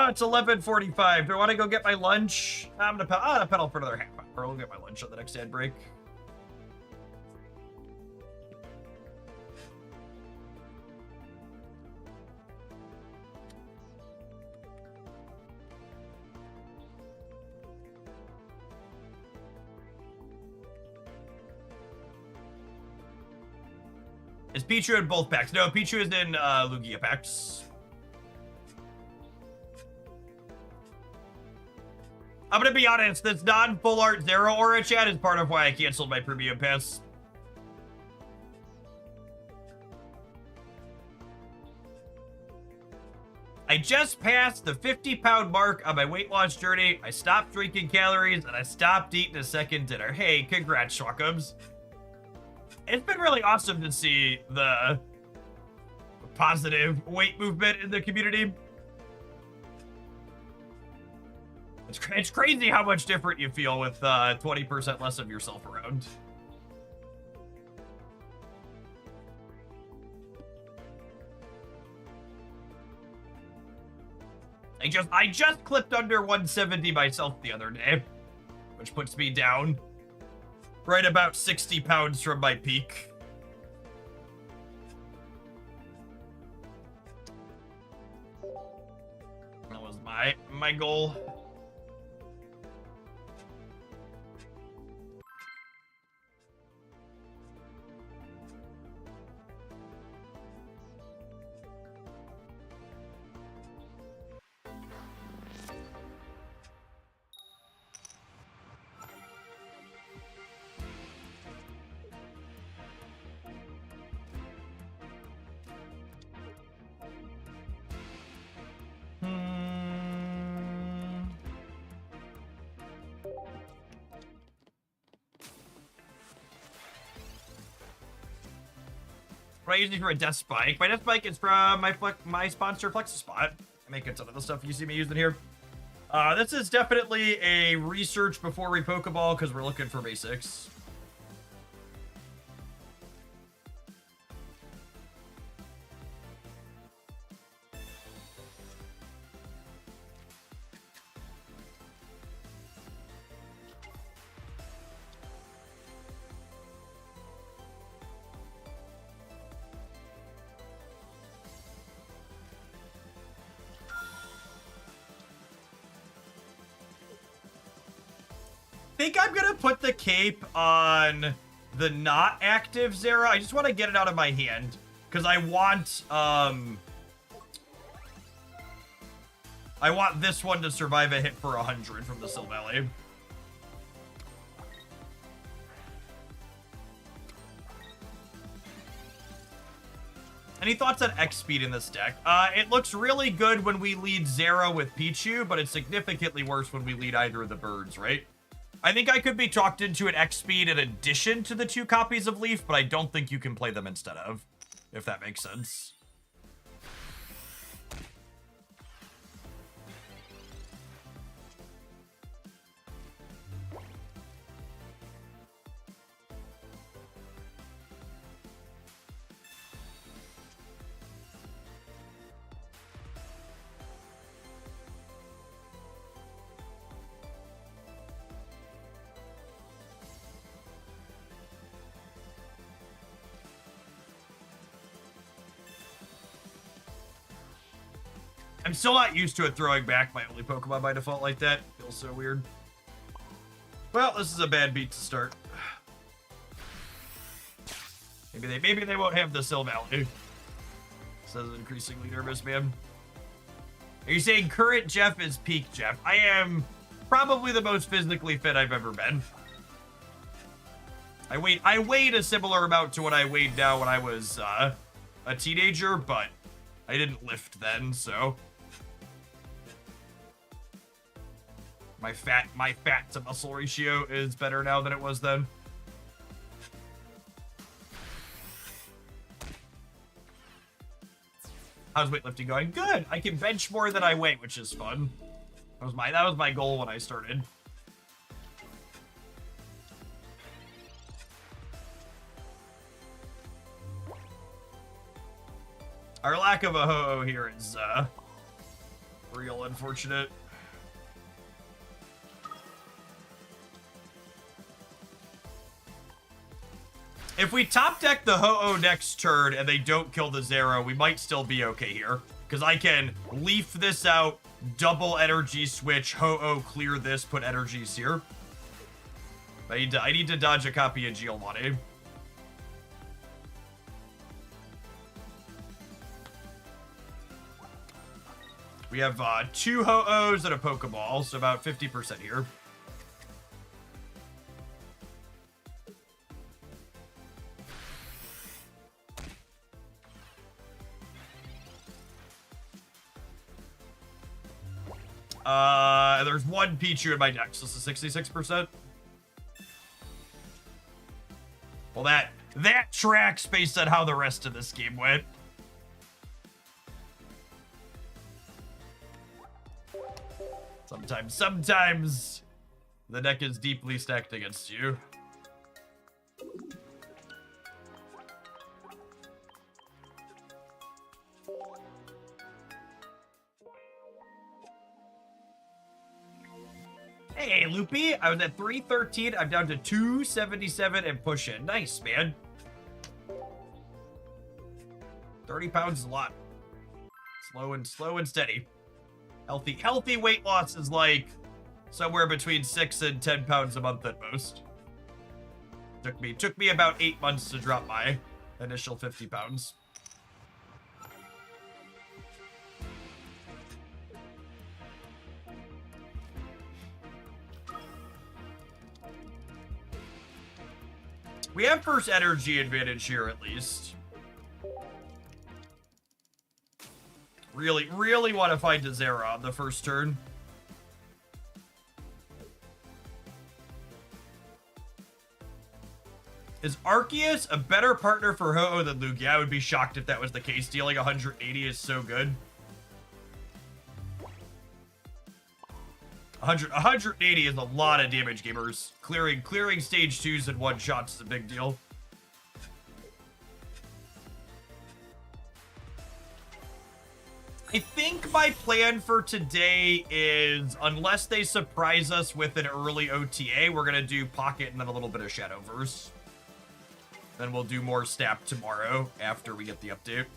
Speaker 1: It's 11:45. Do I want to go get my lunch? I'm gonna pedal for another half hour. I'll get my lunch on the next ad break. Is Pichu in both packs? No, Pichu is in Lugia packs. I'm gonna be honest, this non-full art Zero Aura chat is part of why I canceled my premium pass. I just passed the 50-pound mark on my weight loss journey. I stopped drinking calories and I stopped eating a second dinner. Hey, congrats, Schwackums. It's been really awesome to see the positive weight movement in the community. It's crazy how much different you feel with 20% less of yourself around. I just clipped under 170 myself the other day, which puts me down right about 60 pounds from my peak. That was my goal. What I use it for a desk spike. My desk spike is from my sponsor FlexiSpot. I make a ton of the stuff you see me using here. This is definitely a research before we Pokeball because we're looking for basics. I think I'm gonna put the cape on the not active Zera. I just want to get it out of my hand because I want this one to survive a hit for 100 from the Silvally. Any thoughts on X speed in this deck? It looks really good when we lead Zero with Pichu, but it's significantly worse when we lead either of the birds, right? I think I could be talked into an X speed in addition to the 2 copies of Leaf, but I don't think you can play them instead of, if that makes sense. I'm still not used to it throwing back my only Pokemon by default like that. Feels so weird. Well, this is a bad beat to start. Maybe they won't have the Silvally. Says increasingly nervous, man. Are you saying current Jeff is peak Jeff? I am probably the most physically fit I've ever been. I weighed a similar amount to what I weighed now when I was a teenager, but I didn't lift then, so my fat to muscle ratio is better now than it was then. How's weightlifting going? Good. I can bench more than I weigh, which is fun. That was my goal when I started. Our lack of a Ho-Oh here is real unfortunate. If we top deck the Ho-Oh next turn and they don't kill the Zero, we might still be okay here. Because I can leaf this out, double energy switch, Ho-Oh clear this, put energies here. I need to dodge a copy of Giovanni. We have 2 Ho-Ohs and a Pokeball, so about 50% here. There's 1 Pichu in my deck, so this is 66%. Well, that tracks based on how the rest of this game went. Sometimes the deck is deeply stacked against you. Hey, Loopy, I was at 313. I'm down to 277 and pushing. Nice, man. 30 pounds is a lot. Slow and steady. Healthy weight loss is like somewhere between 6 and 10 pounds a month at most. Took me about 8 months to drop my initial 50 pounds. We have first energy advantage here at least. Really want to find a Zera on the first turn. Is Arceus a better partner for Ho-Oh than Lugia? I would be shocked if that was the case. Dealing 180 is so good. 180 is a lot of damage, gamers. Clearing stage 2s in one shot is a big deal. I think my plan for today is, unless they surprise us with an early OTA, we're going to do Pocket and then a little bit of Shadowverse. Then we'll do more Snap tomorrow after we get the update.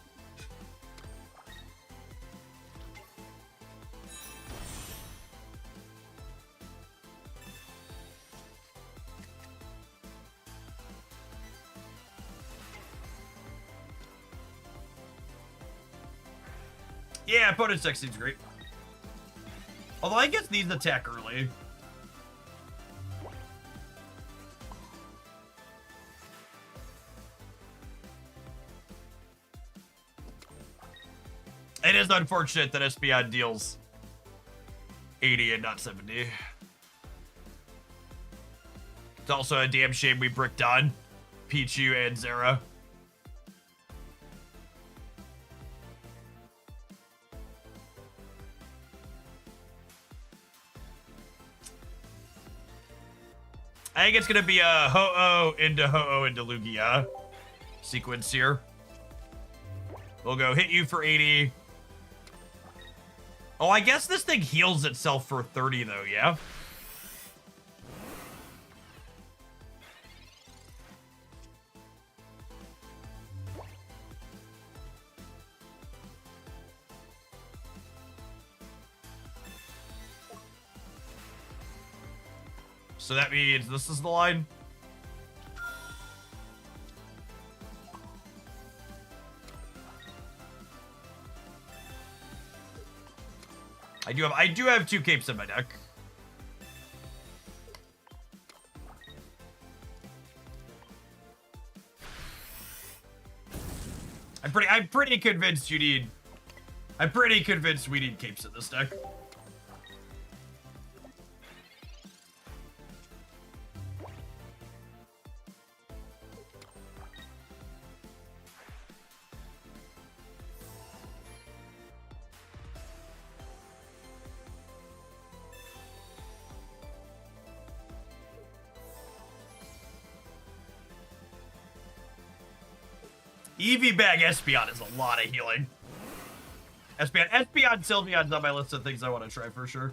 Speaker 1: Yeah, opponent's deck seems great. Although I guess these attack early. It is unfortunate that Espeon deals 80 and not 70. It's also a damn shame we bricked on Pichu and Zera. I think it's gonna be a Ho-Oh into Lugia sequence here. We'll go hit you for 80. Oh, I guess this thing heals itself for 30 though, yeah? So that means this is the line. I do have 2 capes in my deck. I'm pretty convinced we need capes in this deck. Eevee bag Espeon is a lot of healing. Espeon, Sylveon's on my list of things I want to try for sure.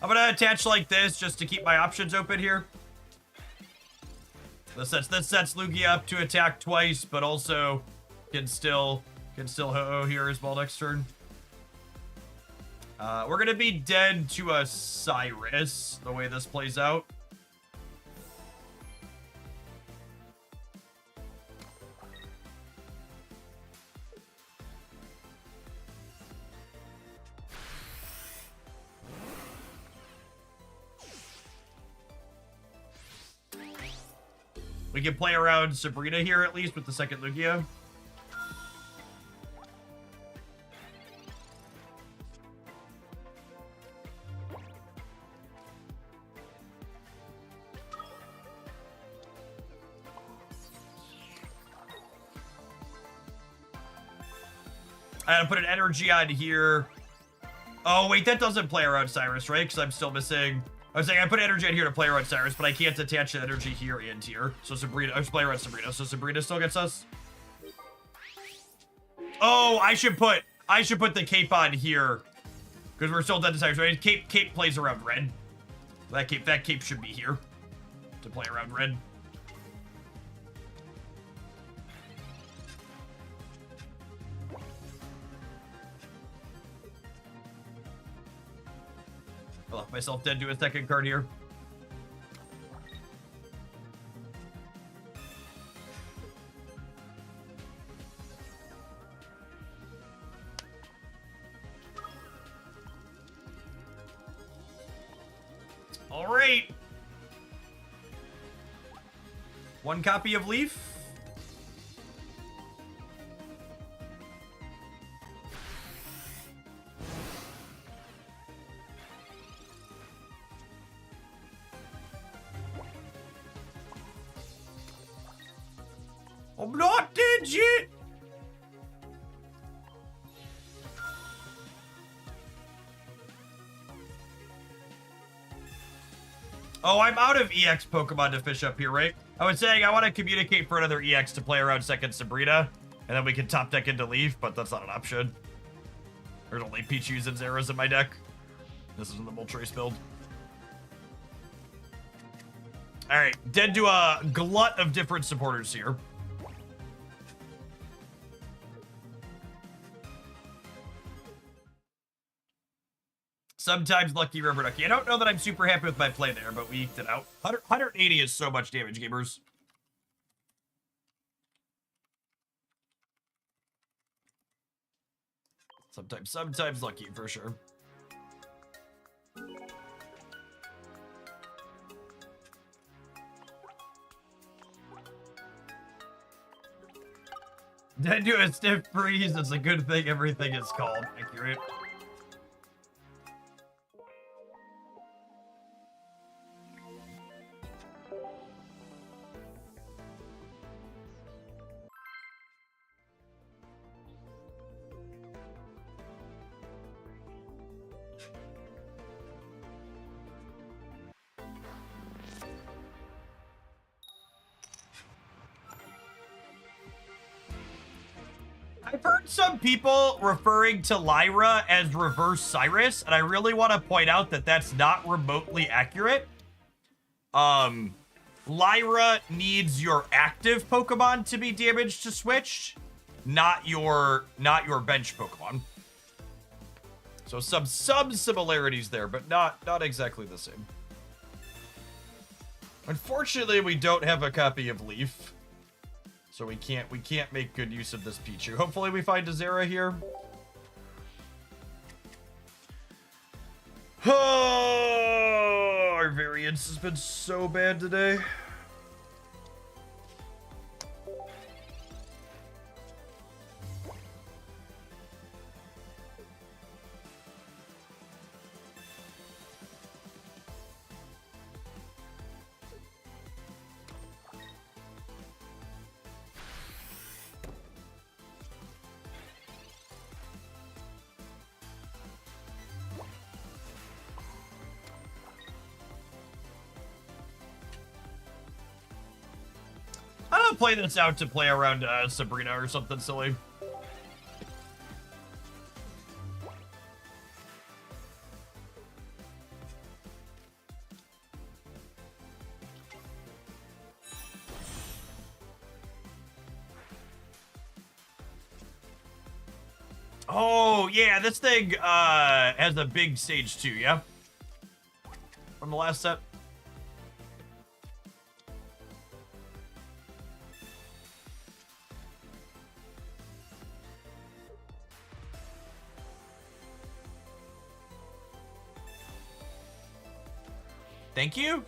Speaker 1: I'm gonna attach like this just to keep my options open here. This sets Lugia up to attack twice, but also can still Ho-Oh here as well next turn. We're gonna be dead to a Cyrus the way this plays out. We can play around Sabrina here at least with the second Lugia. I gotta put an energy on here. Oh, wait, that doesn't play around Cyrus, right? Because I'm still missing... I was saying I put energy in here to play around Cyrus, but I can't attach the energy here and here. So Sabrina, I should play around Sabrina. So Sabrina still gets us. Oh, I should put the cape on here because we're still dead to Cyrus, right? Cape plays around red. That cape should be here to play around red. I left myself dead to a second card here. All right. One copy of Leaf. I'm not dead yet. Oh, I'm out of EX Pokemon to fish up here, right? I was saying I want to communicate for another EX to play around second Sabrina, and then we can top deck into Leaf, but that's not an option. There's only Pichus and Zeras in my deck. This isn't the Moltres build. Alright, dead to a glut of different supporters here. Sometimes lucky rubber ducky. I don't know that I'm super happy with my play there, but we eked it out. 180 is so much damage, gamers. Sometimes lucky for sure. Then do a stiff freeze. It's a good thing everything is called accurate. I've heard some people referring to Lyra as reverse Cyrus, and I really want to point out that that's not remotely accurate. Lyra needs your active Pokemon to be damaged to switch, not your bench Pokemon. So some similarities there, but not exactly the same. Unfortunately, we don't have a copy of Leaf. So we can't make good use of this Pichu. Hopefully we find a Zera here. Oh, our variance has been so bad today. I'm gonna play this out to play around Sabrina or something silly. Oh, yeah, this thing has a big stage 2, yeah? From the last set. Thank you.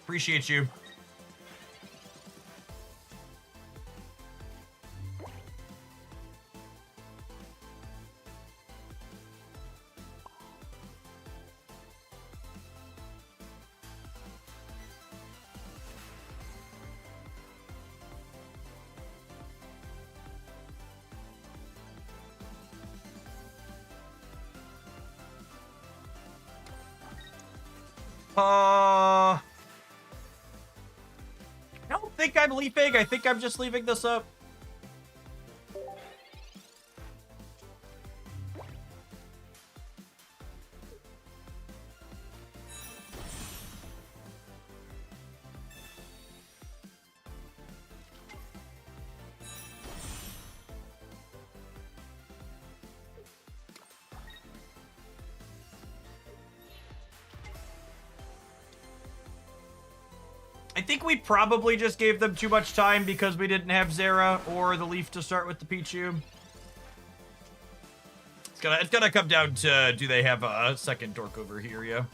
Speaker 1: Appreciate you. I don't think I'm leafing. I think I'm just leaving this up. I think we probably just gave them too much time because we didn't have Zera or the Leaf to start with the Pichu. It's gonna come down to, do they have a second dork over here, yeah?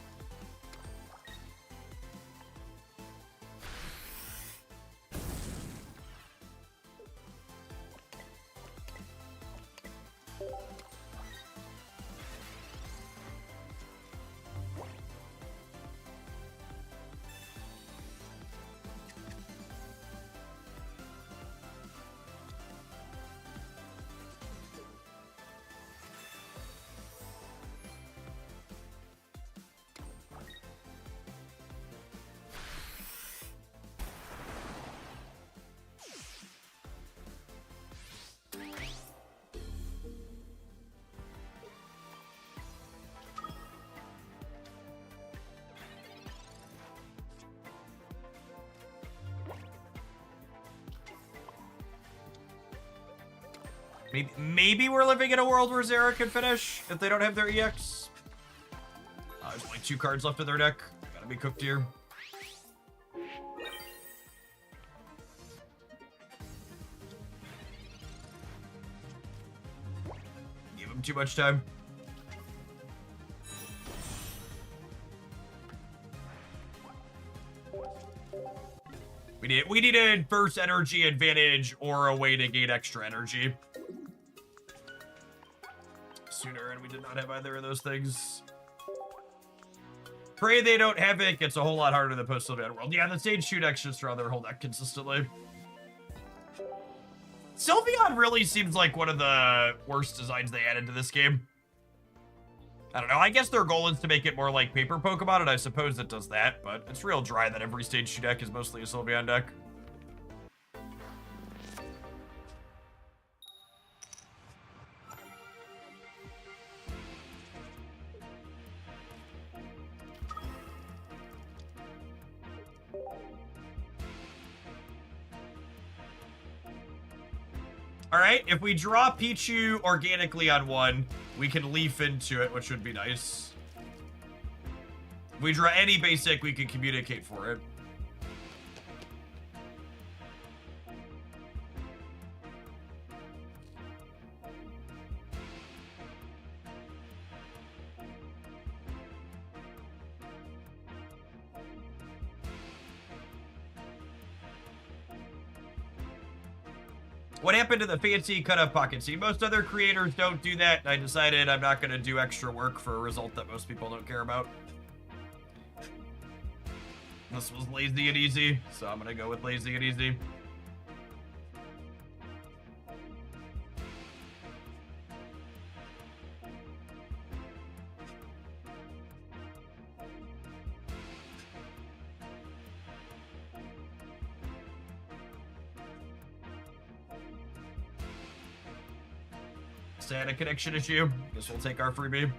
Speaker 1: Maybe we're living in a world where Zera can finish if they don't have their EX. There's only 2 cards left in their deck. Gotta be cooked here. Give him too much time. We needed burst energy advantage or a way to gain extra energy sooner, and we did not have either of those things. Pray they don't have it. Gets a whole lot harder than post Sylveon World. Yeah, the stage 2 decks just draw their whole deck consistently. Sylveon really seems like one of the worst designs they added to this game. I don't know. I guess their goal is to make it more like paper Pokemon, and I suppose it does that, but it's real dry that every stage 2 deck is mostly a Sylveon deck. Alright, if we draw Pichu organically on 1, we can leaf into it, which would be nice. If we draw any basic, we can communicate for it. What happened to the fancy cut-up pocket? See, most other creators don't do that, and I decided I'm not going to do extra work for a result that most people don't care about. This was lazy and easy, so I'm going to go with lazy and easy. Had a connection issue. Guess we'll take our freebie.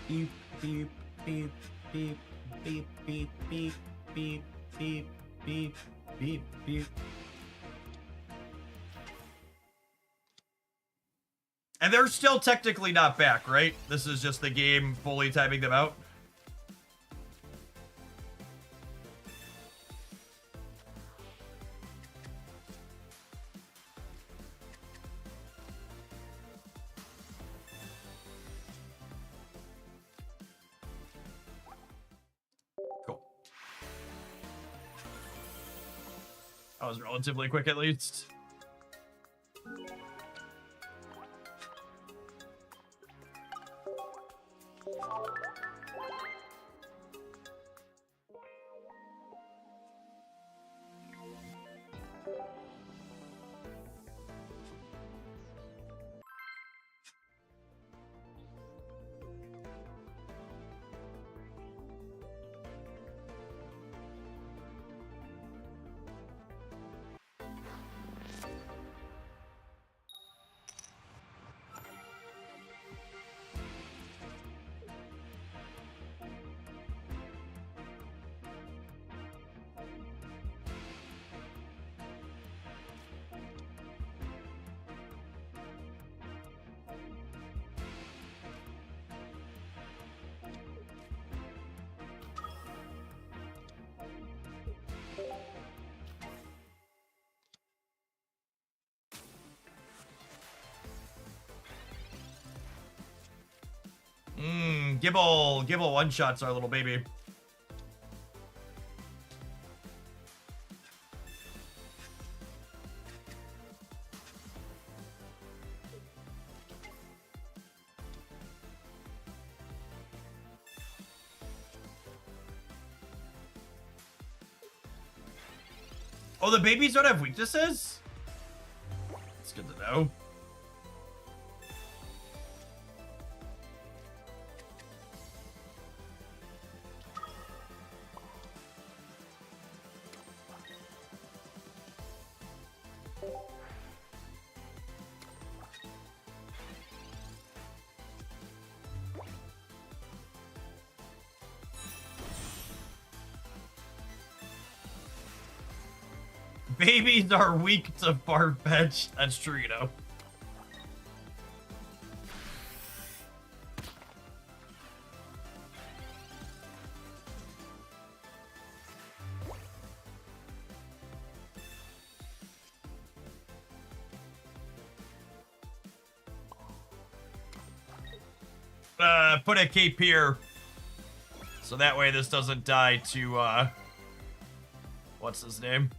Speaker 1: Beep, beep, beep, beep, beep, beep, beep, beep, beep, beep, beep, beep. And they're still technically not back, right? This is just the game fully timing them out. That was relatively quick, at least. Gibble one-shots our little baby. Oh, the babies don't have weaknesses? It's good to know. Babies are weak to far-fetched. That's true, you know. Put a cape here. So that way this doesn't die to, what's his name?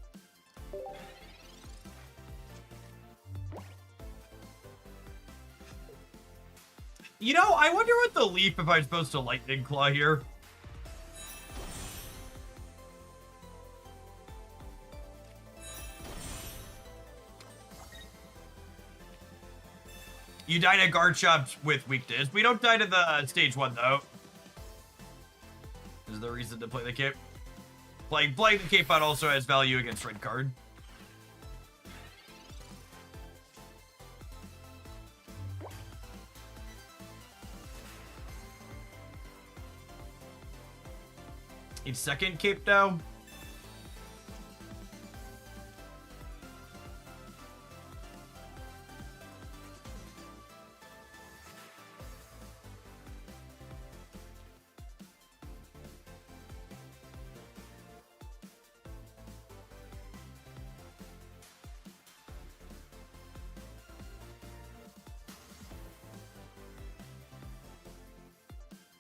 Speaker 1: You know, I wonder with the leaf if I'm supposed to lightning claw here. You die to guard shops with weakness. We don't die to the stage 1 though. Is the reason to play the cape. Playing the cape out also has value against red card. Need second cape now.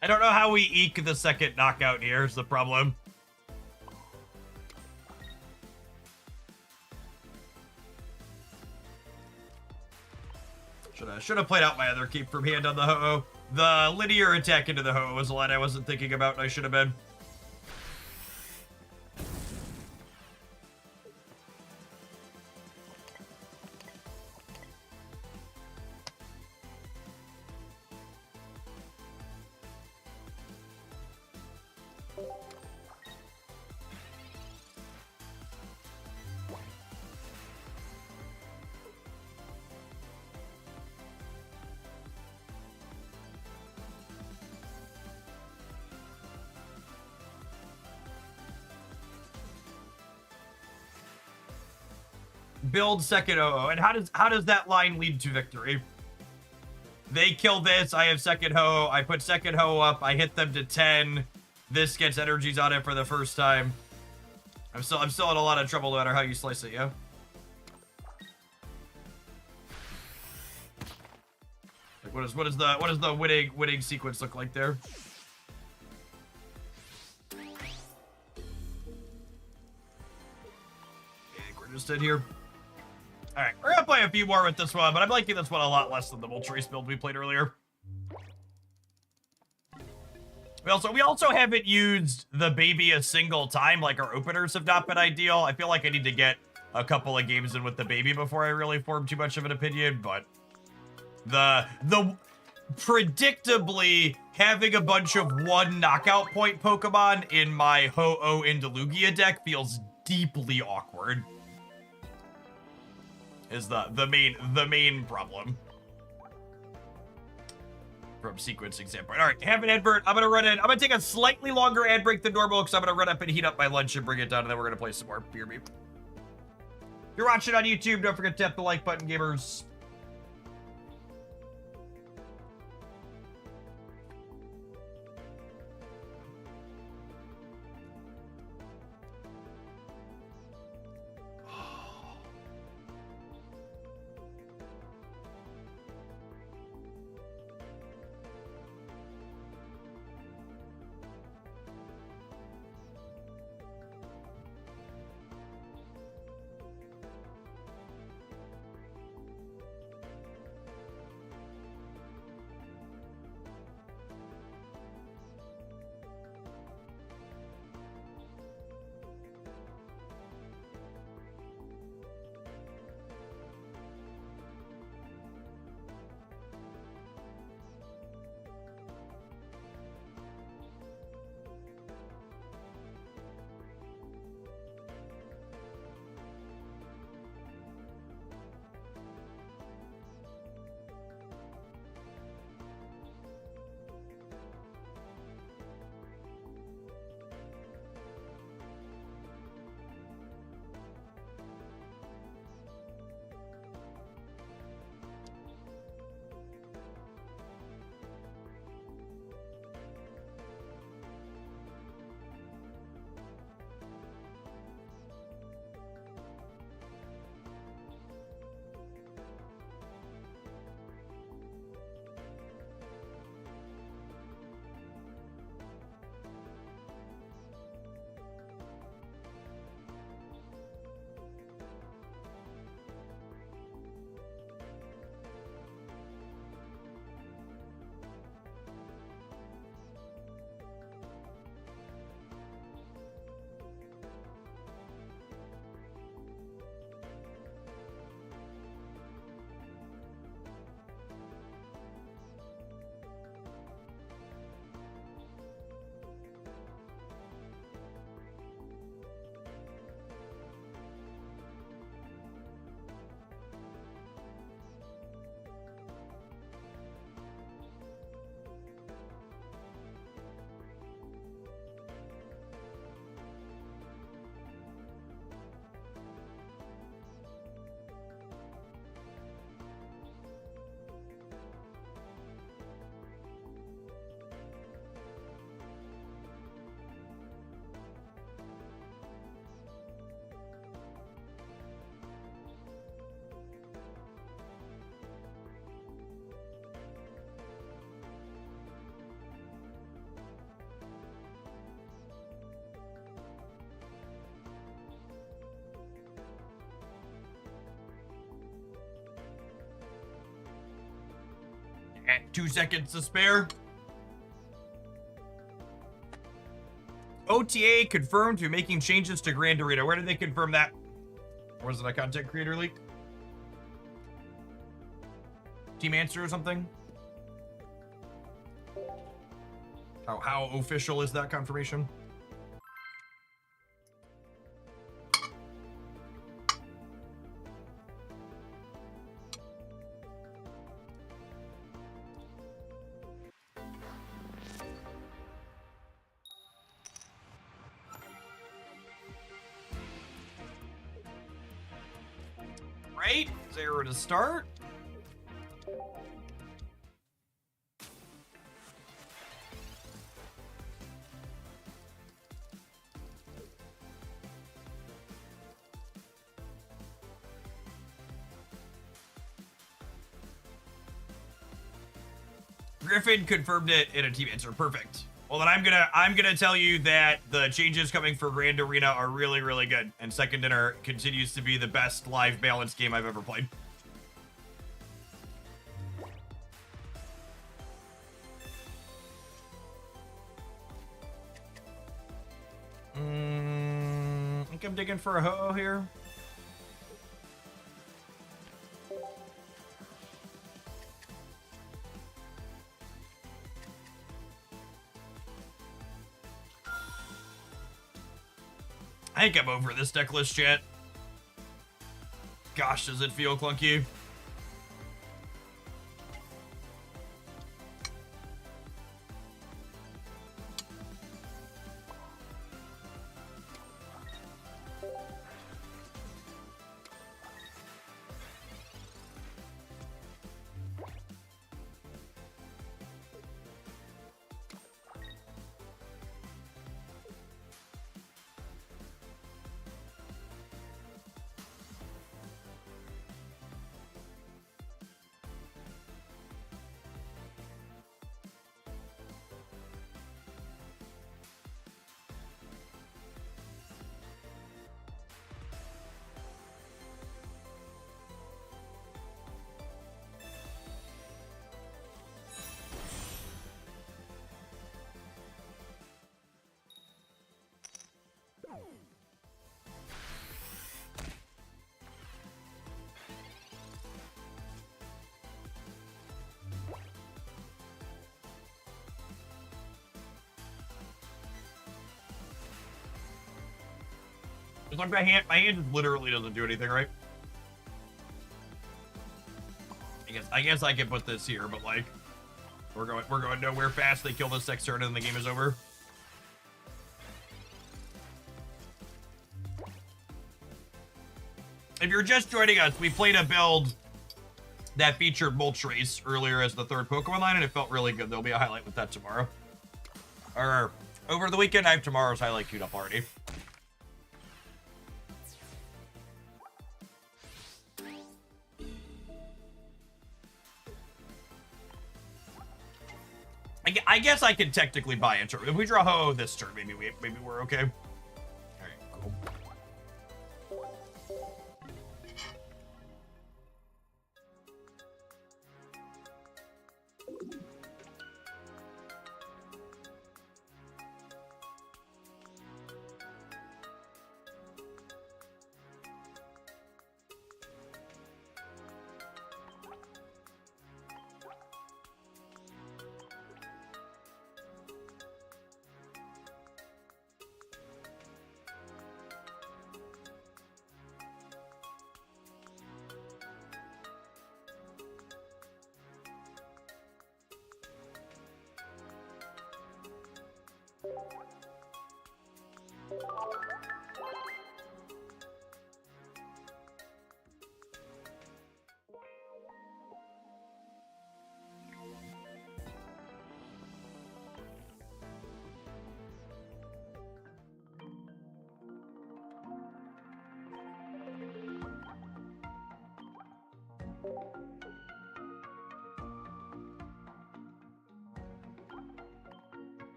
Speaker 1: I don't know how we eke the second knockout here is the problem. Should have played out my other keep from hand on the Ho-Oh. The linear attack into the Ho-Oh was a line I wasn't thinking about and I should have been. Build second Ho-Oh. And how does that line lead to victory? They kill this, I have second Ho-Oh, I put second Ho-Oh up, I hit them to 10. This gets energies on it for the first time. I'm still in a lot of trouble no matter how you slice it, yeah? Like what does the winning sequence look like there? Okay, we're just in here. Alright, we're gonna play a few more with this one, but I'm liking this one a lot less than the Moltres build we played earlier. We also haven't used the baby a single time, like our openers have not been ideal. I feel like I need to get a couple of games in with the baby before I really form too much of an opinion, but the predictably having a bunch of 1 knockout point Pokemon in my Ho-Oh into Lugia deck feels deeply awkward. Is the main problem from sequencing standpoint. All right, have an advert. I'm gonna take a slightly longer ad break than normal because I'm gonna run up and heat up my lunch and bring it down, and then we're gonna play some more Beer Beep. If you're watching on YouTube, don't forget to tap the like button, gamers. 2 seconds to spare. OTA confirmed to be making changes to Grand Arena. Where did they confirm that? Or was it a content creator leak? Team Answer or something? How official is that confirmation? Right, 0 to start. Griffin confirmed it in a team answer. Perfect. Well, then I'm gonna tell you that the changes coming for Grand Arena are really, really good, and Second Dinner continues to be the best live balance game I've ever played. I think I'm digging for a ho-oh here. I think I'm over this deck list, chat. Gosh, does it feel clunky? It's like my hand literally doesn't do anything, right? I guess I can put this here, but like we're going nowhere fast. They kill this next turn and the game is over. If you're just joining us, we played a build that featured Moltres earlier as the third Pokemon line, and it felt really good. There'll be a highlight with that tomorrow. Or over the weekend, I have tomorrow's highlight queued up already. I guess I can technically buy into it. If we draw Ho-Oh this turn, maybe we're okay. All right, cool.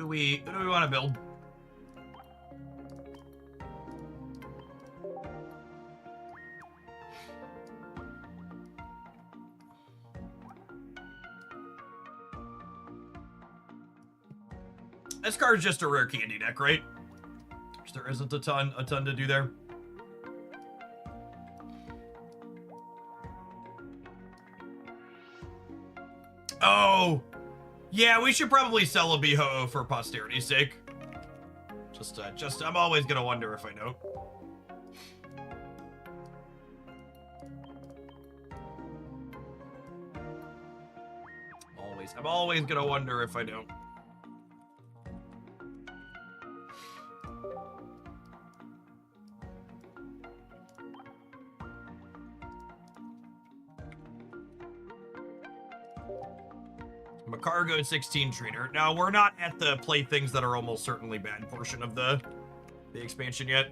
Speaker 1: do we want to build? This card's just a rare candy deck, right? There isn't a ton to do there. Oh, yeah, we should probably sell a Ho-Oh for posterity's sake. Just, I'm always gonna wonder if I don't. I'm always gonna wonder if I don't. I'm a cargo 16 trainer. Now, we're not at the play things that are almost certainly bad portion of the expansion yet.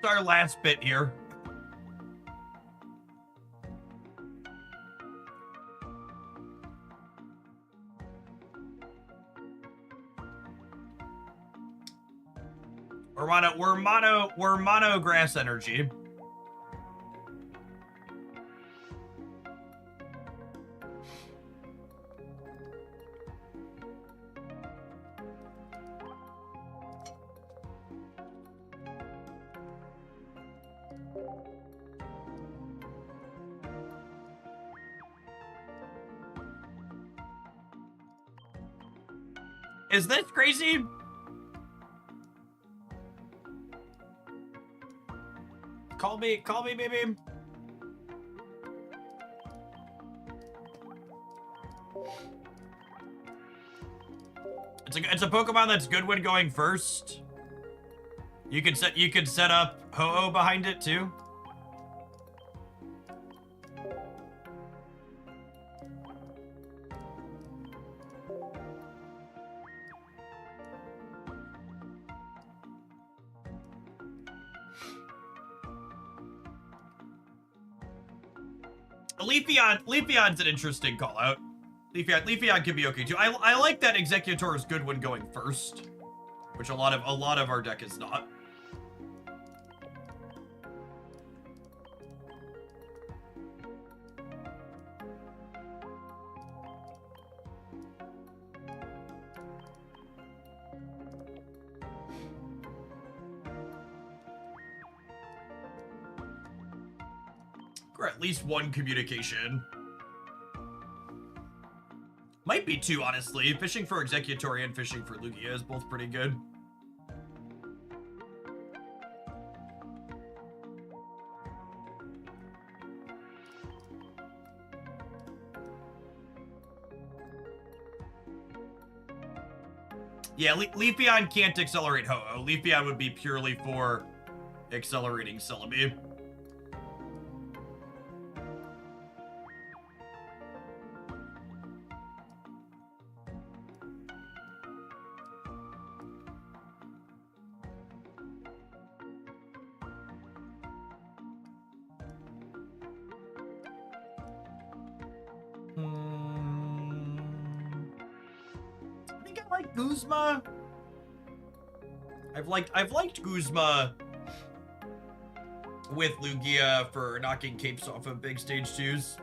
Speaker 1: It's our last bit here. We're mono grass energy. Is this crazy? Call me, baby. It's a Pokemon that's good when going first. You could set up Ho-Oh behind it too. Leafeon's an interesting call out. Leafeon can be okay too. I like that Executor is good when going first, which a lot of our deck is not. Or at least one communication. Might be two, honestly. Fishing for Executor and fishing for Lugia is both pretty good. Yeah, Leafeon can't accelerate Ho-Oh. Leafeon would be purely for accelerating Celebi. I think I like Guzma. I've liked Guzma with Lugia for knocking capes off of big stage 2s.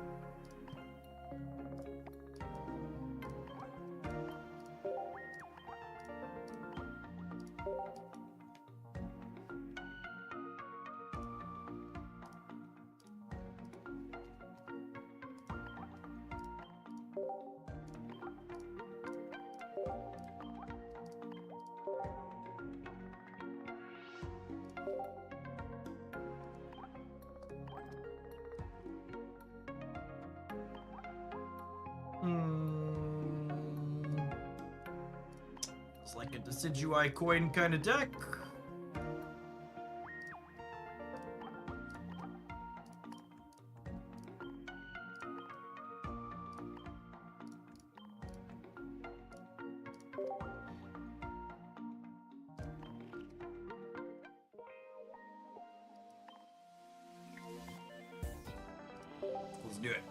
Speaker 1: like a Decidueye coin kind of deck. Let's do it.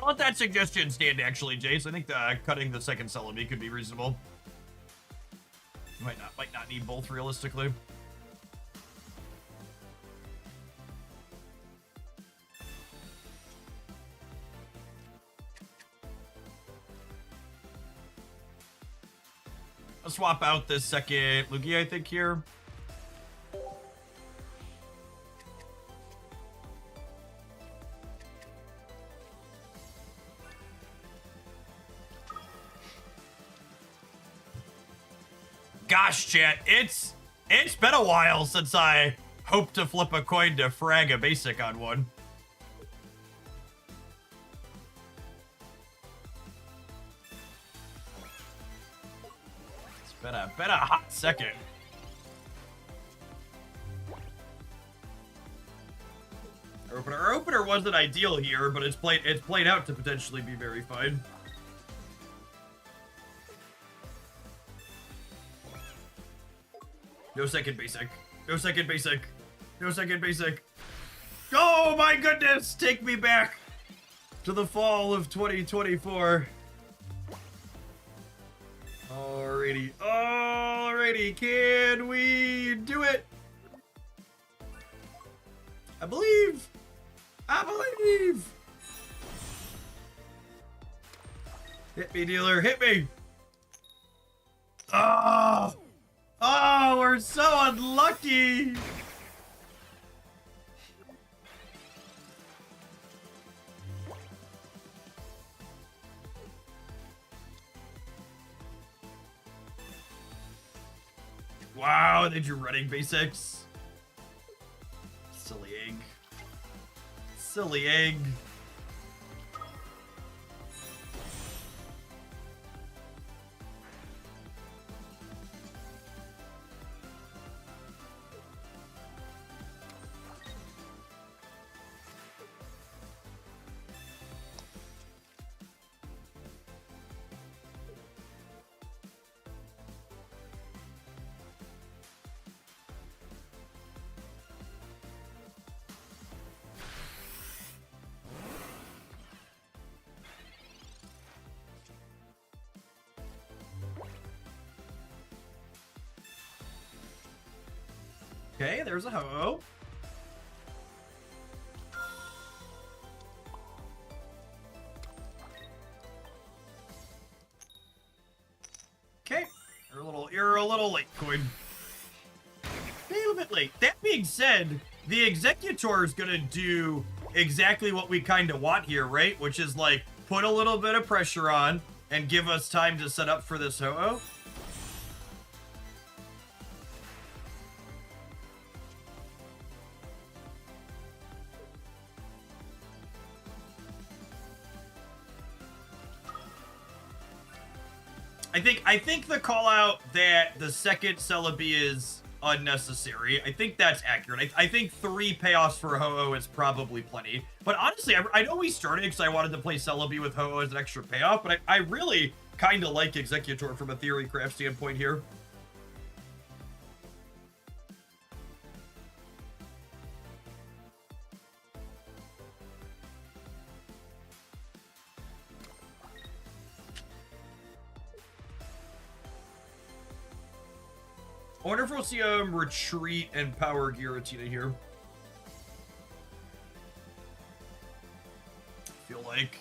Speaker 1: I'll let that suggestion stand, actually, Jace. I think cutting the second Celebi could be reasonable. You might not need both, realistically. I'll swap out this second Lugia, I think, here. Gosh, chat, it's been a while since I hoped to flip a coin to frag a basic on one. It's been a hot second. Our opener wasn't ideal here, but it's played out to potentially be very fine. No second basic. No second basic. No second basic. Oh my goodness! Take me back to the fall of 2024. Alrighty. Alrighty. Can we do it? I believe. I believe. Hit me, dealer. Hit me. Oh. Oh, we're so unlucky! Wow, they drew running basics. Silly egg. Silly egg. Okay, there's a ho-oh. Okay, you're a little late, coin. A little bit late. That being said, the Executor is gonna do exactly what we kind of want here, right? Which is like put a little bit of pressure on and give us time to set up for this ho-oh. I think the call out that the second Celebi is unnecessary. I think that's accurate. I think 3 payoffs for Ho-Oh is probably plenty. But honestly, I know we started because I wanted to play Celebi with Ho-Oh as an extra payoff, but I really kind of like Executor from a theory craft standpoint here. I wonder if we'll see Retreat and Power Giratina here. feel like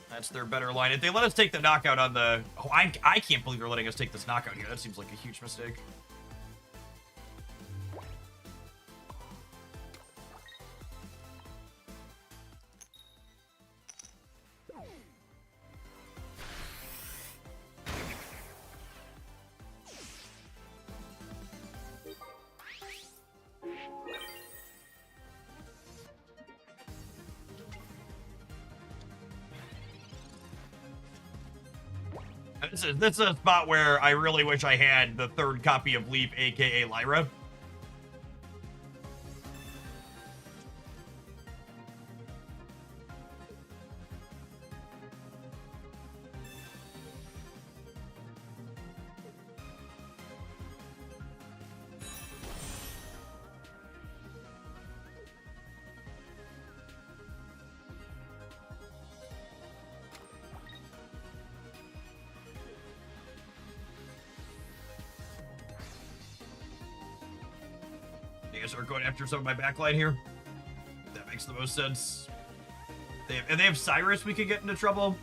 Speaker 1: that's their better line. If they let us take the knockout on the... Oh, I can't believe they're letting us take this knockout here. That seems like a huge mistake. This is a spot where I really wish I had the third copy of Leap, aka Lyra. Start going after some of my backline here. That makes the most sense. If they have Cyrus, we could get into trouble.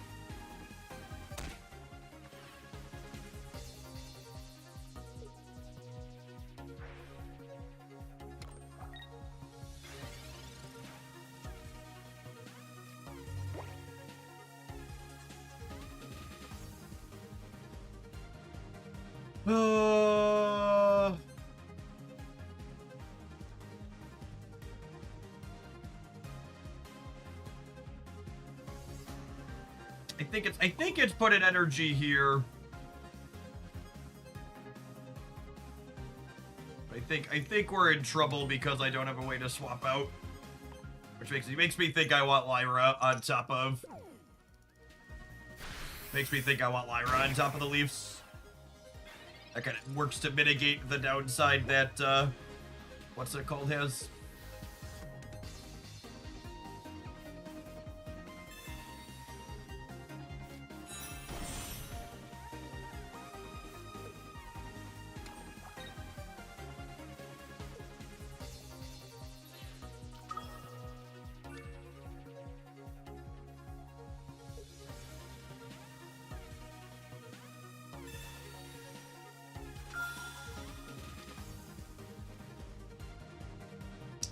Speaker 1: I think it's put an energy here. I think we're in trouble because I don't have a way to swap out, which makes me think I want Lyra on top of. Makes me think I want Lyra on top of the Leafs. That kind of works to mitigate the downside that what's it called has.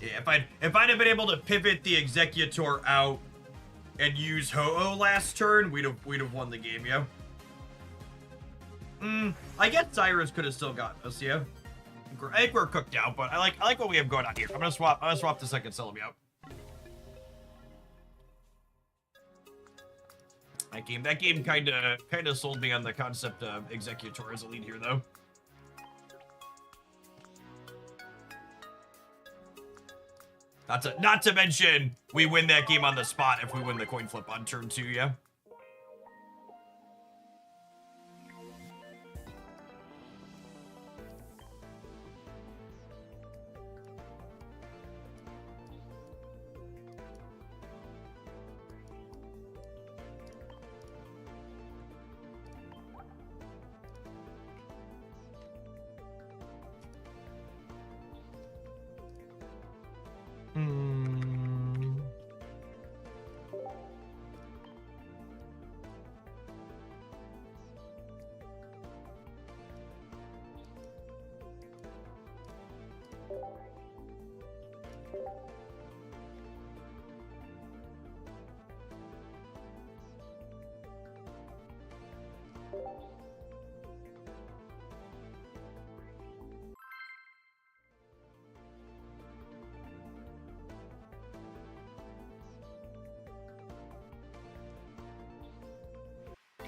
Speaker 1: Yeah, if I'd have been able to pivot the Executor out and use Ho-Oh last turn, we'd have won the game, yeah. I guess Cyrus could have still gotten us, yeah. I think we're cooked out, but I like what we have going on here. I'm gonna swap the second Celebi out. That game kinda sold me on the concept of Executor as a lead here, though. Not to mention, we win that game on the spot if we win the coin flip on turn 2, yeah?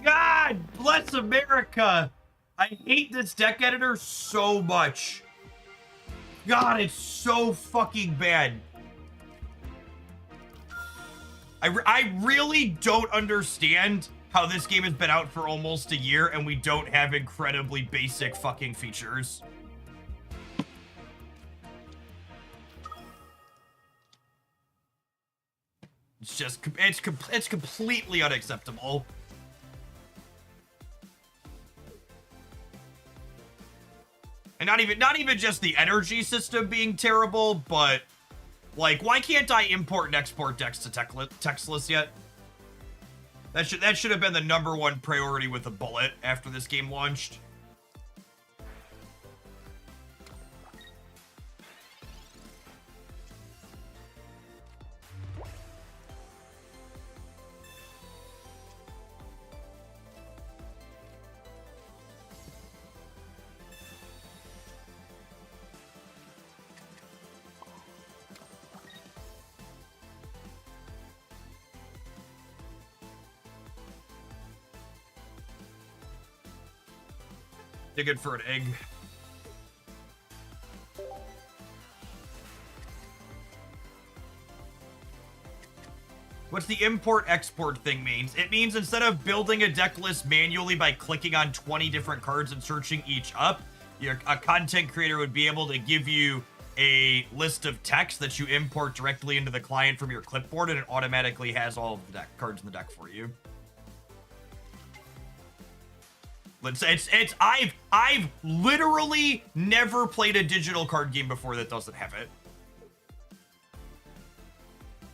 Speaker 1: God bless America! I hate this deck editor so much. God, it's so fucking bad. I really don't understand how this game has been out for almost a year and we don't have incredibly basic fucking features. It's just, it's completely unacceptable. And not even just the energy system being terrible, but Like, why can't I import and export decks to text list yet? That should have been the #1 priority with a bullet after this game launched. You're good for an egg. What's the import-export thing means? It means instead of building a deck list manually by clicking on 20 different cards and searching each up, a content creator would be able to give you a list of text that you import directly into the client from your clipboard, and it automatically has all of the cards in the deck for you. I've literally never played a digital card game before that doesn't have it.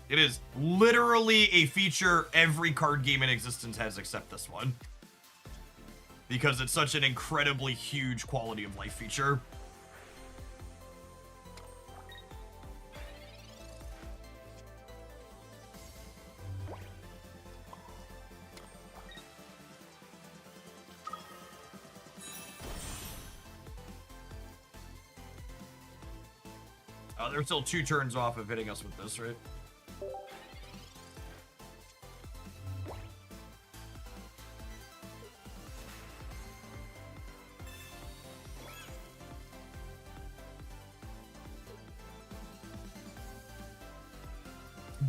Speaker 1: It is literally a feature every card game in existence has except this one. Because it's such an incredibly huge quality of life feature. They're still 2 turns off of hitting us with this, right?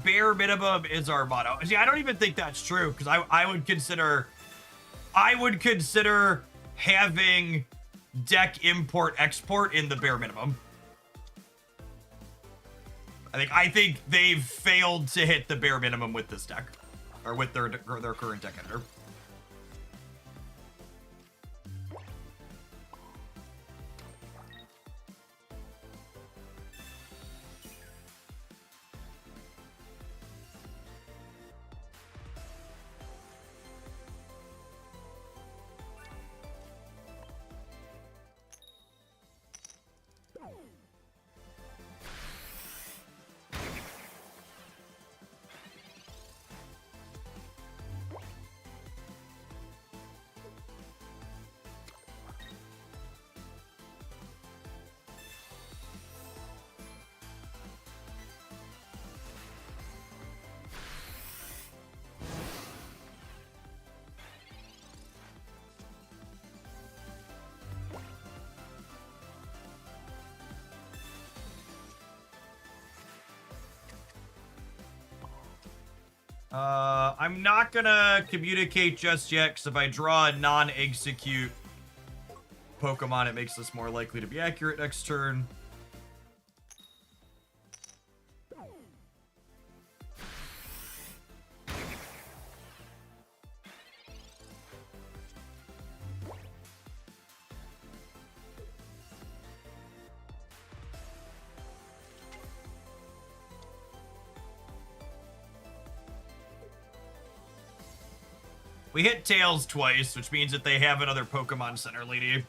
Speaker 1: Bare minimum is our motto. See, I don't even think that's true, because I would consider having deck import export in the bare minimum. I think they've failed to hit the bare minimum with this deck, or with their current deck editor. I'm not gonna communicate just yet, because if I draw a non-execute Pokemon, it makes this more likely to be accurate next turn. We hit Tails twice, which means that they have another Pokemon Center lady.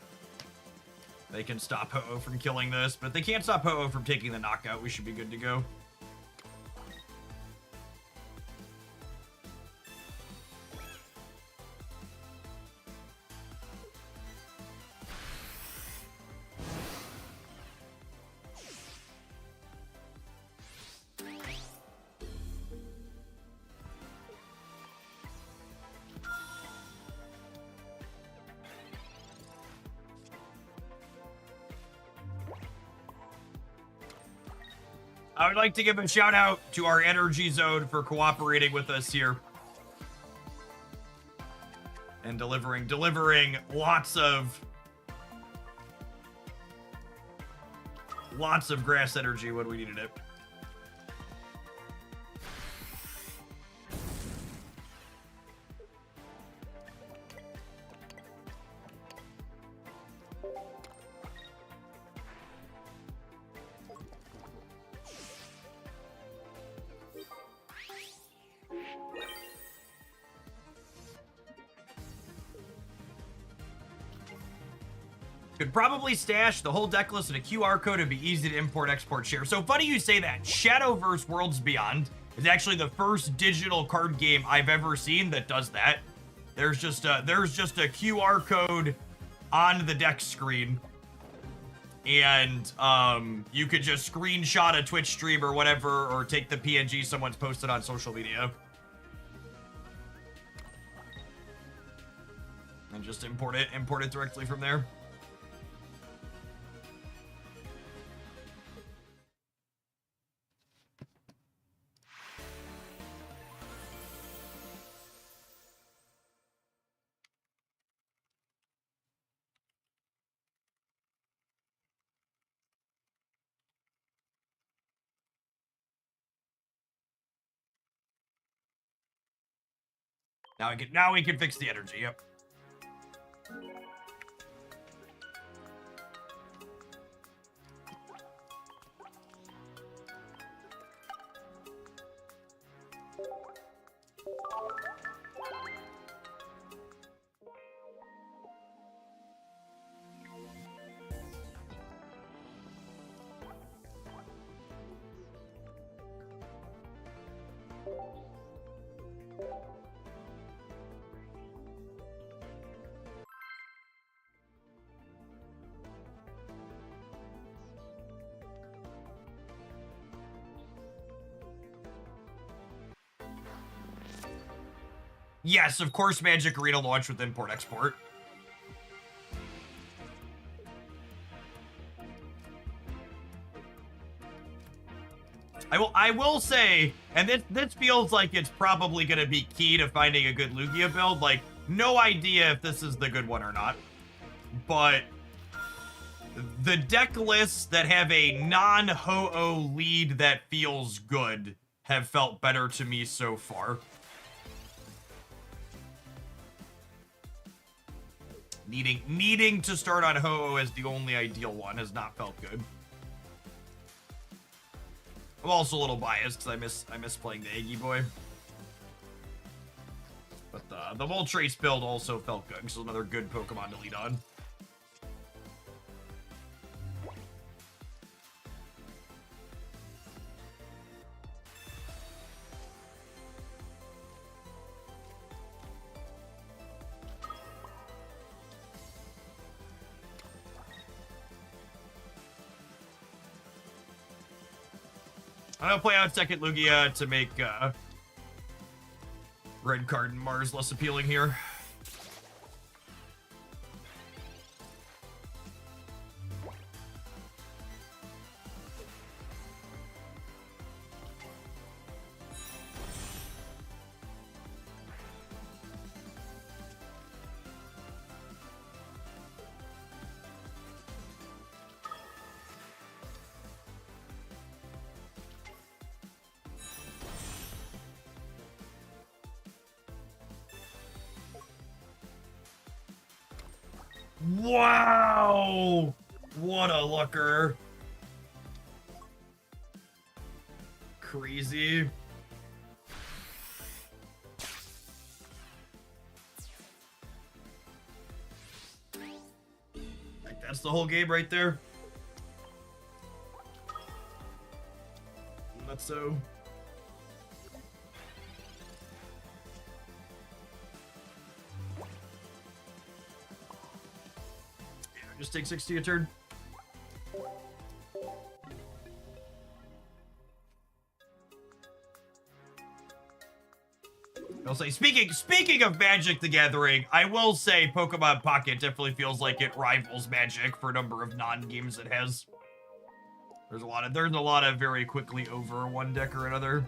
Speaker 1: They can stop Ho-Oh from killing this, but if they can't stop Ho-Oh from taking the knockout, we should be good to go. I would like to give a shout out to our energy zone for cooperating with us here. And delivering lots of grass energy when we needed it. Could probably stash the whole deck list in a QR code. It'd be easy to import, export, share. So funny you say that. Shadowverse Worlds Beyond is actually the first digital card game I've ever seen that does that. There's just a QR code on the deck screen, and you could just screenshot a Twitch stream or whatever, or take the PNG someone's posted on social media and just import it directly from there. Now we can fix the energy. Yep. Yes, of course, Magic Arena launched with import export. I will say, and this feels like it's probably going to be key to finding a good Lugia build. Like, no idea if this is the good one or not, but the deck lists that have a non-Ho-Oh lead that feels good have felt better to me so far. Needing to start on Ho-Oh as the only ideal one has not felt good. I'm also a little biased because I miss playing the Eggy Boy. But the Moltres build also felt good, because it's another good Pokemon to lead on. I'm gonna play out second Lugia to make red card and Mars less appealing here. Wow! What a looker. Crazy. Like, that's the whole game right there. That's so... Just take 60 a turn. I'll say, speaking of Magic the Gathering, I will say Pokemon Pocket definitely feels like it rivals Magic for a number of non-games it has. There's a lot of very quickly over one deck or another.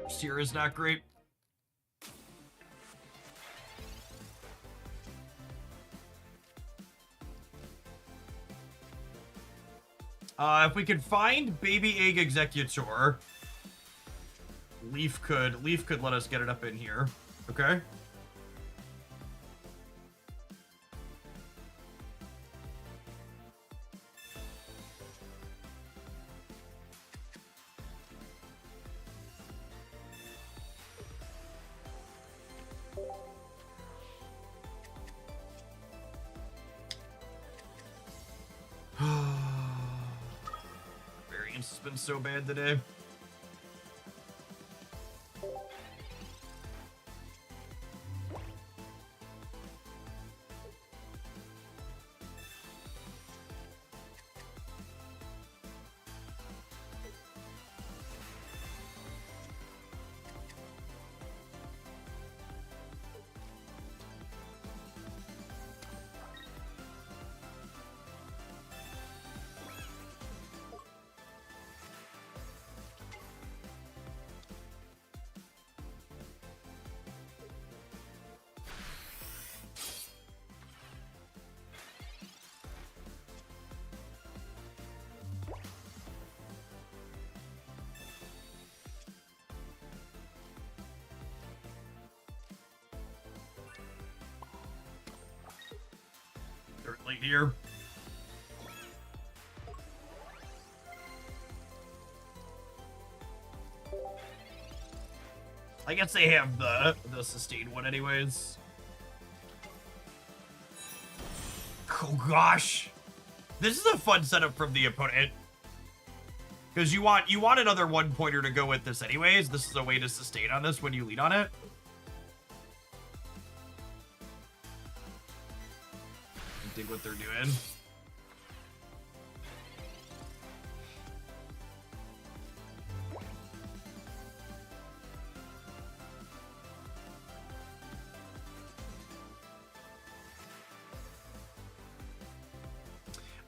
Speaker 1: Sierra's not great. If we could find Baby Egg Executor, Leaf could let us get it up in here. Okay. Variance has been so bad today. Certainly here. I guess they have the sustained one anyways. Oh gosh. This is a fun setup from the opponent. Because you want another 1-pointer to go with this anyways. This is a way to sustain on this when you lead on it. Dig what they're doing.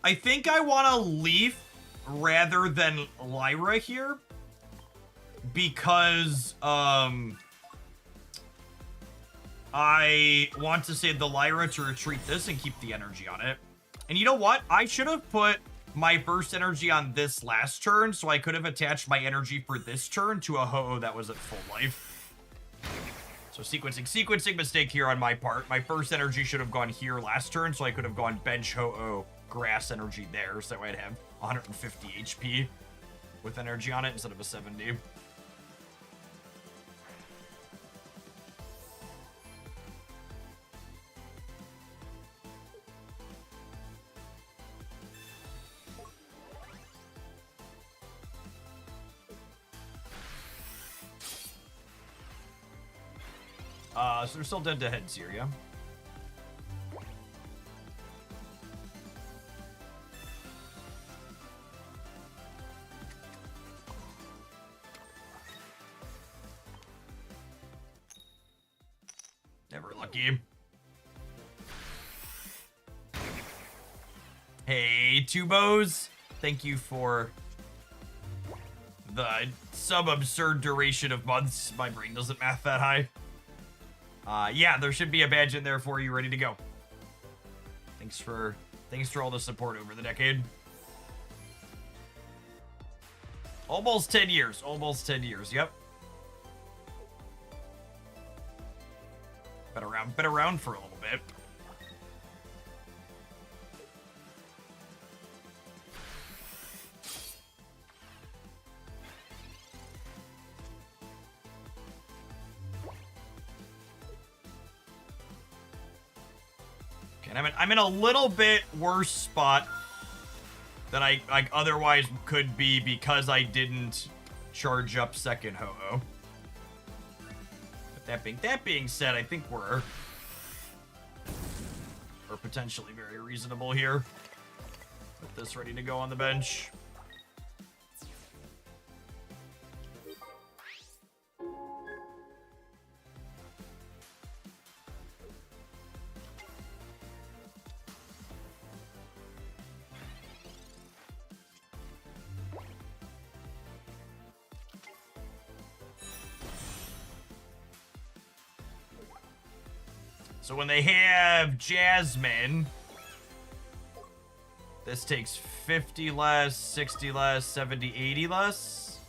Speaker 1: I think I want to Leaf rather than Lyra here because I want to save the Lyra to retreat this and keep the energy on it. And you know what? I should have put my burst energy on this last turn, so I could have attached my energy for this turn to a Ho-Oh that was at full life. So sequencing mistake here on my part. My first energy should have gone here last turn, so I could have gone bench Ho-Oh, grass energy there, so that way I'd have 150 HP with energy on it instead of a 70. So they're still dead to heads here, yeah? Never lucky. Hey, Tubos. Thank you for the sub-absurd duration of months. My brain doesn't math that high. Yeah, there should be a badge in there for you ready to go. Thanks for all the support over the decade. Almost 10 years. Almost 10 years. Yep. Been around for a little bit. Okay, I'm in a little bit worse spot than I otherwise could be because I didn't charge up second Ho-Oh. But that being said, I think we're potentially very reasonable here. With this ready to go on the bench. So when they have Jasmine, this takes 50 less, 60 less, 70, 80 less.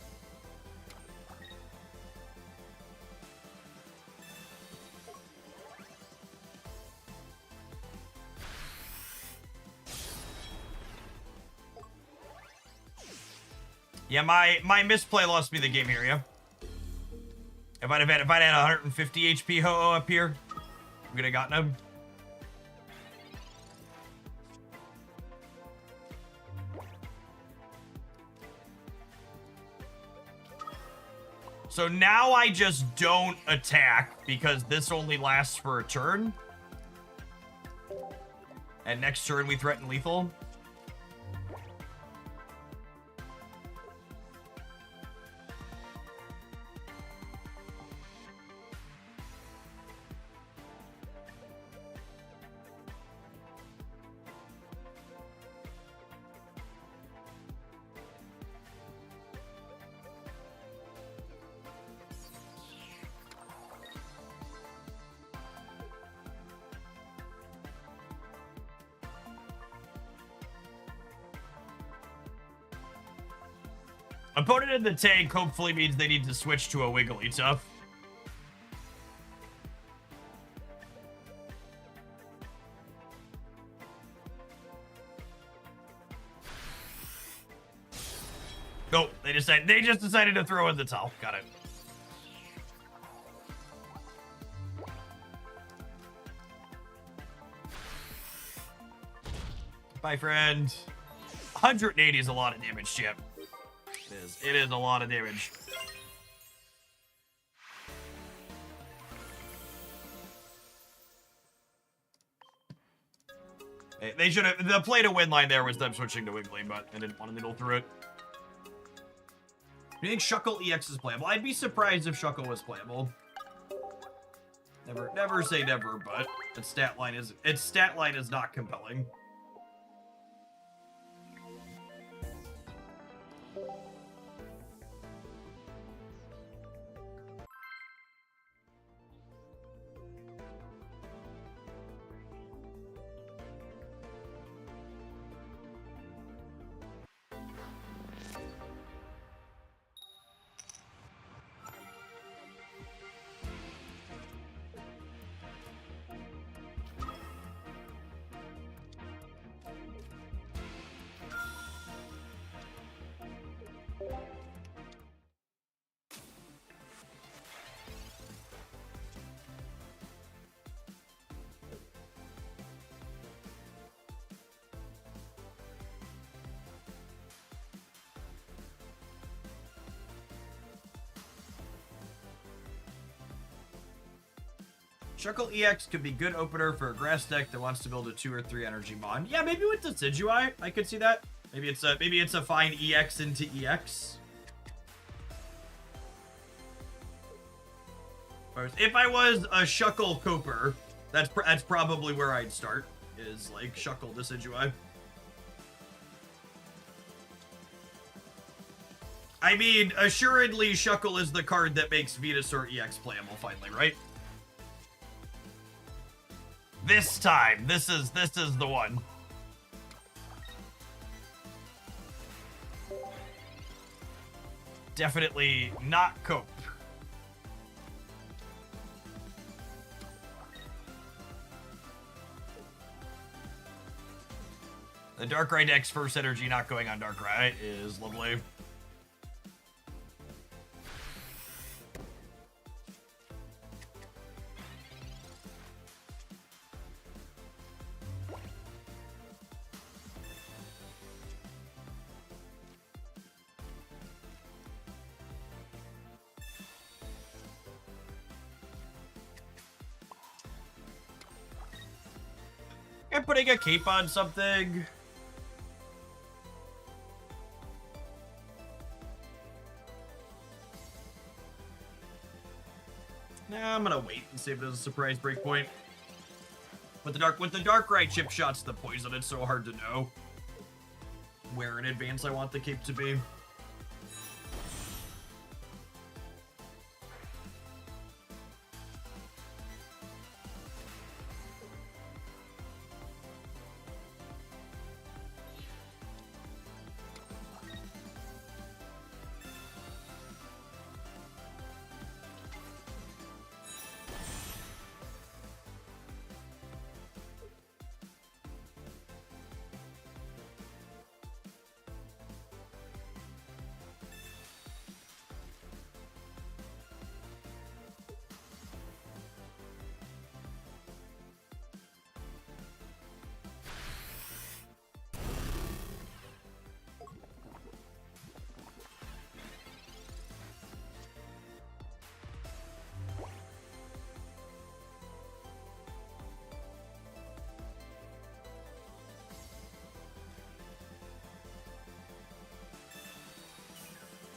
Speaker 1: Yeah, my misplay lost me the game here, yeah. If I'd had 150 HP Ho-Oh up here, we could have gotten him. So now I just don't attack because this only lasts for a turn. And next turn we threaten lethal. Opponent in the tank hopefully means they need to switch to a Wigglytuff. Nope, they just decided to throw in the towel. Got it. Bye, friend. 180 is a lot of damage, Chip. It is a lot of damage. They should have. The play to win line there was them switching to Wiggly, but I didn't want to noodle through it. Do you think Shuckle EX is playable? I'd be surprised if Shuckle was playable. Never say never, but its stat line is not compelling. Shuckle EX could be good opener for a grass deck that wants to build a 2 or 3 energy mon. Yeah, maybe with Decidueye, I could see that. Maybe it's a fine EX into EX. If I was a Shuckle Coper, that's probably where I'd start. Is like Shuckle Decidueye. I mean, assuredly, Shuckle is the card that makes Venusaur EX playable finally, right? This time, this is the one. Definitely not Cope. The Darkrai deck's first energy not going on Darkrai is lovely. And putting a cape on something. Nah, I'm gonna wait and save it as a surprise breakpoint. With the Darkrai chip shots the poison, it's so hard to know where in advance I want the cape to be.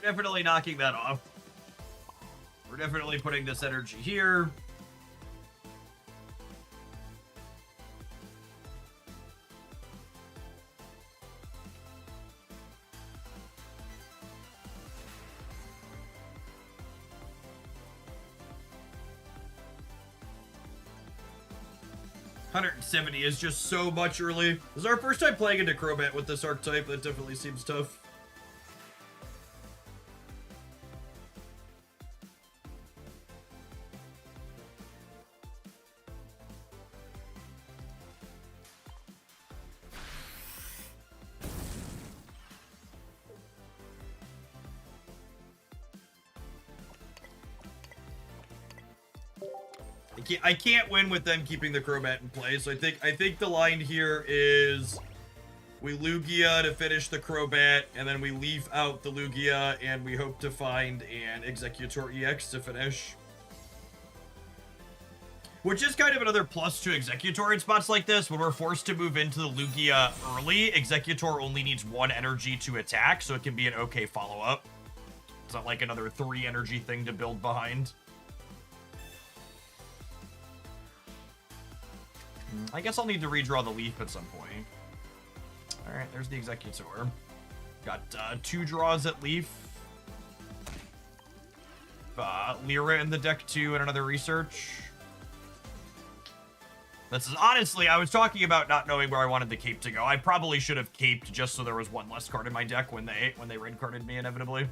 Speaker 1: Definitely knocking that off. We're definitely putting this energy here. $170 is just so much early. This is our first time playing into Crobat with this archetype. That definitely seems tough. I can't win with them keeping the Crobat in play, so I think the line here is we Lugia to finish the Crobat, and then we leave out the Lugia, and we hope to find an Executor EX to finish. Which is kind of another plus to Executor in spots like this. When we're forced to move into the Lugia early, Executor only needs 1 energy to attack, so it can be an okay follow-up. It's not like another 3 energy thing to build behind. I guess I'll need to redraw the Leaf at some point. Alright, there's the Executor. Got 2 draws at Leaf. Lyra in the deck too, and another Research. This is honestly, I was talking about not knowing where I wanted the cape to go. I probably should have caped just so there was 1 less card in my deck when they red carded me inevitably.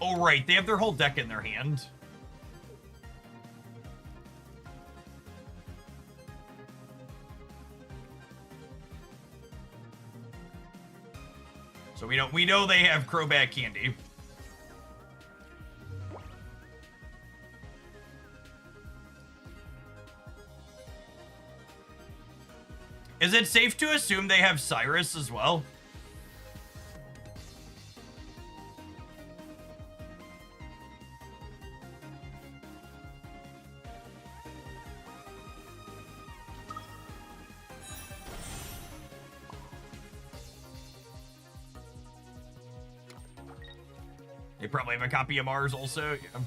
Speaker 1: Oh, right. They have their whole deck in their hand. So we know they have Crobat Candy. Is it safe to assume they have Cyrus as well? They probably have a copy of Mars also. Yeah.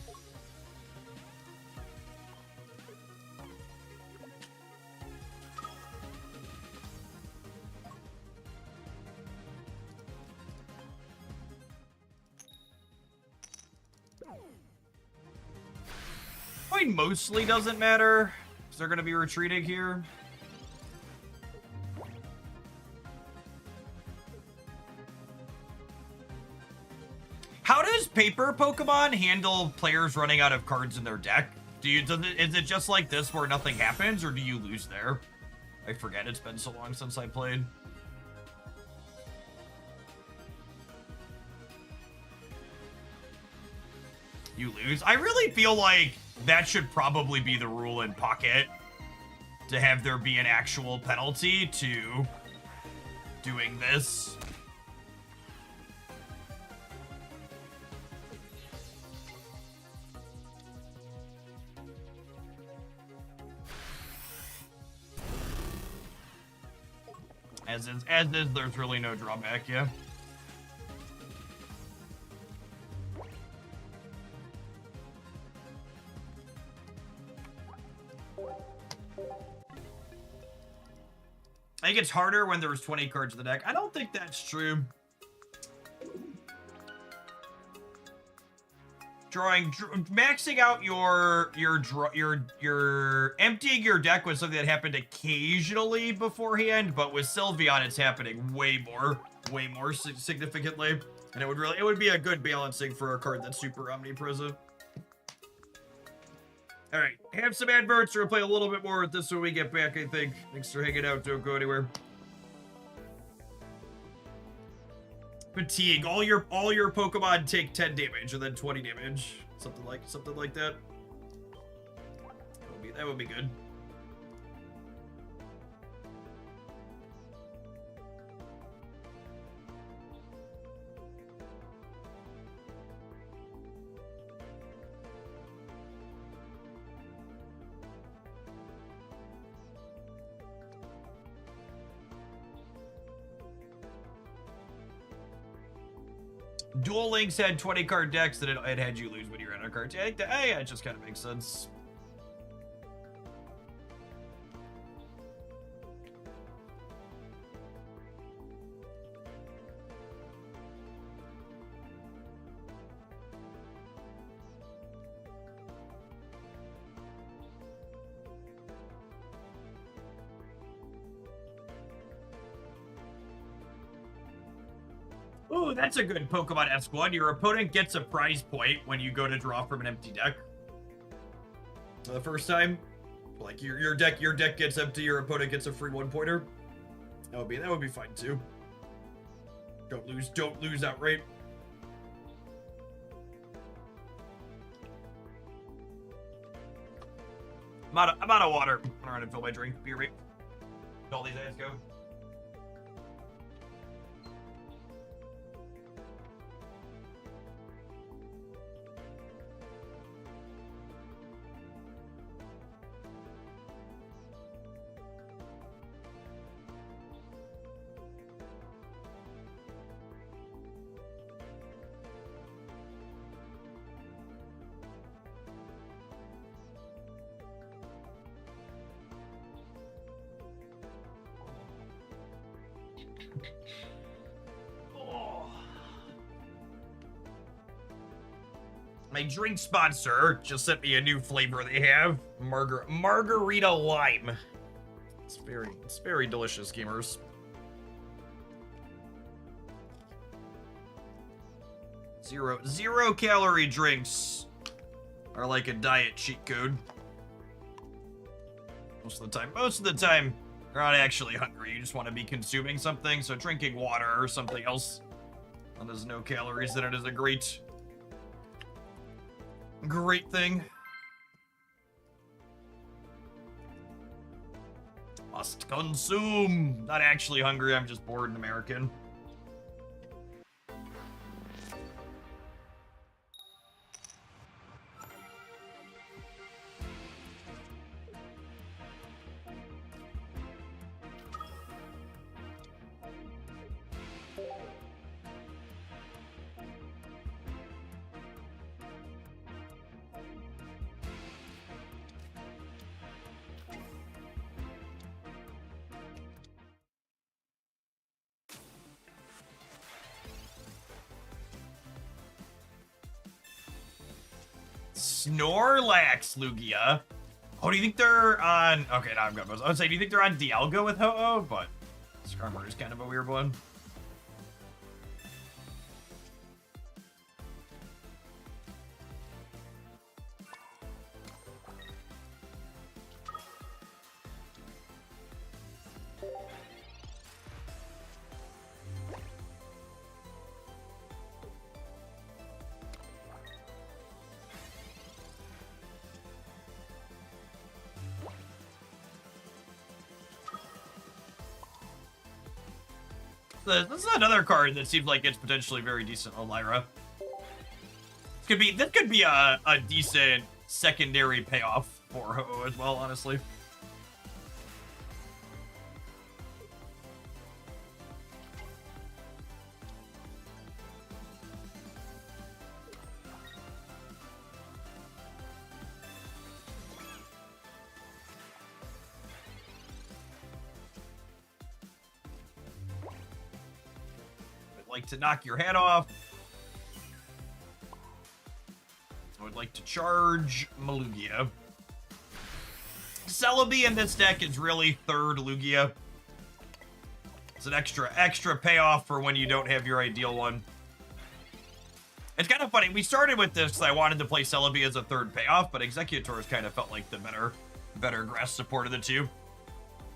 Speaker 1: Point mostly doesn't matter, because they're going to be retreating here. How does paper Pokemon handle players running out of cards in their deck? Is it just like this where nothing happens, or do you lose there? I forget, it's been so long since I played. You lose? I really feel like that should probably be the rule in Pocket, to have there be an actual penalty to doing this. As is, there's really no drawback, yeah. I think it's harder when there was 20 cards in the deck. I don't think that's true. maxing out your emptying your deck was something that happened occasionally beforehand, but with Sylveon, it's happening way more significantly, and it would be a good balancing for a card that's super omnipresent. All right, have some adverts. We're gonna play a little bit more with this when we get back, I think. Thanks for hanging out. Don't go anywhere. Fatigue. All your Pokemon take 10 damage and then 20 damage. Something like that. That would be good. Duel Links had 20 card decks that it had you lose when you ran out of cards. Yeah, it just kind of makes sense. Ooh, that's a good Pokemon-esque one. Your opponent gets a prize point when you go to draw from an empty deck. The first time, like your deck gets empty, your opponent gets a free 1-pointer. That would be fine too. Don't lose outright. I'm out of water. I'm gonna run and fill my drink. Be right. All these guys go. My drink sponsor just sent me a new flavor they have. Margarita lime. It's very delicious, gamers. Zero calorie drinks are like a diet cheat code. Most of the time, you're not actually hungry. You just want to be consuming something. So drinking water or something else that has no calories in it is a great thing. Must consume. Not actually hungry. I'm just bored and American. Snorlax, Lugia. Oh, do you think they're on... Okay, now I'm good. I would say, do you think they're on Dialga with Ho-Oh? But Skarmory is kind of a weird one. This is another card that seems like it's potentially very decent on Lyra. This could be a decent secondary payoff for Ho-Oh as well, honestly. Like to knock your head off. would like to charge Malugia. Celebi in this deck is really third Lugia. It's an extra payoff for when you don't have your ideal one. It's kind of funny. We started with this because I wanted to play Celebi as a third payoff, but Executors kind of felt like the better grass support of the two.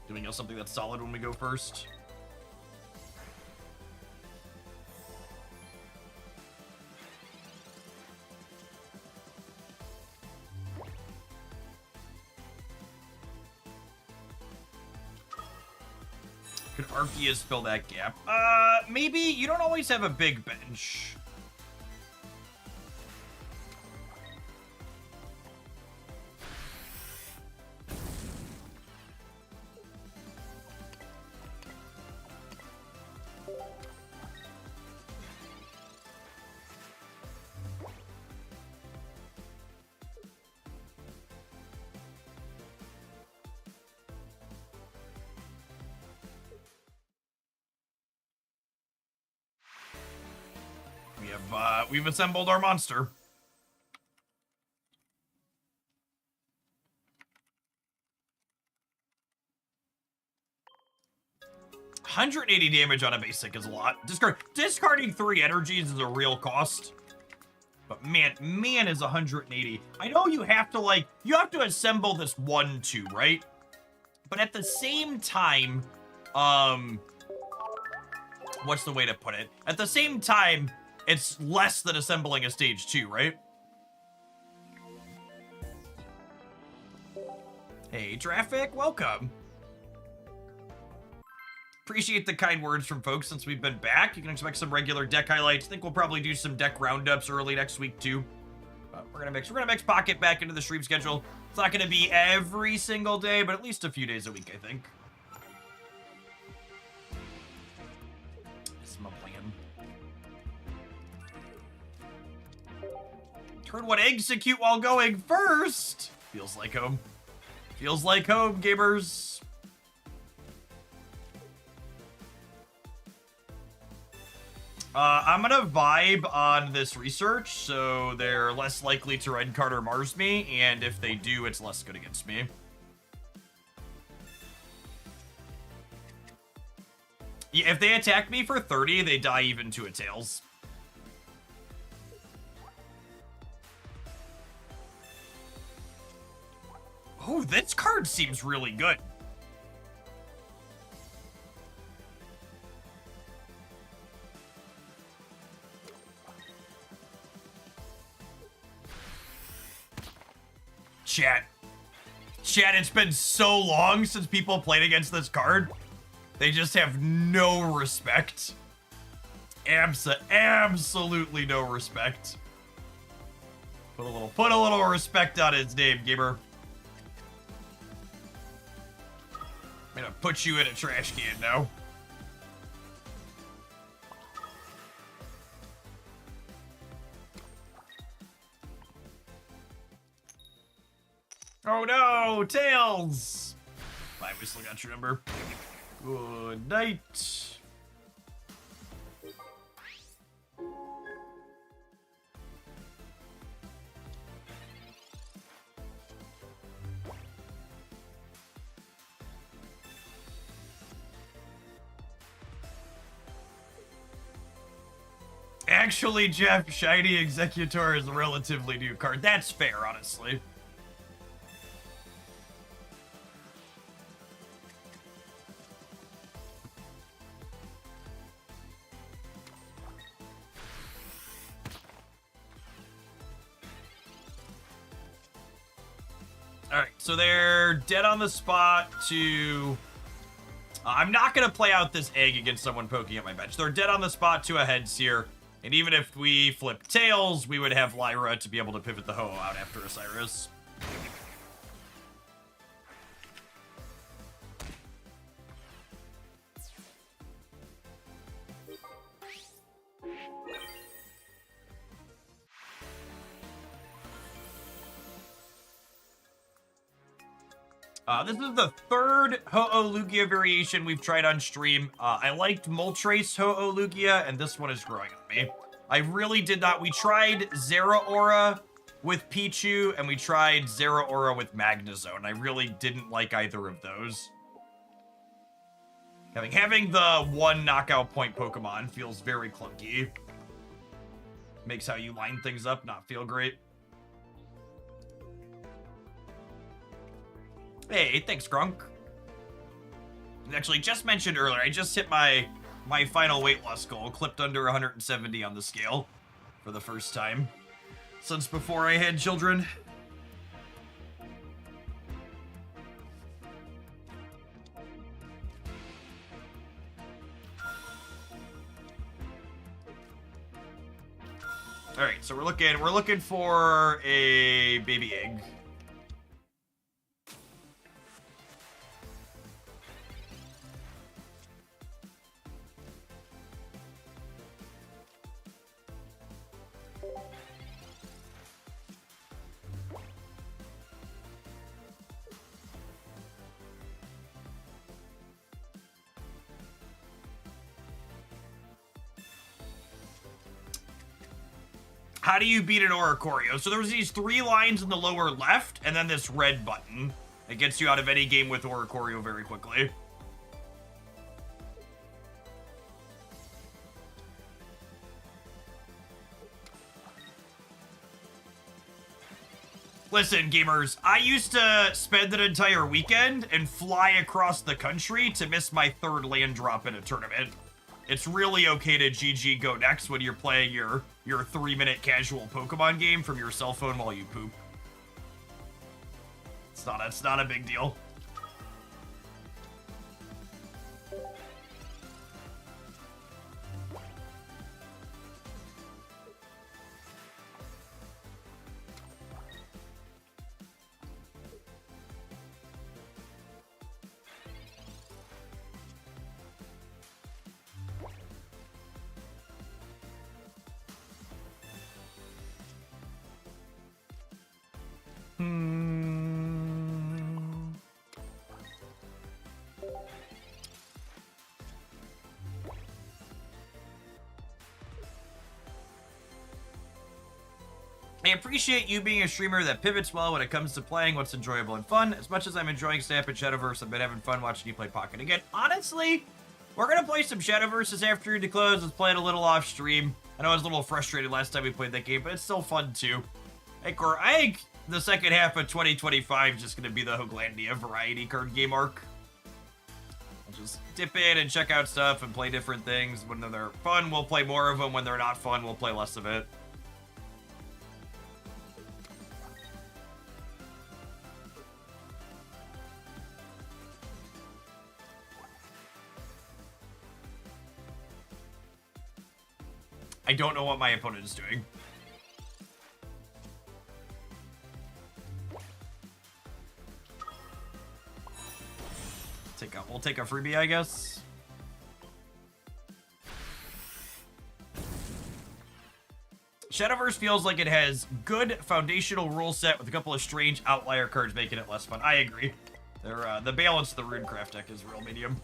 Speaker 1: Doing something that's solid when we go first. Could Arceus fill that gap? Maybe. You don't always have a big bench. We've assembled our monster. $180 damage on a basic is a lot. Discarding 3 energies is a real cost. But man is 180. I know you have to assemble this 1-2, right? But at the same time, what's the way to put it? At the same time, it's less than assembling a stage 2, right? Hey, Traffic, welcome. Appreciate the kind words from folks since we've been back. You can expect some regular deck highlights. I think we'll probably do some deck roundups early next week too. But we're gonna mix Pocket back into the stream schedule. It's not gonna be every single day, but at least a few days a week, I think. This is my plan. Turn 1 execute while going first. Feels like home. Feels like home, gamers. I'm gonna vibe on this research, so they're less likely to red card or Mars me, and if they do, it's less good against me. Yeah, if they attack me for 30, they die even to a Tails. Oh, this card seems really good. Chat, it's been so long since people played against this card. They just have no respect. Absolutely no respect. Put a little respect on his name, gamer. I'm gonna put you in a trash can now. Oh no, Tails! Fine, we still got your number. Good night. Actually, Jeff, Shiny Executor is a relatively new card. That's fair, honestly. Alright, so they're dead on the spot to... I'm not going to play out this egg against someone poking at my bench. They're dead on the spot to a heads here. And even if we flip tails, we would have Lyra to be able to pivot the Ho-Oh out after Osiris. This is the third Ho-Oh Lugia variation we've tried on stream. I liked Moltres Ho-Oh Lugia, and this one is growing on me. I really did not. We tried Zeraora with Pichu, and we tried Zeraora with Magnezone. I really didn't like either of those. Having the one knockout point Pokemon feels very clunky. Makes how you line things up not feel great. Hey, thanks, Grunk. Actually, just mentioned earlier, I just hit my final weight loss goal, clipped under 170 on the scale for the first time since before I had children. All right, so we're looking for a baby egg. How do you beat an Oricorio? So there's these 3 lines in the lower left, and then this red button. It gets you out of any game with Oricorio very quickly. Listen, gamers, I used to spend an entire weekend and fly across the country to miss my 3rd land drop in a tournament. It's really okay to GG go next when you're playing your 3-minute casual Pokemon game from your cell phone while you poop. It's not a big deal. I appreciate you being a streamer that pivots well when it comes to playing what's enjoyable and fun. As much as I'm enjoying Snap and Shadowverse, I've been having fun watching you play Pocket again. Honestly, we're going to play some Shadowverse this afternoon to close. Let's play it a little off stream. I know I was a little frustrated last time we played that game, but it's still fun too. I think the second half of 2025 is just going to be the Hooglandia variety card game arc. I'll just dip in and check out stuff and play different things. When they're fun, we'll play more of them. When they're not fun, we'll play less of it. I don't know what my opponent is doing. We'll take a freebie, I guess. Shadowverse feels like it has good foundational rule set with a couple of strange outlier cards making it less fun. I agree. The balance of the Runecraft deck is real medium.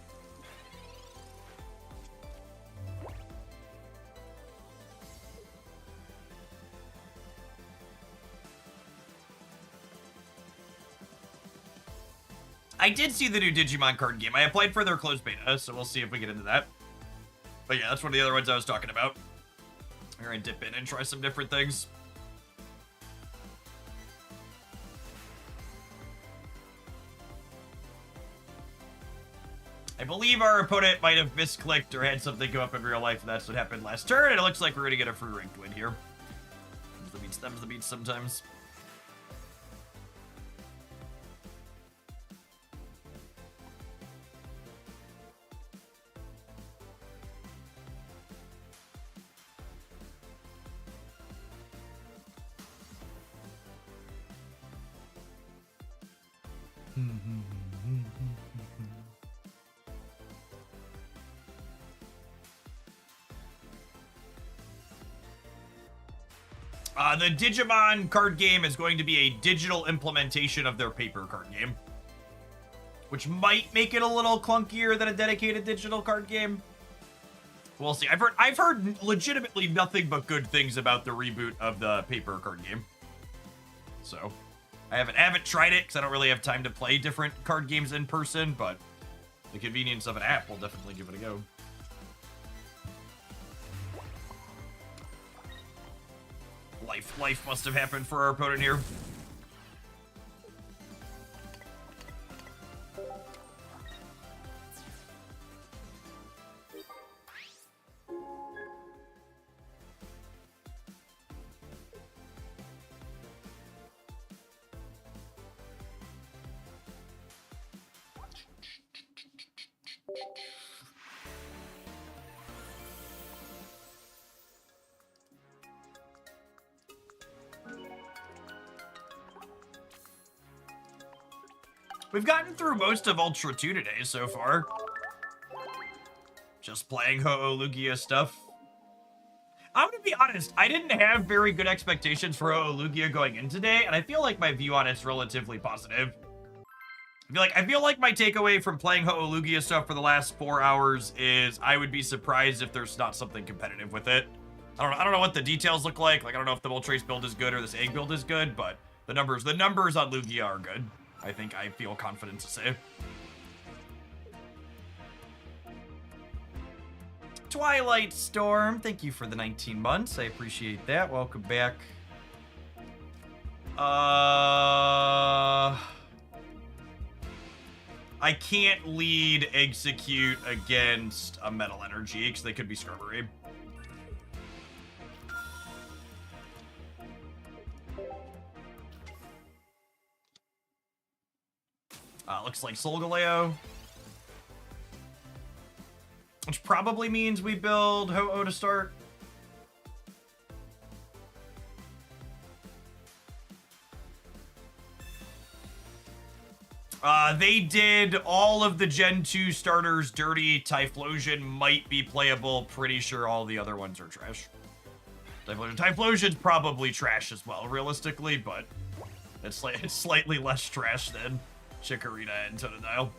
Speaker 1: I did see the new Digimon card game. I applied for their closed beta, so we'll see if we get into that. But yeah, that's one of the other ones I was talking about. We're gonna dip in and try some different things. I believe our opponent might have misclicked or had something come up in real life, and that's what happened last turn, and it looks like we're gonna get a free ranked win here. Them's the beats sometimes. The Digimon card game is going to be a digital implementation of their paper card game, which might make it a little clunkier than a dedicated digital card game. We'll see. I've heard legitimately nothing but good things about the reboot of the paper card game. So I haven't tried it because I don't really have time to play different card games in person, but the convenience of an app will definitely give it a go. Life must have happened for our opponent here. We've gotten through most of Ultra 2 today so far. Just playing Ho-Oh-Lugia stuff. I'm gonna be honest, I didn't have very good expectations for Ho-Oh-Lugia going in today, and I feel like my view on it's relatively positive. I feel like my takeaway from playing Ho-Oh-Lugia stuff for the last 4 hours is I would be surprised if there's not something competitive with it. I don't know what the details look like. Like, I don't know if the Moltres build is good or this egg build is good, but the numbers on Lugia are good. I feel confident to say. Twilight Storm, thank you for the 19 months. I appreciate that. Welcome back. I can't lead execute against a Metal Energy because they could be Scrubbery. Looks like Solgaleo. Which probably means we build Ho-Oh to start. They did all of the Gen 2 starters dirty. Typhlosion might be playable. Pretty sure all the other ones are trash. Typhlosion's probably trash as well, realistically, but it's slightly less trash than Chikorita and Totodile.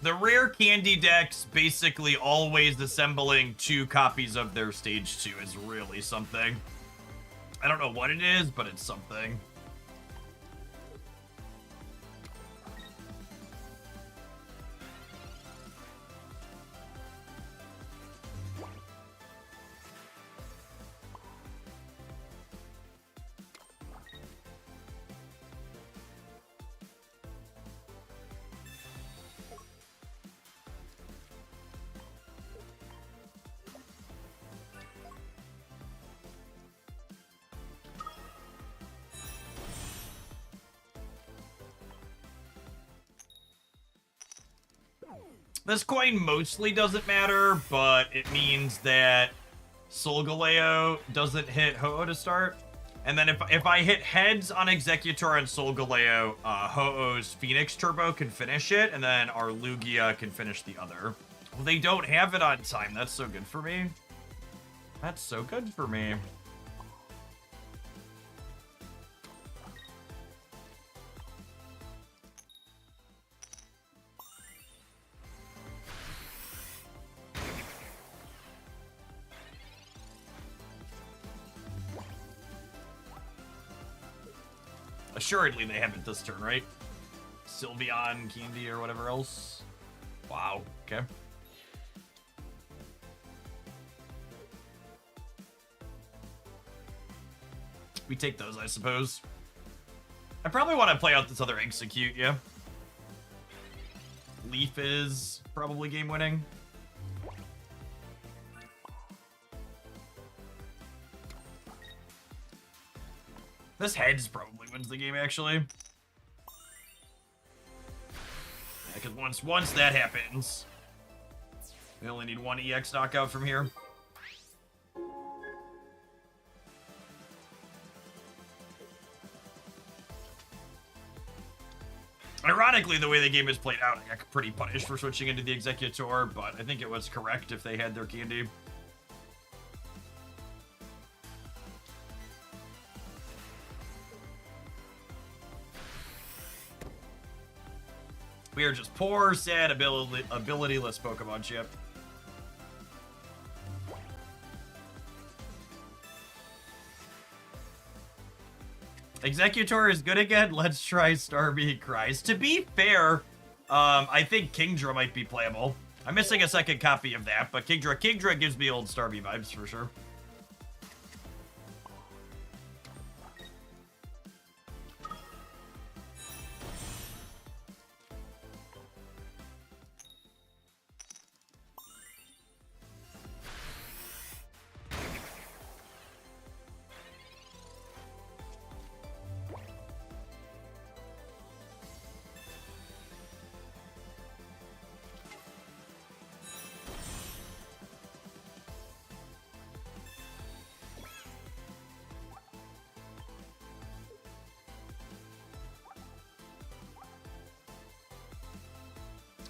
Speaker 1: The rare candy decks basically always assembling 2 copies of their stage 2 is really something. I don't know what it is, but it's something. This coin mostly doesn't matter, but it means that Solgaleo doesn't hit Ho-Oh to start. And then if I hit heads on Executor and Solgaleo, Ho-Oh's Phoenix Turbo can finish it, and then our Lugia can finish the other. Well, they don't have it on time. That's so good for me. That's so good for me. Assuredly, they have it this turn, right? Sylveon, Candy, or whatever else. Wow, okay. We take those, I suppose. I probably want to play out this other Execute, yeah. Leaf is probably game-winning. This heads probably wins the game, actually. Yeah, because once that happens, we only need 1 EX knockout from here. Ironically, the way the game is played out, I got pretty punished for switching into the Executor, but I think it was correct if they had their candy. We are just poor, sad, abilityless Pokemon chip. Executor is good again. Let's try Starmie Cries. To be fair, I think Kingdra might be playable. I'm missing a second copy of that, but Kingdra gives me old Starmie vibes for sure.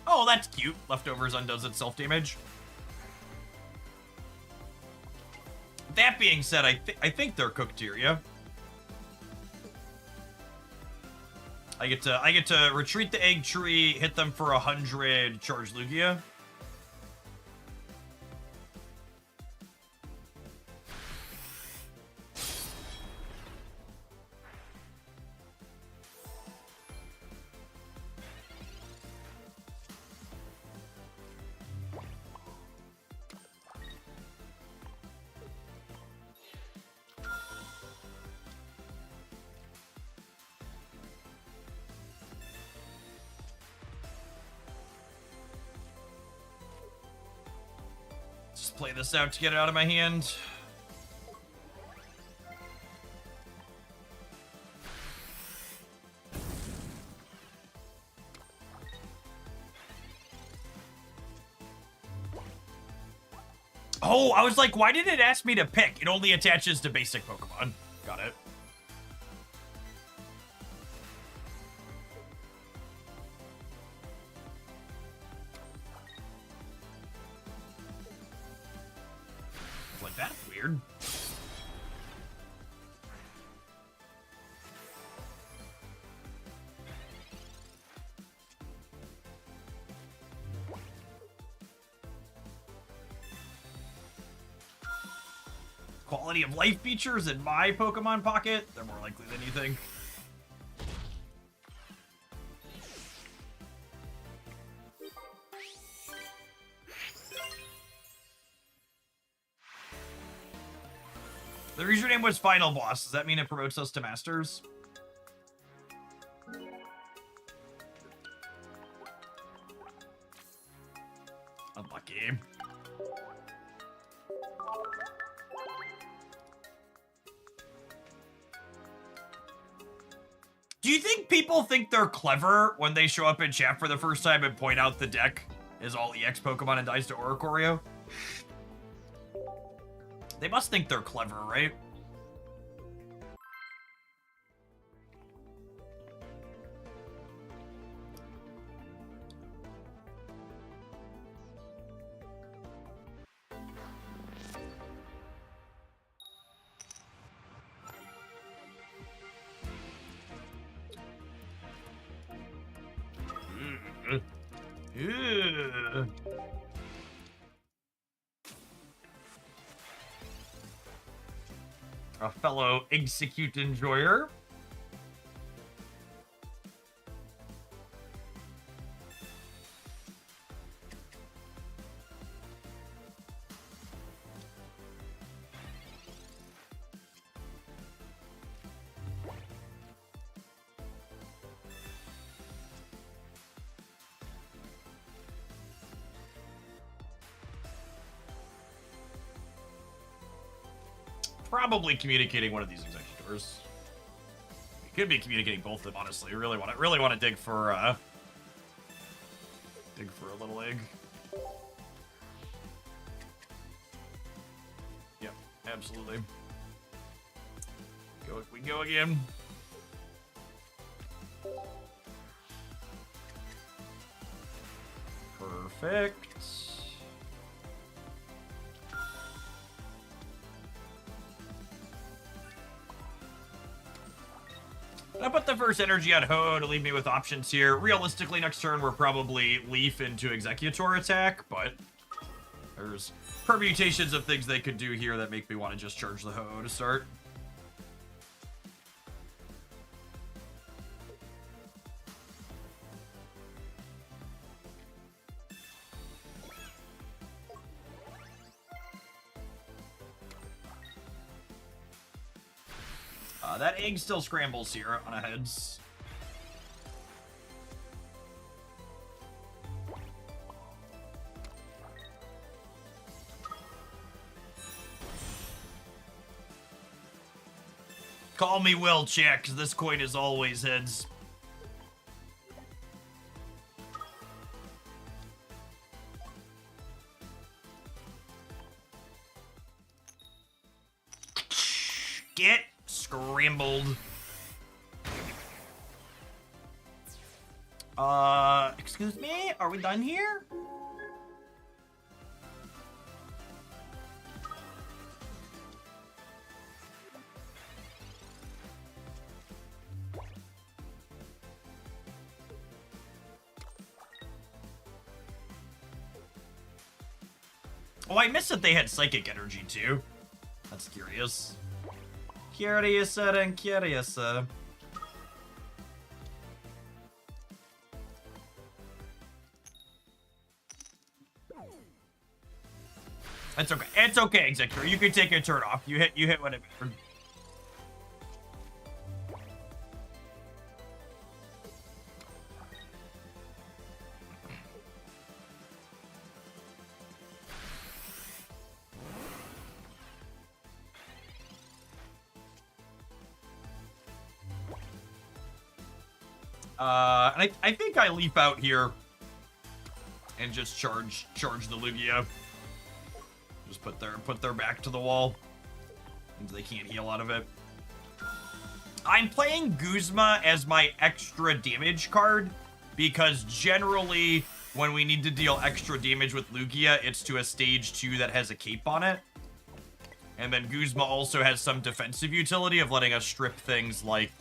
Speaker 1: Oh, that's cute. Leftovers undoes its self-damage. That being said, I think they're cooked here, yeah? I get to retreat the egg tree, hit them for 100, charge Lugia. Just play this out to get it out of my hand. Oh, I was like, why did it ask me to pick? It only attaches to basic Pokemon. Got it. Like, that's weird. Quality of life features in my Pokemon Pocket? They're more likely than you think. The username was Final Boss. Does that mean it promotes us to Masters? Unlucky. Do you think people think they're clever when they show up in chat for the first time and point out the deck is all EX Pokemon and dies to Oricorio? They must think they're clever, right? Ew. A fellow execute enjoyer. Probably communicating one of these executors. We could be communicating both of them, honestly. Really want to dig for a little egg. Yep, absolutely. We go again. Perfect. I put the first energy on Ho to leave me with options here. Realistically, next turn we're probably Leaf into Executor attack, but there's permutations of things they could do here that make me want to just charge the Ho to start. That egg still scrambles here on a heads. Call me Will, check, because this coin is always heads. Get scrambled. Excuse me? Are we done here? Oh, I missed that they had psychic energy too. That's curious. Curious and curious. It's okay. It's okay, Executor. You can take your turn off. You hit whatever. And I think I leap out here and just charge the Lugia. Just put their back to the wall. And they can't heal out of it. I'm playing Guzma as my extra damage card because generally when we need to deal extra damage with Lugia, it's to a stage 2 that has a cape on it. And then Guzma also has some defensive utility of letting us strip things like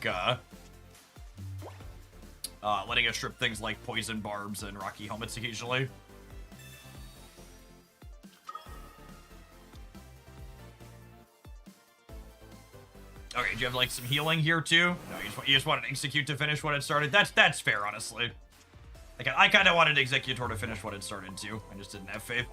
Speaker 1: poison barbs and rocky helmets occasionally. Okay, do you have like some healing here too? No, you just wanted to execute to finish what it started. That's fair, honestly. Like I kind of wanted Executor to finish what it started too. I just didn't have faith.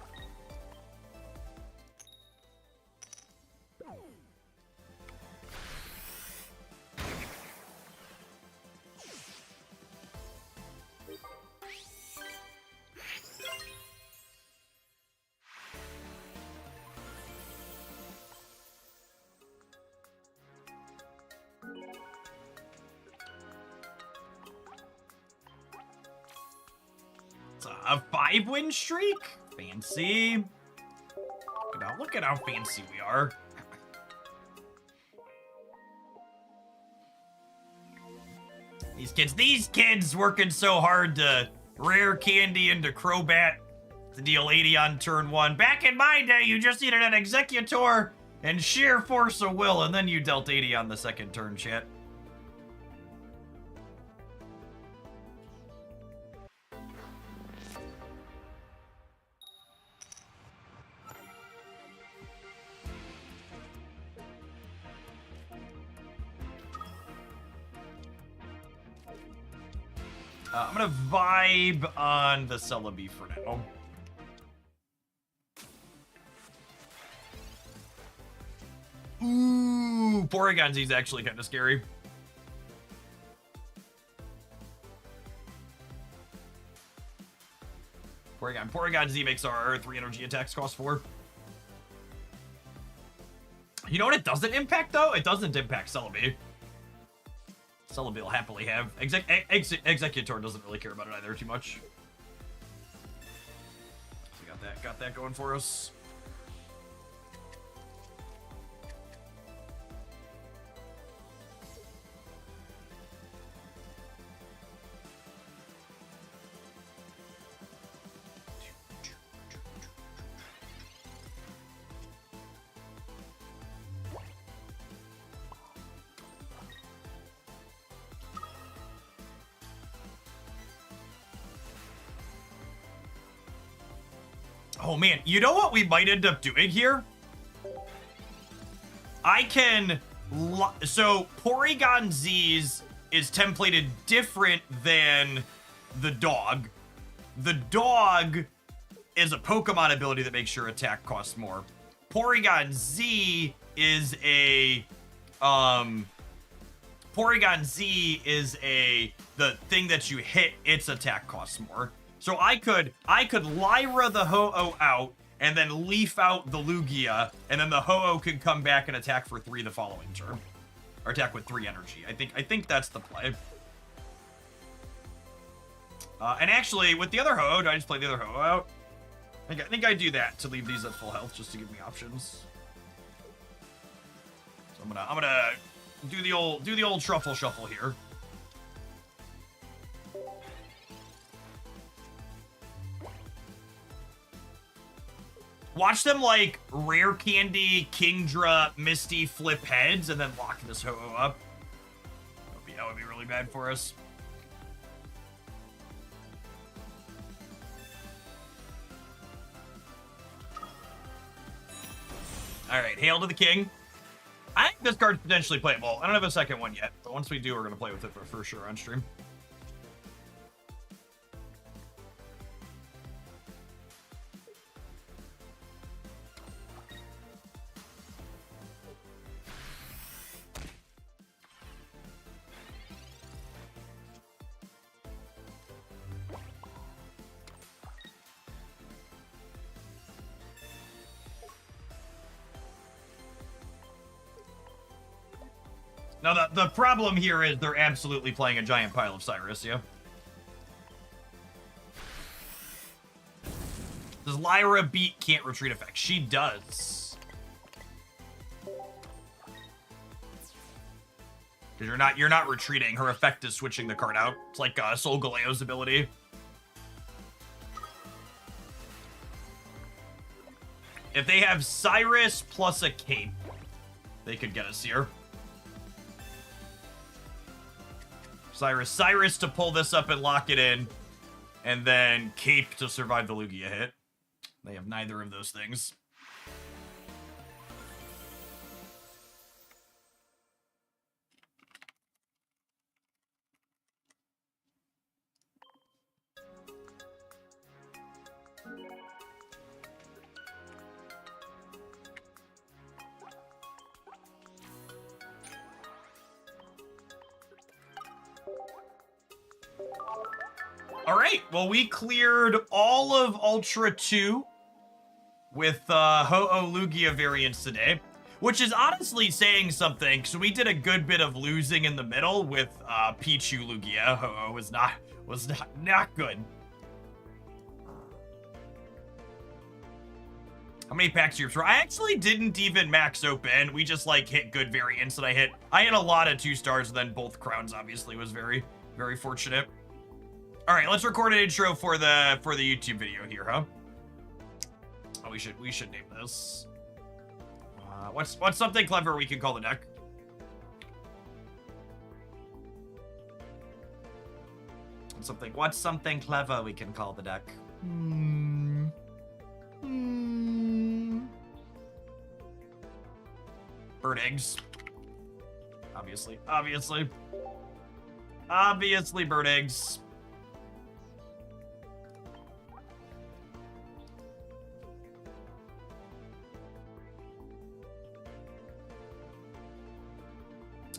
Speaker 1: A 5-win streak? Fancy. Look at how fancy we are. These kids working so hard to rare candy into Crobat to deal 80 on turn 1. Back in my day, you just needed an Executor and sheer force of will, and then you dealt 80 on the second turn, chat. I'm gonna vibe on the Celebi for now. Ooh, Porygon's actually kind of scary. Porygon Z makes our 3 energy attacks cost 4. You know what it doesn't impact, though? It doesn't impact Celebi. Celebi will happily have. Executor doesn't really care about it either too much. So got that going for us. Oh man, you know what we might end up doing here? I can... So, Porygon Z's is templated different than the dog. The dog is a Pokemon ability that makes your attack cost more. Porygon Z is a... Porygon Z is the thing that you hit, its attack costs more. So I could Lyra the Ho-Oh out, and then leaf out the Lugia, and then the Ho-Oh could come back and attack for 3 the following turn. Or attack with 3 energy. I think that's the play. And actually, with the other Ho-Oh, do I just play the other Ho-Oh out? I think I do that to leave these at full health, just to give me options. So I'm gonna do the old truffle shuffle here. Watch them, like, Rare Candy, Kingdra, Misty flip heads, and then lock this Ho-Oh up. That would be really bad for us. Alright, Hail to the King. I think this card's potentially playable. I don't have a second one yet, but once we do, we're going to play with it for sure on stream. Now, the problem here is they're absolutely playing a giant pile of Cyrus, yeah? Does Lyra beat Can't Retreat effect? She does. Because you're not retreating. Her effect is switching the card out. It's like Sol Galeo's ability. If they have Cyrus plus a cape, they could get us here. Cyrus to pull this up and lock it in, and then Cape to survive the Lugia hit. They have neither of those things. All right, well, we cleared all of Ultra 2 with Ho-Oh Lugia variants today, which is honestly saying something, because we did a good bit of losing in the middle with Pichu Lugia. Ho-Oh was not good. How many packs do you throw? I actually didn't even max open. We just, like, hit good variants that I hit. I hit a lot of 2 stars, and then both crowns, obviously, was very, very fortunate. All right, let's record an intro for the YouTube video here, huh? Oh, we should name this. What's something clever we can call the deck? What's something clever we can call the deck? Bird eggs. Obviously bird eggs.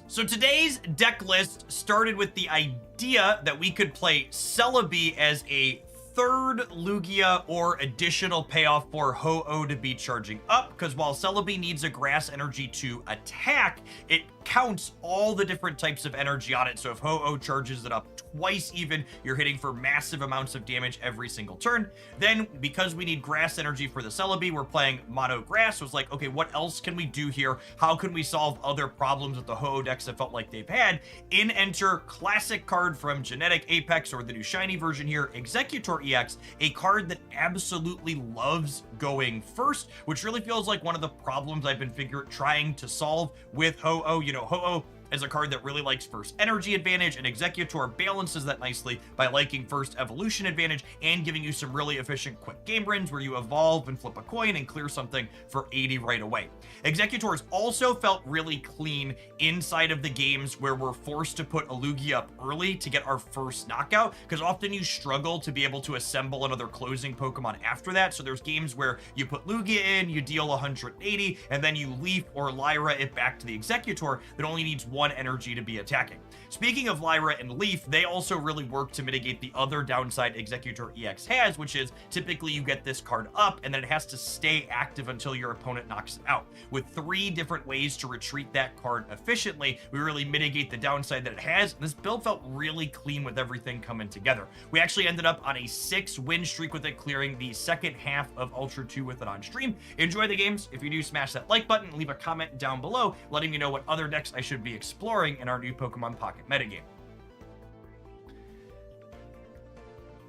Speaker 1: So today's deck list started with the idea that we could play Celebi as a third Lugia or additional payoff for Ho-Oh to be charging up, because while Celebi needs a grass energy to attack, it counts all the different types of energy on it. So if Ho-Oh charges it up twice even, you're hitting for massive amounts of damage every single turn. Then, because we need grass energy for the Celebi, we're playing mono grass. So it's like, okay, what else can we do here? How can we solve other problems with the Ho-Oh decks that felt like they've had? In enter classic card from Genetic Apex, or the new shiny version here, Executor EX, a card that absolutely loves going first, which really feels like one of the problems I've been trying to solve with Ho-Oh. You know, Ho-Oh is a card that really likes first energy advantage, and Executor balances that nicely by liking first evolution advantage and giving you some really efficient quick game runs where you evolve and flip a coin and clear something for 80 right away. Executors also felt really clean inside of the games where we're forced to put a Lugia up early to get our first knockout, because often you struggle to be able to assemble another closing Pokemon after that. So there's games where you put Lugia in, you deal 180, and then you Leaf or Lyra it back to the Executor that only needs 1 energy to be attacking. Speaking of Lyra and Leaf, they also really work to mitigate the other downside Executor EX has, which is typically you get this card up and then it has to stay active until your opponent knocks it out. With 3 different ways to retreat that card efficiently, we really mitigate the downside that it has, and this build felt really clean with everything coming together. We actually ended up on a 6-win streak with it, clearing the second half of Ultra 2 with it on stream. Enjoy the games. If you do, smash that like button and leave a comment down below letting me know what other decks I should be exploring in our new Pokemon Pocket metagame.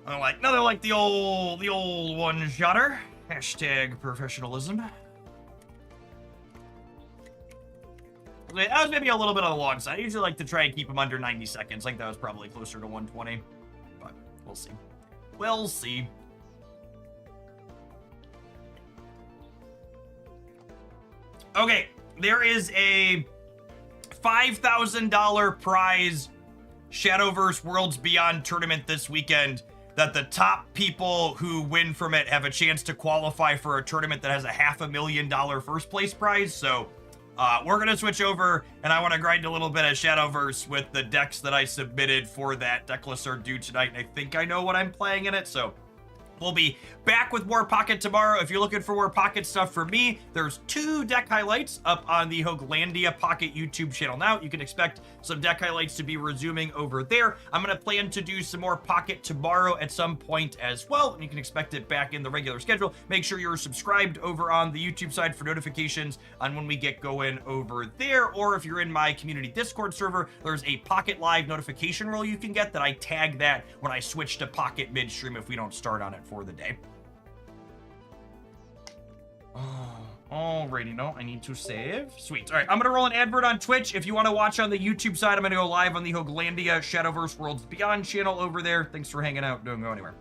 Speaker 1: Another like the old one-shotter. Hashtag professionalism. That was maybe a little bit on the long side. I usually like to try and keep them under 90 seconds. I think that was probably closer to 120. But we'll see. We'll see. Okay, there is a $5,000 prize Shadowverse Worlds Beyond tournament this weekend that the top people who win from it have a chance to qualify for a tournament that has a $500,000 first place prize. So we're going to switch over, and I want to grind a little bit of Shadowverse with the decks that I submitted for that Declasseur due tonight. And I think I know what I'm playing in it, so we'll be back with more Pocket tomorrow. If you're looking for more Pocket stuff from me, there's 2 deck highlights up on the Hoaglandia Pocket YouTube channel now. You can expect some deck highlights to be resuming over there. I'm going to plan to do some more Pocket tomorrow at some point as well, and you can expect it back in the regular schedule. Make sure you're subscribed over on the YouTube side for notifications on when we get going over there, or if you're in my community Discord server, there's a Pocket Live notification role you can get that I tag that when I switch to Pocket midstream if we don't start on it for the day. Alrighty, no, I need to save. Sweet. All right, I'm going to roll an advert on Twitch. If you want to watch on the YouTube side, I'm going to go live on the Hoaglandia Shadowverse Worlds Beyond channel over there. Thanks for hanging out. Don't go anywhere.